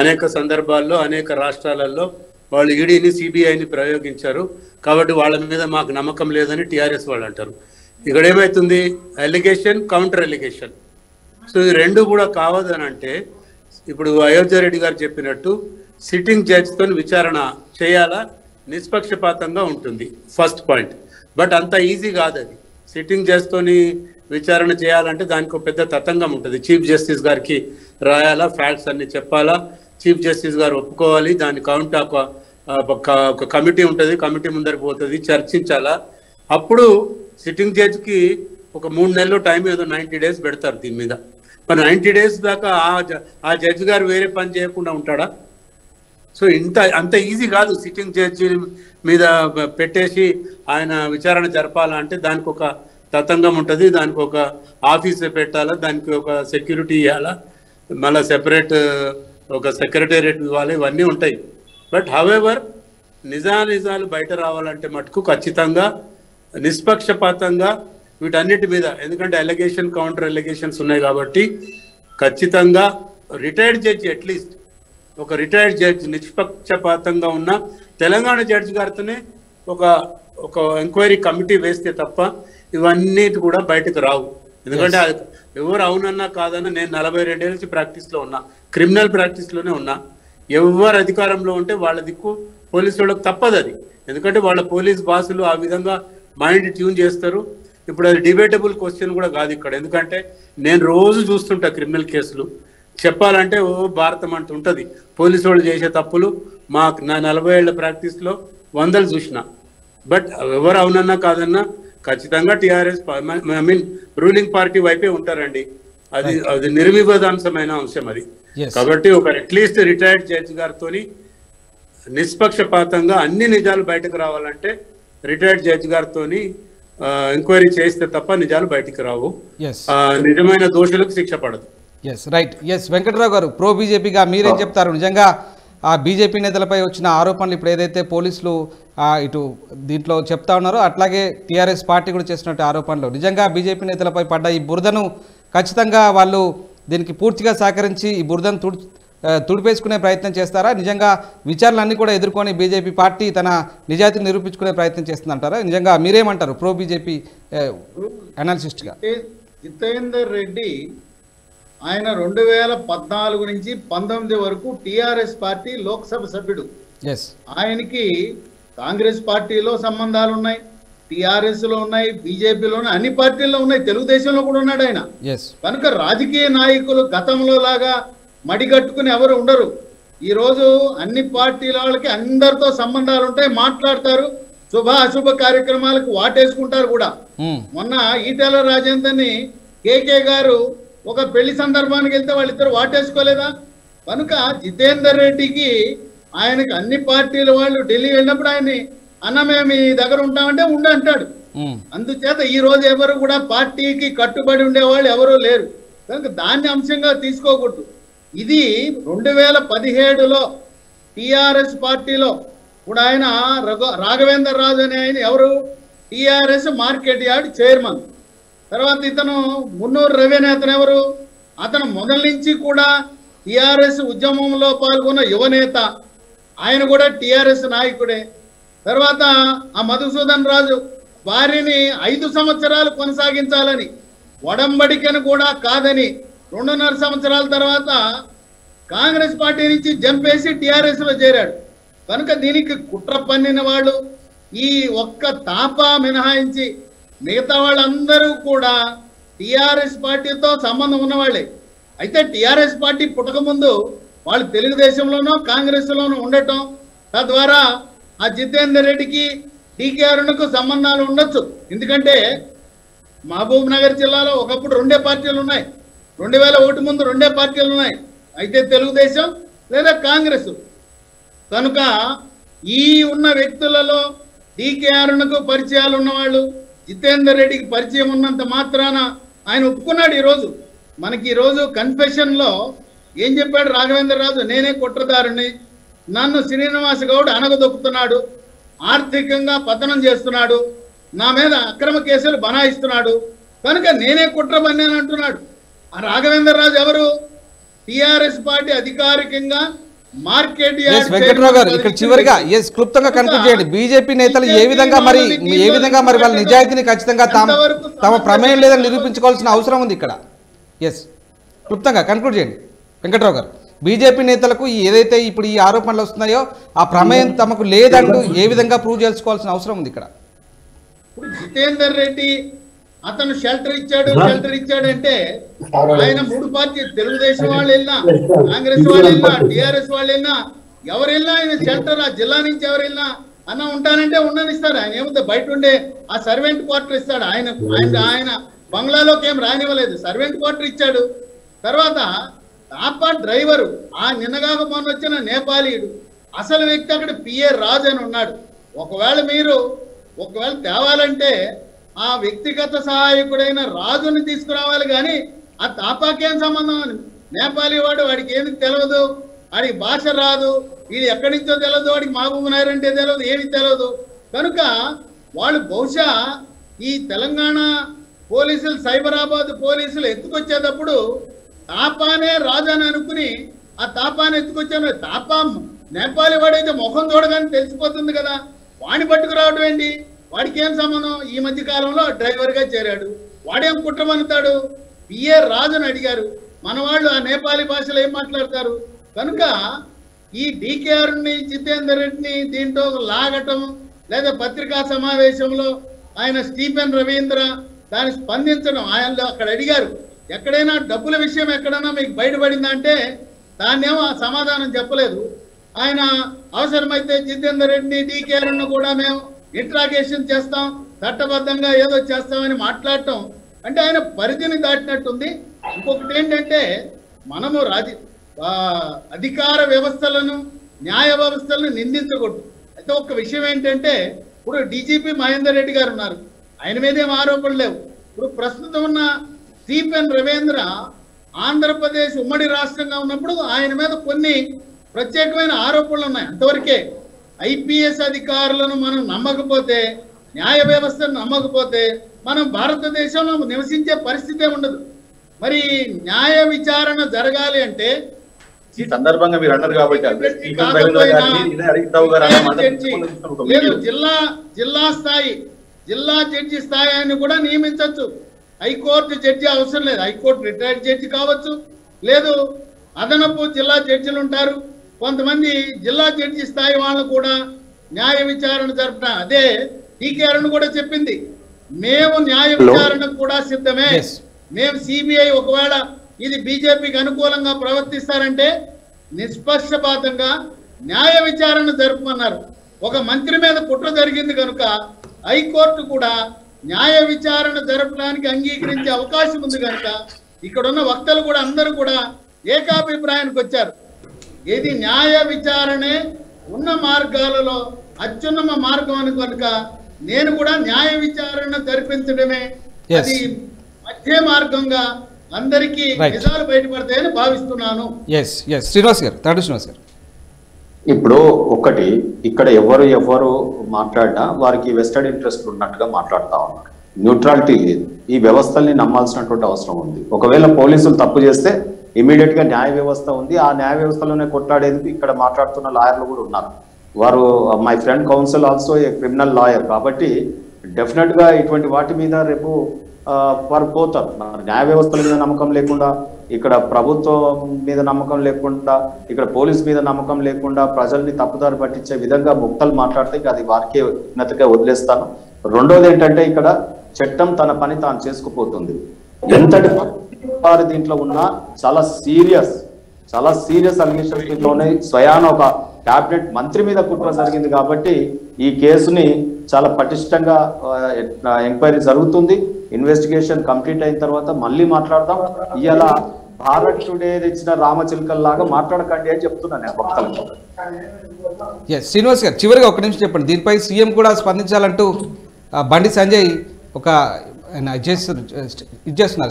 అనేక సందర్భాల్లో అనేక రాష్ట్రాలలో వాళ్ళు ఈడీని సిబిఐని ప్రయోగించారు కాబట్టి వాళ్ళ మీద మాకు నమ్మకం లేదని టీఆర్ఎస్ వాళ్ళు అంటారు. ఇక్కడ ఏమవుతుంది, అలిగేషన్ కౌంటర్ అలిగేషన్. సో ఈ రెండు కూడా కావదని అంటే ఇప్పుడు అయోధ్యారెడ్డి గారు చెప్పినట్టు సిట్టింగ్ జడ్జితో విచారణ చేయాలా, నిష్పక్షపాతంగా ఉంటుంది ఫస్ట్ పాయింట్. బట్ అంత ఈజీ కాదు అది. సిట్టింగ్ జడ్జితోని విచారణ చేయాలంటే దానికి ఒక పెద్ద తతంగం ఉంటుంది. చీఫ్ జస్టిస్ గారికి రాయాలా, ఫ్యాక్ట్స్ అన్ని చెప్పాలా, చీఫ్ జస్టిస్ గారు ఒప్పుకోవాలి, దాని ఒక కమిటీ ఉంటుంది, కమిటీ ముందరికి పోతుంది, చర్చించాలా. అప్పుడు సిట్టింగ్ జడ్జికి ఒక 3 నెలలు టైం ఏదో 90 days పెడతారు దీని మీద. మరి 90 days దాకా ఆ జడ్జి గారు వేరే పని చేయకుండా ఉంటాడా? సో అంత ఈజీ కాదు సిట్టింగ్ జడ్జి మీద పెట్టేసి ఆయన విచారణ జరపాలంటే దానికి ఒక తతంగం ఉంటుంది, దానికి ఒక ఆఫీస్ పెట్టాలా, దానికి ఒక సెక్యూరిటీ ఇవ్వాలా, మళ్ళీ సెపరేట్ ఒక సెక్రటేరియట్ ఇవ్వాలి, ఇవన్నీ ఉంటాయి. బట్ హవెవర్ నిజాలు బయట రావాలంటే మటుకు ఖచ్చితంగా నిష్పక్షపాతంగా వీటన్నిటి మీద, ఎందుకంటే అలిగేషన్ కౌంటర్ అలిగేషన్స్ ఉన్నాయి కాబట్టి ఖచ్చితంగా రిటైర్డ్ జడ్జి, అట్లీస్ట్ ఒక రిటైర్డ్ జడ్జి నిష్పక్షపాతంగా ఉన్న తెలంగాణ జడ్జి గారితోనే ఒక ఎంక్వైరీ కమిటీ వేస్తే తప్ప ఇవన్నీ కూడా బయటకు రావు. ఎందుకంటే ఎవరు అవునన్నా కాదన్నా, నేను 42 ఏళ్ళ నుంచి ప్రాక్టీస్లో ఉన్నా, క్రిమినల్ ప్రాక్టీస్లోనే ఉన్నా. ఎవరు అధికారంలో ఉంటే వాళ్ళ దిక్కు పోలీసు వాళ్ళకి తప్పదు అది. ఎందుకంటే వాళ్ళ పోలీస్ బాసులు ఆ విధంగా మైండ్ ట్యూన్ చేస్తారు. ఇప్పుడు అది డిబేటబుల్ క్వశ్చన్ కూడా కాదు ఇక్కడ. ఎందుకంటే నేను రోజు చూస్తుంటా క్రిమినల్ కేసులు. చెప్పాలంటే భారతం అంటూ ఉంటుంది. పోలీసు వాళ్ళు చేసే తప్పులు నా 40 ఏళ్ల ప్రాక్టీస్లో 100 చూసిన. బట్ ఎవరు అవునన్నా కాదన్నా ఖచ్చితంగా టీఆర్ఎస్ రూలింగ్ పార్టీ వైపే ఉంటారండి. అది నిర్వివాదాంశమైన అంశం అది. కాబట్టి ఒక అట్లీస్ట్ రిటైర్డ్ జడ్జి గారితో నిష్పక్షపాతంగా అన్ని నిజాలు బయటకు రావాలంటే రిటైర్డ్ జడ్జి గారితో ఎంక్వైరీ చేస్తే తప్ప నిజాలు బయటకు రావు, నిజమైన దోషులకు శిక్ష పడదు. Yes right. ఎస్ వెంకట్రావు గారు, ప్రో బీజేపీగా మీరేం చెప్తారు? నిజంగా ఆ బీజేపీ నేతలపై వచ్చిన ఆరోపణలు ఇప్పుడు ఏదైతే పోలీసులు ఇటు దీంట్లో చెప్తా ఉన్నారో అట్లాగే టీఆర్ఎస్ పార్టీ కూడా చేసినట్టు ఆరోపణలు, నిజంగా బీజేపీ నేతలపై పడ్డ ఈ బురదను ఖచ్చితంగా వాళ్ళు దీనికి పూర్తిగా సహకరించి ఈ బురదను తుడిపేసుకునే ప్రయత్నం చేస్తారా? నిజంగా విచారణలన్నీ కూడా ఎదుర్కొని బీజేపీ పార్టీ తన నిజాయితీని నిరూపించుకునే ప్రయత్నం చేస్తుందంటారా? నిజంగా మీరేమంటారు ప్రో బీజేపీ అనాలిసిస్ట్గా? జితేందర్ రెడ్డి ఆయన 2014 నుంచి 19 వరకు టిఆర్ఎస్ పార్టీ లోక్సభ సభ్యుడు. ఎస్, ఆయనకి కాంగ్రెస్ పార్టీలో సంబంధాలు ఉన్నాయి, టిఆర్ఎస్ లో ఉన్నాయి, బీజేపీలో ఉన్నాయి, అన్ని పార్టీల్లో ఉన్నాయి, తెలుగుదేశంలో కూడా ఉన్నాడు ఆయన. ఎస్, కనుక రాజకీయ నాయకులు గతంలో లాగా మడిగట్టుకుని ఎవరు ఉండరు. ఈ రోజు అన్ని పార్టీల వాళ్ళకి అందరితో సంబంధాలు ఉంటాయి, మాట్లాడతారు, శుభ అశుభ కార్యక్రమాలకు వాటేసుకుంటారు కూడా. మొన్న ఈటెల రాజేందర్ని కేకే గారు ఒక పెళ్లి సందర్భానికి వెళ్తే వాళ్ళిద్దరు వాటేసుకోలేదా? కనుక జితేందర్ రెడ్డికి ఆయనకి అన్ని పార్టీల వాళ్ళు ఢిల్లీ వెళ్ళినప్పుడు ఆయన్ని అన్న మేము మీ దగ్గర ఉంటామంటే అంటాడు. అందుచేత ఈ రోజు ఎవరు కూడా పార్టీకి కట్టుబడి ఉండేవాళ్ళు ఎవరూ లేరు. కనుక దాన్ని అంశంగా తీసుకోకూడదు. ఇది 2017లో టిఆర్ఎస్ పార్టీలో ఇప్పుడు ఆయన రాఘవేందర్ రాజు అనే ఆయన ఎవరు, టిఆర్ఎస్ మార్కెట్ యార్డ్ చైర్మన్. తర్వాత ఇతను మున్నూరు రవి అనే అతను ఎవరు, అతను మొదల నుంచి కూడా టిఆర్ఎస్ ఉద్యమంలో పాల్గొన్న యువనేత, ఆయన కూడా టిఆర్ఎస్ నాయకుడే. తర్వాత ఆ మధుసూదన్ రాజు వారిని 5 సంవత్సరాలు కొనసాగించాలని ఒడంబడికను కూడా కాదని 2.5 సంవత్సరాల తర్వాత కాంగ్రెస్ పార్టీ నుంచి జంపేసి టిఆర్ఎస్ లో చేరాడు. కనుక దీనికి కుట్ర పన్నిన వాళ్ళు ఈ ఒక్క తాపా మినహాయించి మిగతా వాళ్ళందరూ కూడా టిఆర్ఎస్ పార్టీతో సంబంధం ఉన్నవాళ్ళే. అయితే టిఆర్ఎస్ పార్టీ పుట్టక ముందు వాళ్ళు తెలుగుదేశంలోనో కాంగ్రెస్ లోనో ఉండటం, తద్వారా ఆ జితేందర్ రెడ్డికి డీకే అరుణ్కు సంబంధాలు ఉండొచ్చు. ఎందుకంటే మహబూబ్ నగర్ జిల్లాలో ఒకప్పుడు 2 పార్టీలు ఉన్నాయి, 2001 ముందు 2 పార్టీలు ఉన్నాయి, అయితే తెలుగుదేశం లేదా కాంగ్రెస్. కనుక ఈ ఉన్న వ్యక్తులలో డీకే అరుణ్కు పరిచయాలు ఉన్నవాళ్ళు జితేందర్ రెడ్డికి పరిచయం ఉన్నంత మాత్రాన ఆయన ఒప్పుకున్నాడు. ఈరోజు మనకి ఈరోజు కన్ఫెషన్లో ఏం చెప్పాడు రాఘవేంద్ర రాజు, నేనే కుట్రదారుని, నన్ను శ్రీనివాస్ గౌడ్ అనగదొక్కుతున్నాడు, ఆర్థికంగా పతనం చేస్తున్నాడు, నా మీద అక్రమ కేసులు బనాయిస్తున్నాడు, కనుక నేనే కుట్ర పన్నాను అంటున్నాడు. ఆ రాఘవేంద్ర రాజు ఎవరు, టిఆర్ఎస్ పార్టీ అధికారికంగా మార్కెట్ యార్డ్ వెంకట్రావు గారు ఇక్కడ చివరిగా క్లుప్తంగా కన్క్లూడ్ చేయండి. బీజేపీ నేతలు ఏ విధంగా మరి వాళ్ళ నిజాయితీని ఖచ్చితంగా తమ ప్రమేయం లేదని నిరూపించుకోవాల్సిన అవసరం ఉంది ఇక్కడ. క్లుప్తంగా కన్క్లూడ్ చేయండి వెంకట్రావు గారు. బీజేపీ నేతలకు ఏదైతే ఇప్పుడు ఈ ఆరోపణలు వస్తున్నాయో ఆ ప్రమేయం తమకు లేదంటూ ఏ విధంగా ప్రూవ్ చేసుకోవాల్సిన అవసరం ఉంది ఇక్కడ. ఇప్పుడు జితేందర్ రెడ్డి అతను షెల్టర్ ఇచ్చాడంటే ఆయన 3 పార్టీలు, తెలుగుదేశం వాళ్ళు వెళ్ళినా, కాంగ్రెస్ వాళ్ళు వెళ్ళినా, టిఆర్ఎస్ వాళ్ళు వెళ్ళినా, ఎవరు వెళ్ళినా ఆయన షెల్టర్, ఆ జిల్లా నుంచి ఎవరు వెళ్ళినా అన్న ఉంటానంటే ఉండనిస్తాడు. ఆయన ఏముంది బయట ఉండే ఆ సర్వెంట్ క్వార్టర్ ఇస్తాడు. ఆయన బంగ్లాలోకి ఏం రానివ్వలేదు, సర్వెంట్ క్వార్టర్ ఇచ్చాడు. తర్వాత తాపా డ్రైవరు, ఆ నిన్నగాక మొన్న వచ్చిన నేపాలీయుడు, అసలు వ్యక్తి అక్కడ పిఏ రాజు అని ఉన్నాడు. ఒకవేళ తేవాలంటే ఆ వ్యక్తిగత సహాయకుడైన రాజుని తీసుకురావాలి, కానీ ఆ తాపాకేం సంబంధం అని. నేపాలీ వాడికి ఏమి తెలియదు, వాడికి భాష రాదు, వీడు ఎక్కడి నుంచో తెలియదు, వాడికి మహబూబ్ నగర్ అంటే తెలియదు, ఏమి తెలియదు. కనుక వాళ్ళు బహుశా ఈ తెలంగాణ పోలీసులు, సైబరాబాద్ పోలీసులు ఎత్తుకొచ్చేటప్పుడు తాపానే రాజు అని అనుకుని ఆ తాపాన్ని ఎత్తుకొచ్చాను. తాపా నేపాలీ వాడైతే ముఖం చూడగానే తెలిసిపోతుంది కదా, వాడిని పట్టుకురావడం ఏంటి, వాడికి ఏం సంబంధం? ఈ మధ్య కాలంలో డ్రైవర్గా చేరాడు, వాడేం కుట్రమనుతాడు? పిఏ రాజుని అడిగారు, మన వాళ్ళు ఆ నేపాలీ భాషలో ఏం మాట్లాడతారు? కనుక ఈ డీకేఆర్ని, జితేందర్ రెడ్డిని దీంట్లో లాగటం, లేదా పత్రికా సమావేశంలో ఆయన స్టీఫెన్ రవీంద్ర దాన్ని స్పందించడం, ఆయనలో అక్కడ అడిగారు ఎక్కడైనా డబ్బుల విషయం ఎక్కడైనా మీకు బయటపడిందా అంటే దాన్నేమో సమాధానం చెప్పలేదు. ఆయన అవసరమైతే జితేందర్ రెడ్డిని, డీకేఆర్ను కూడా మేము ఇంట్రాగేషన్ చేస్తాం, చట్టబద్ధంగా ఏదో చేస్తామని మాట్లాడటం అంటే ఆయన పరిధిని దాటినట్టుంది. ఇంకొకటి ఏంటంటే మనము అధికార వ్యవస్థలను, న్యాయ వ్యవస్థలను నిందించకూడదు. అయితే ఒక విషయం ఏంటంటే ఇప్పుడు డీజీపీ మహేందర్ రెడ్డి గారు ఉన్నారు, ఆయన మీద ఏం ఆరోపణలు లేవు. ఇప్పుడు ప్రస్తుతం ఉన్న స్టీఫెన్ రవీంద్ర ఆంధ్రప్రదేశ్ ఉమ్మడి రాష్ట్రంగా ఉన్నప్పుడు ఆయన మీద కొన్ని ప్రత్యేకమైన ఆరోపణలు ఉన్నాయి, అంతవరకే. ఐపీఎస్ అధికారులను మనం నమ్మకపోతే, న్యాయ వ్యవస్థను నమ్మకపోతే మనం భారతదేశంలో నివసించే పరిస్థితే ఉండదు. మరి న్యాయ విచారణ జరగాలి అంటే ఈ సందర్భంగా మీరు అన్నారు కాబట్టి లేదు, జిల్లా జడ్జి స్థాయి ఆయన కూడా నియమించవచ్చు. హైకోర్టు జడ్జి అవసరం లేదు. హైకోర్టు రిటైర్డ్ జడ్జి కావచ్చు, లేదు అదనపు జిల్లా జడ్జిలు ఉంటారు, కొంతమంది జిల్లా జడ్జి స్థాయి వాళ్ళు కూడా న్యాయ విచారణ జరపడం. అదే టీకే అరుణ్ కూడా చెప్పింది, మేము న్యాయ విచారణకు కూడా సిద్ధమే. మేము సిబిఐ ఒకవేళ ఇది బీజేపీకి అనుకూలంగా ప్రవర్తిస్తారంటే నిష్పక్షపాతంగా న్యాయ విచారణ జరపమన్నారు. ఒక మంత్రి మీద కుట్ర జరిగింది కనుక హైకోర్టు కూడా న్యాయ విచారణ జరపడానికి అంగీకరించే అవకాశం ఉంది కనుక ఇక్కడున్న వక్తలు కూడా అందరూ కూడా ఏకాభిప్రాయానికి వచ్చారు. ఇది న్యాయ విచారణే ఉన్న మార్గాలలో అత్యున్నత మార్గం అని కనుక నేను కూడా న్యాయ విచారణ జరిపించడమే అది మధ్య మార్గంగా అందరికీ నిజాలు బయటపడతాయని భావిస్తున్నాను. శ్రీనివాస్ గారు ఇప్పుడు ఒకటి ఇక్కడ ఎవరు మాట్లాడినా వారికి వెస్టెడ్ ఇంట్రెస్ట్ ఉన్నట్టుగా మాట్లాడుతా ఉన్నారు. న్యూట్రాలిటీ లేదు. ఈ వ్యవస్థల్ని నమ్మాల్సినటువంటి అవసరం ఉంది. ఒకవేళ పోలీసులు తప్పు చేస్తే ఇమీడియట్ గా న్యాయ వ్యవస్థ ఉంది, ఆ న్యాయ వ్యవస్థలోనే కొట్లాడేందుకు ఇక్కడ మాట్లాడుతున్న లాయర్లు కూడా ఉన్నారు. వారు my friend council also a criminal lawyer, కాబట్టి డెఫినెట్ గా ఇటువంటి వాటి మీద రేపు వారు పోతారు. న్యాయ వ్యవస్థల మీద నమ్మకం లేకుండా, ఇక్కడ ప్రభుత్వం మీద నమ్మకం లేకుండా, ఇక్కడ పోలీస్ మీద నమ్మకం లేకుండా ప్రజల్ని తప్పుదారి పట్టించే విధంగా ముక్తలు మాట్లాడితే అది వారికే విజ్ఞతగా వదిలేస్తాను. రెండోది ఏంటంటే ఇక్కడ చట్టం తన పని తాను చేసుకుపోతుంది. ఎంతటి వారి దీంట్లో ఉన్నా చాలా సీరియస్ అలిగేషన్స్ దీంట్లోనే స్వయాన ఒక క్యాబినెట్ మంత్రి మీద కుట్ర జరిగింది కాబట్టి ఈ కేసుని చాలా పటిష్టంగా ఎంక్వైరీ జరుగుతుంది. ఇన్వెస్టిగేషన్ కంప్లీట్ అయిన తర్వాత మళ్ళీ మాట్లాడదాం. ఇవాళ భారత్ టుడే తెచ్చిన రామచిలకల్లాగా మాట్లాడకండి అని చెప్తున్నాను నేను భక్తులకు. శ్రీనివాస్ గారు చివరిగా ఒక నిమిషం చెప్పండి. దీనిపై సీఎం కూడా స్పందించాలంటూ బండి సంజయ్ ఒక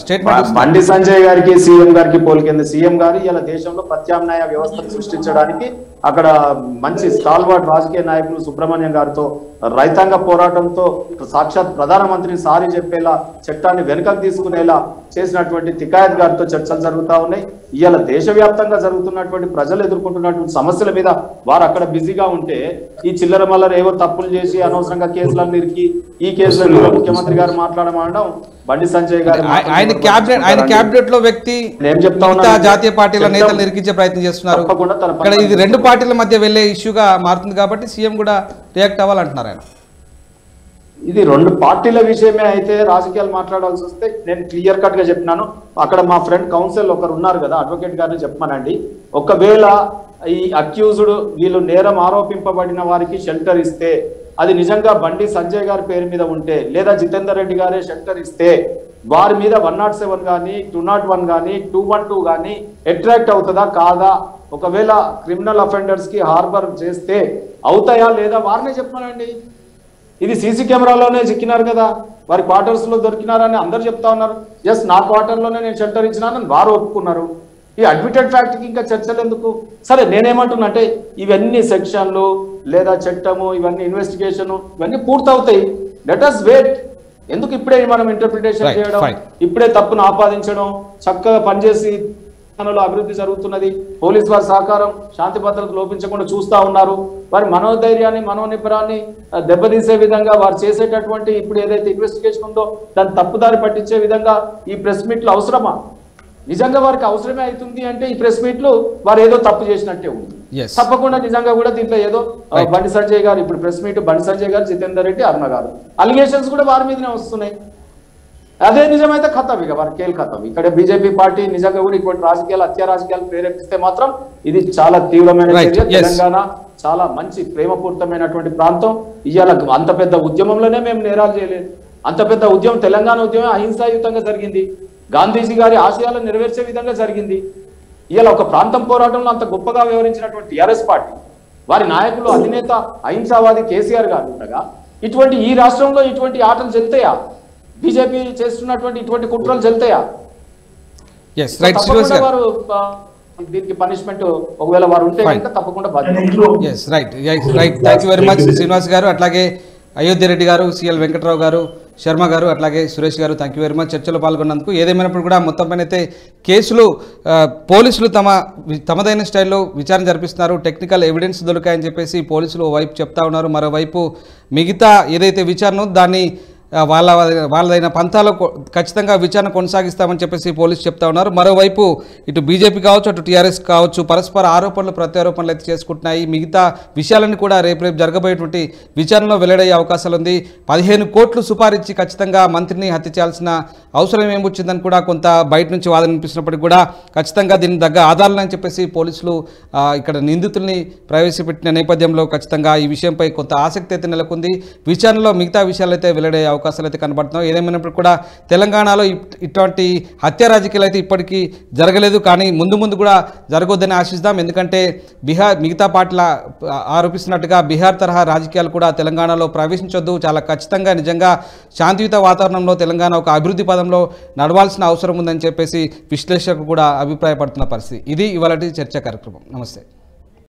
స్టేట్మెంట్. బండి సంజయ్ గారికి సీఎం గారికి పోలికింది. సీఎం గారు ఇలా దేశంలో ప్రత్యామ్నాయ వ్యవస్థను సృష్టించడానికి అక్కడ మంచి స్టాల్వార్డ్ రాజకీయ నాయకులు సుబ్రహ్మణ్యం గారితో రైతాంగ పోరాటంతో సాక్షాత్ ప్రధానమంత్రిని సారీ చెప్పేలా చట్టాన్ని వెనుకకు తీసుకునేలా చేసినటువంటి తికాయత్ గారితో చర్చలు జరుగుతూ ఉన్నాయి. ఇవాళ దేశవ్యాప్తంగా జరుగుతున్నటువంటి ప్రజలు ఎదుర్కొంటున్నటువంటి సమస్యల మీద వారు అక్కడ బిజీగా ఉంటే ఈ చిల్లర మల్లర ఏవో తప్పులు చేసి అనవసరంగా కేసులను ఇరికి ఈ కేసులను ముఖ్యమంత్రి గారు మాట్లాడమనడం బండి సంజయ్ గారు ఆయన క్యాబినెట్ లో వ్యక్తి జాతీయ పార్టీల నేతలు ఇరికించే ప్రయత్నం చేస్తున్నారు. ఇక్కడ ఇది రెండు పార్టీల మధ్య వెళ్లే ఇష్యూగా మారుతుంది కాబట్టి సీఎం కూడా రియాక్ట్ అవ్వాలంటున్నారు ఆయన. ఇది రెండు పార్టీల విషయమే అయితే రాజకీయాలు మాట్లాడాల్సి వస్తే నేను క్లియర్ కట్ గా చెప్పినాను. అక్కడ మా ఫ్రెండ్ కౌన్సిల్ ఒకరు ఉన్నారు కదా, అడ్వకేట్ గారిని చెప్పమానండి. ఒకవేళ ఈ అక్యూజ్డ్ వీళ్ళు నేరం ఆరోపింపబడిన వారికి షెల్టర్ ఇస్తే అది నిజంగా బండి సంజయ్ గారి పేరు మీద ఉంటే లేదా జితేందర్ రెడ్డి గారే షెల్టర్ ఇస్తే వారి మీద 107 కానీ 201 కానీ 212 కానీ అట్రాక్ట్ అవుతుందా కాదా, ఒకవేళ క్రిమినల్ అఫెండర్స్ కి హార్బర్ చేస్తే అవుతాయా లేదా వారినే చెప్పానండి. ఇది సీసీ కెమెరాలోనే చిక్కినారు కదా, వారి క్వార్టర్స్ లో దొరికినారని అందరు చెప్తా ఉన్నారు. ఎస్ నా క్వార్టర్ లోనే నేను షెల్టర్ ఇచ్చినానని వారు ఒప్పుకున్నారు. ఈ అడ్మిటెడ్ ఫ్యాక్ట్ కి ఇంకా చర్చలు ఎందుకు? సరే నేనేమంటున్నా అంటే ఇవన్నీ సెక్షన్లు లేదా చట్టము ఇవన్నీ ఇన్వెస్టిగేషన్ ఇవన్నీ పూర్తవుతాయి. Let us wait. ఎందుకు ఇప్పుడే మనం ఇంటర్ప్రిటేషన్ చేయడం, ఇప్పుడే తప్పును ఆపాదించడం? చక్కగా పనిచేసి అభివృద్ధి జరుగుతున్నది. పోలీసు వారి సహకారం శాంతి భద్రత లోపించకుండా చూస్తా ఉన్నారు. వారి మనోధైర్యాన్ని మనోనిబ్బరాన్ని దెబ్బతీసే విధంగా వారు చేసేటటువంటి ఇప్పుడు ఏదైతే ఇన్వెస్టిగేషన్ ఉందో దాన్ని తప్పుదారి పట్టించే విధంగా ఈ ప్రెస్ మీట్లు అవసరమా? నిజంగా వారికి అవసరమే అవుతుంది అంటే ఈ ప్రెస్ మీట్లు వారు ఏదో తప్పు చేసినట్టే ఉంది. తప్పకుండా నిజంగా కూడా దీంట్లో ఏదో బండి సంజయ్ గారు ఇప్పుడు ప్రెస్ మీట్ బండి సంజయ్ గారు జితేందర్ రెడ్డి అరుణ గారు అలిగేషన్స్ కూడా వారి మీదనే వస్తున్నాయి. అదే నిజమైతే ఖతం, ఇక వారి కేల్ ఖతం. ఇక్కడ బీజేపీ పార్టీ నిజంగా కూడా ఇటువంటి రాజకీయాలు హత్యా రాజకీయాలు ప్రేరేపిస్తే మాత్రం ఇది చాలా తీవ్రమైన చర్య. తెలంగాణ చాలా మంచి ప్రేమపూరితమైనటువంటి ప్రాంతం. ఇవాళ అంత పెద్ద ఉద్యమంలోనే మేము నేరాలు చేయలేదు. అంత పెద్ద ఉద్యమం తెలంగాణ ఉద్యమం అహింసాయుతంగా జరిగింది. గాంధీజీ గారి ఆశయాలను నెరవేర్చే విధంగా జరిగింది. ఇవాళ ఒక ప్రాంతం పోరాటంలో అంత గొప్పగా వ్యవహరించినటువంటి టీఆర్ఎస్ పార్టీ వారి నాయకులు అధినేత అహింసావాది కేసీఆర్ గారు ఉండగా ఇటువంటి ఈ రాష్ట్రంలో ఇటువంటి ఆటలు చెల్తాయా? బీజేపీ చేస్తున్నటువంటి ఇటువంటి కుట్రలు చెల్తాయా? వారు దీనికి పనిష్మెంట్ ఒకవేళ వారు ఉంటే తప్పకుండా శ్రీనివాస్ గారు, అట్లాగే అయోధ్య రెడ్డి గారు, సిఎల్ వెంకట్రావు గారు, శర్మ గారు, అట్లాగే సురేష్ గారు, థ్యాంక్ యూ వెరీ మచ్ చర్చలో పాల్గొన్నందుకు. ఏదేమైనప్పుడు కూడా మొత్తం పైన అయితే కేసులు పోలీసులు తమదైన స్టైల్లో విచారణ జరిపిస్తున్నారు. టెక్నికల్ ఎవిడెన్స్ దొరికాయని చెప్పేసి పోలీసులు ఓవైపు చెప్తా ఉన్నారు. మరోవైపు మిగతా ఏదైతే విచారణ దాన్ని వాళ్ళదైన పంథాలో ఖచ్చితంగా విచారణ కొనసాగిస్తామని చెప్పేసి పోలీసు చెప్తా ఉన్నారు. మరోవైపు ఇటు బీజేపీ కావచ్చు, అటు టీఆర్ఎస్ కావచ్చు, పరస్పర ఆరోపణలు ప్రత్యారోపణలు అయితే చేసుకుంటున్నాయి. మిగతా విషయాలన్నీ కూడా రేపు జరగబోయేటువంటి విచారణలో వెల్లడయ్యే అవకాశాలు ఉంది. 15 కోట్లు సుపారిచ్చి ఖచ్చితంగా మంత్రిని హత్య చేయాల్సిన అవసరం ఏమొచ్చిందని కూడా కొంత బయట నుంచి వాదన వినిపిస్తున్నప్పటికీ కూడా ఖచ్చితంగా దీనికి తగ్గ ఆధారాలని చెప్పేసి పోలీసులు ఇక్కడ నిందితుల్ని ప్రవేశపెట్టిన నేపథ్యంలో ఖచ్చితంగా ఈ విషయంపై కొంత ఆసక్తి అయితే నెలకొంది. విచారణలో మిగతా విషయాలు అయితే వెల్లడయ్యే అవకాశాలు అయితే కనబడుతున్నాయి. ఏదేమైనప్పుడు కూడా తెలంగాణలో ఇటువంటి హత్య రాజకీయాలు అయితే ఇప్పటికీ జరగలేదు, కానీ ముందు కూడా జరగొద్దని ఆశిస్తాం. ఎందుకంటే మిగతా పార్టీల ఆరోపిస్తున్నట్టుగా బీహార్ తరహా రాజకీయాలు కూడా తెలంగాణలో ప్రవేశించొద్దు, చాలా ఖచ్చితంగా నిజంగా శాంతియుత వాతావరణంలో తెలంగాణ ఒక అభివృద్ధి పదంలో నడవాల్సిన అవసరం ఉందని చెప్పేసి విశ్లేషకులు కూడా అభిప్రాయపడుతున్న పరిస్థితి. ఇది ఇవాళ చర్చా కార్యక్రమం. నమస్తే.